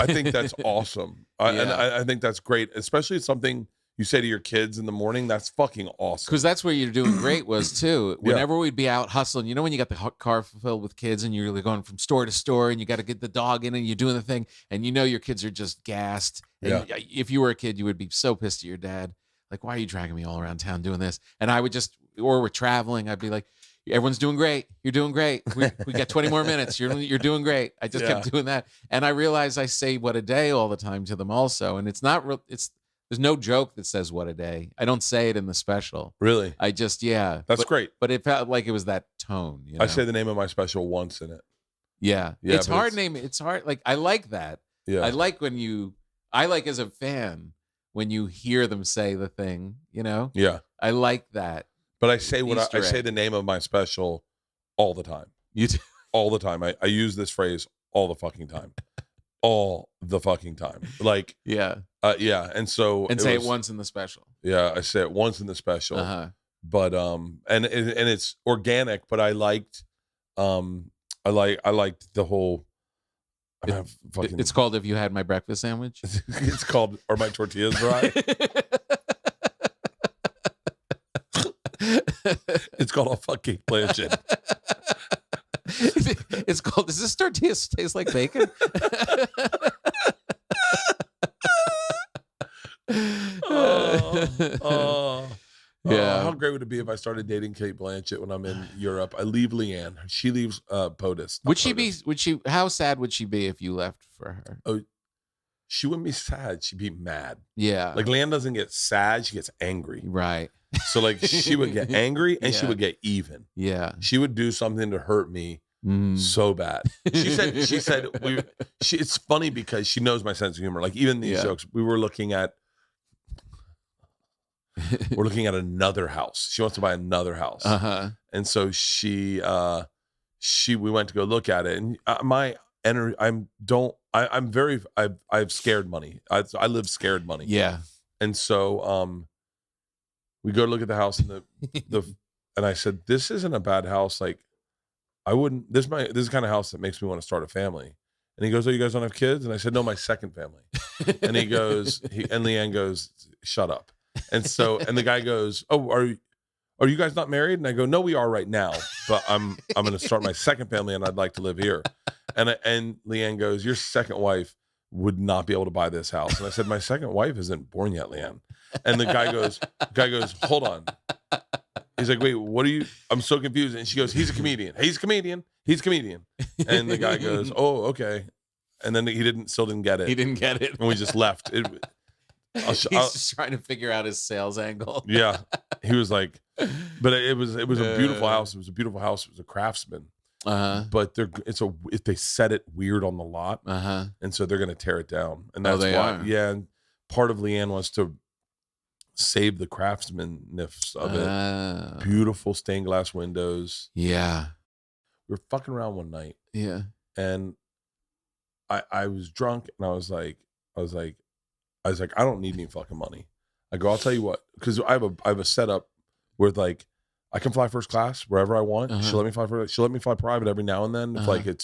think that's awesome. And I think that's great, especially something you say to your kids in the morning. That's fucking awesome. Because that's where You're Doing Great was too. Whenever we'd be out hustling, when you got the car filled with kids and you're going from store to store and you got to get the dog in and you're doing the thing and your kids are just gassed. And if you were a kid, you would be so pissed at your dad. Like, why are you dragging me all around town doing this? And I would or we're traveling, I'd be like, everyone's doing great. You're doing great. We got 20 more minutes. You're doing great. I just kept doing that. And I realized I say what a day all the time to them also. And it's not real. There's no joke that says what a day. I don't say it in the special. Really? I just, That's great. But it felt like it was that tone. I say the name of my special once in it. Yeah. It's hard It's hard. Like, I like that. Yeah. I like as a fan when you hear them say the thing, Yeah. I like that. But I say Easter say egg. the name of my special all the time. You do. All the time. I use this phrase all the fucking time. All the fucking time. Like, Yeah. yeah. And so And say it once in the special. Yeah, I say it once in the special. Uh-huh. But and it's organic, but I liked I liked the whole It's called If You Had My Breakfast Sandwich. it's called Are My Tortillas Right? It's called A Fucking Planchette. It's called, does this tortilla taste like bacon? Yeah. How great would it be if I started dating Kate Blanchett when I'm in Europe? I leave Leanne. She leaves POTUS. Would she be? How sad would she be if you left for her? Oh, she wouldn't be sad. She'd be mad. Yeah. Like Leanne doesn't get sad. She gets angry. Right. So like she would get angry and she Yeah. would get even. Yeah. She would do something to hurt me so bad. She said it's funny because she knows my sense of humor. Like even these jokes, we're looking at another house. She wants to buy another house. And so we went to go look at it, and my energy, I've scared money. I live scared money. Yeah. And so we go to look at the house, and and I said, this isn't a bad house. Like this is the kind of house that makes me want to start a family. And he goes, oh, you guys don't have kids? And I said, no, my second family. And he goes, and Leanne goes, shut up. And so, and the guy goes, oh, are you guys not married? And I go, no, we are right now, but I'm going to start my second family and I'd like to live here. And Leanne goes, your second wife would not be able to buy this house. And I said, my second wife isn't born yet, Leanne. And the guy goes, hold on. He's like, wait, what are you? I'm so confused. And she goes, he's a comedian. He's a comedian. And the guy goes, oh, okay. And then he still didn't get it. He didn't get it. And we just left. He's just trying to figure out his sales angle. Yeah. He was like, but it was a beautiful house. It was a beautiful house. It was a craftsman. But if they set it weird on the lot. And so they're going to tear it down. And that's why. Are. Yeah. And part of Leanne wants to save the craftsmanness of it. Beautiful stained glass windows. Yeah. We were fucking around one night. Yeah. And I was drunk and I was like, I don't need any fucking money. I go, I'll tell you what, because I have a setup where like I can fly first class wherever I want. She'll let me fly private every now and then if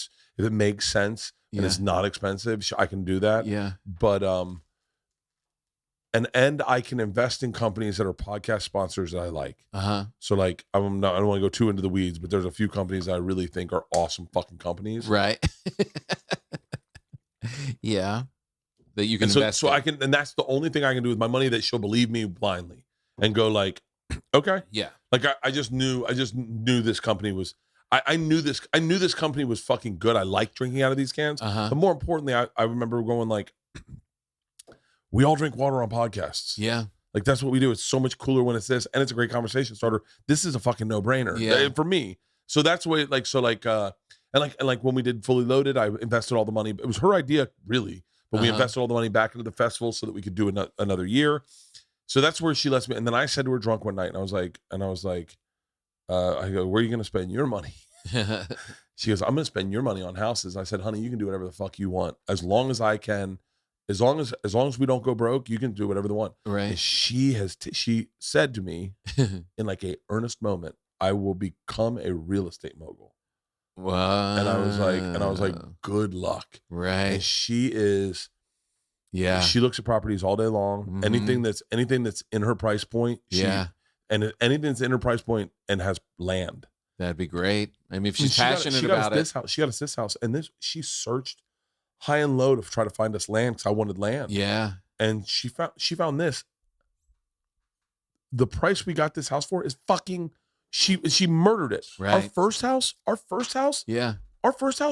it makes sense and it's not expensive. I can do that. Yeah. But and I can invest in companies that are podcast sponsors that I like. So like I don't want to go too into the weeds, but there's a few companies that I really think are awesome fucking companies. Right. Yeah. That you can invest in. I can, and that's the only thing I can do with my money that she'll believe me blindly and go like, okay. Yeah. Like I just knew this company was, I knew this company was fucking good. I like drinking out of these cans. But more importantly, I remember going like, we all drink water on podcasts. Yeah. Like that's what we do. It's so much cooler when it's this, and it's a great conversation starter. This is a fucking no-brainer for me. So that's the way, like, so like, and like when we did Fully Loaded, I invested all the money. It was her idea, really, but we invested all the money back into the festival so that we could do another year. So that's where she lets me. And then I said to her drunk one night, and I was like, I go, where are you going to spend your money? She goes, I'm going to spend your money on houses. I said, honey, you can do whatever the fuck you want. As long as I can, as long as we don't go broke, you can do whatever they want. Right. And she said to me in like a earnest moment, I will become a real estate mogul. Wow. And I was like, good luck. Right. And she is, she looks at properties all day long. Anything that's in her price point. And anything that's in her price point and has land. That'd be great. I mean, if she's passionate about it. She got us this house, and she searched high and low to try to find us land because I wanted land. Yeah. And she found this. The price we got this house for is fucking, she murdered it. Right. Our first house,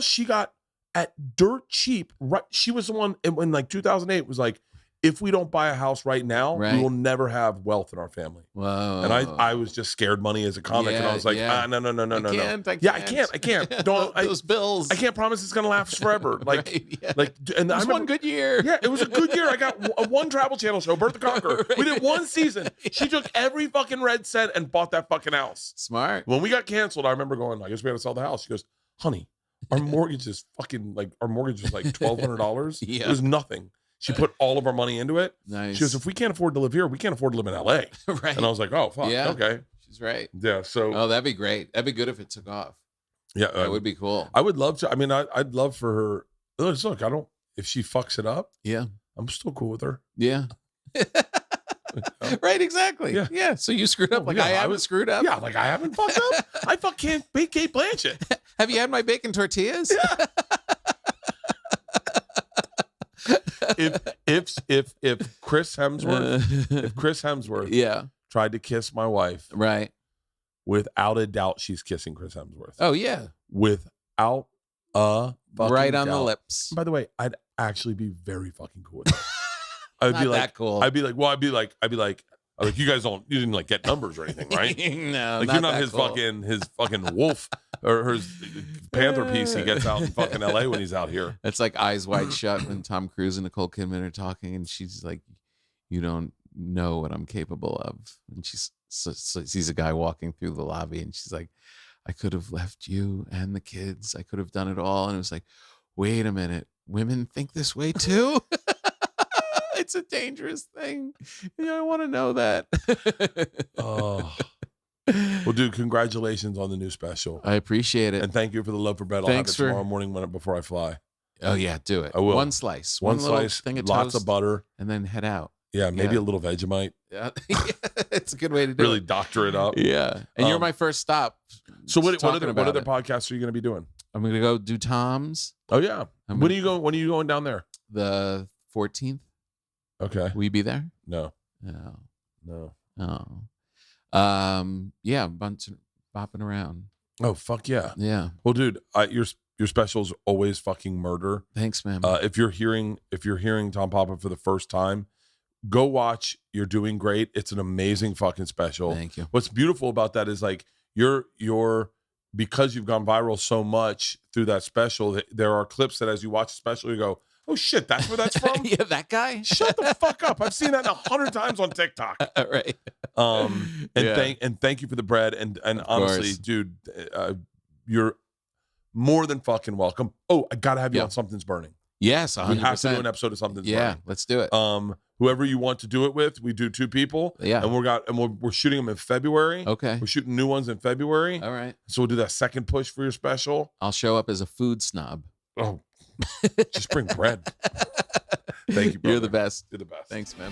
she got at dirt cheap. Right. She was the one in like 2008 was like, if we don't buy a house right now, we will never have wealth in our family. Whoa. And I was just scared money as a comic. And I was like, no. I can't. Those bills. I can't promise it's going to last forever. Like, and it was one good year. Yeah, it was a good year. I got one Travel Channel show, Bert the Conqueror. We did one season. She took every fucking red cent and bought that fucking house. Smart. When we got canceled, I remember going, I guess we had to sell the house. She goes, honey, our mortgage is fucking like, $1,200. Yeah. It was nothing. She put all of our money into it. Nice. She goes, if we can't afford to live here, we can't afford to live in LA. Right. And I was like, oh, fuck. Yeah. Okay. She's right. Yeah. So. Oh, that'd be great. That'd be good if it took off. Yeah. That would be cool. I would love to. I mean, I'd love for her. Look, if she fucks it up. Yeah. I'm still cool with her. Yeah. Right. Exactly. Yeah. So you screwed up. I haven't screwed up. Yeah. Like I haven't fucked up. I can't bake Kate Blanchett. Have you had my bacon tortillas? Yeah. if Chris Hemsworth tried to kiss my wife, Right. without a doubt, she's kissing Chris Hemsworth. Oh yeah. Without a fucking Right on the doubt. lips. By the way, I'd actually be very fucking cool with that. I'd Not be like, that cool. I'd be like, you guys you didn't like get numbers or anything, right? No, Like not you're not that his cool. fucking wolf or his panther piece he gets out in fucking LA when he's out here. It's like Eyes Wide Shut when Tom Cruise and Nicole Kidman are talking, and she's like, "You don't know what I'm capable of." And she sees a guy walking through the lobby, and she's like, "I could have left you and the kids. I could have done it all." And it was like, wait a minute, women think this way too. It's a dangerous thing. I want to know that. Oh. Well, dude, congratulations on the new special. I appreciate it. And thank you for the love for bread. I'll Thanks have it for- tomorrow morning before I fly. Oh yeah, do it. I will. One slice, One little slice, thing of lots toast, of butter. and then head out. Yeah, maybe Yeah. a little Vegemite. Yeah, it's a good way to do Really it. doctor it up. Yeah, and you're my first stop. So what talking other about it. podcasts are you going to be doing? I'm gonna go do Tom's Oh yeah. I'm When gonna- are you going? When are you going down there? the 14th. Okay. Will you be there? No. No. No. Oh. Yeah, a bunch of bopping around. Oh fuck yeah. Yeah. Well, dude, your special's always fucking murder. Thanks, man. If you're hearing Tom Papa for the first time, go watch You're Doing Great. It's an amazing fucking special. Thank you. What's beautiful about that is like you're because you've gone viral so much through that special, there are clips that as you watch the special, you go, oh shit, that's where that's from? Yeah, that guy. Shut the fuck up. I've seen that 100 times on TikTok. Right. And Yeah. thank you for the bread. And honestly, course. dude, you're more than fucking welcome. Oh, I gotta have you Yeah. on Something's Burning. Yes, 100%. We have to do an episode of Something's Yeah, Burning. let's do it. Whoever you want to do it with, we do 2 people. Yeah. And we're shooting them in February. Okay. We're shooting new ones in February. All right. So we'll do that second push for your special. I'll show up as a food snob. Oh, just bring bread. Thank you, brother. You're the best. You're the best. Thanks, man.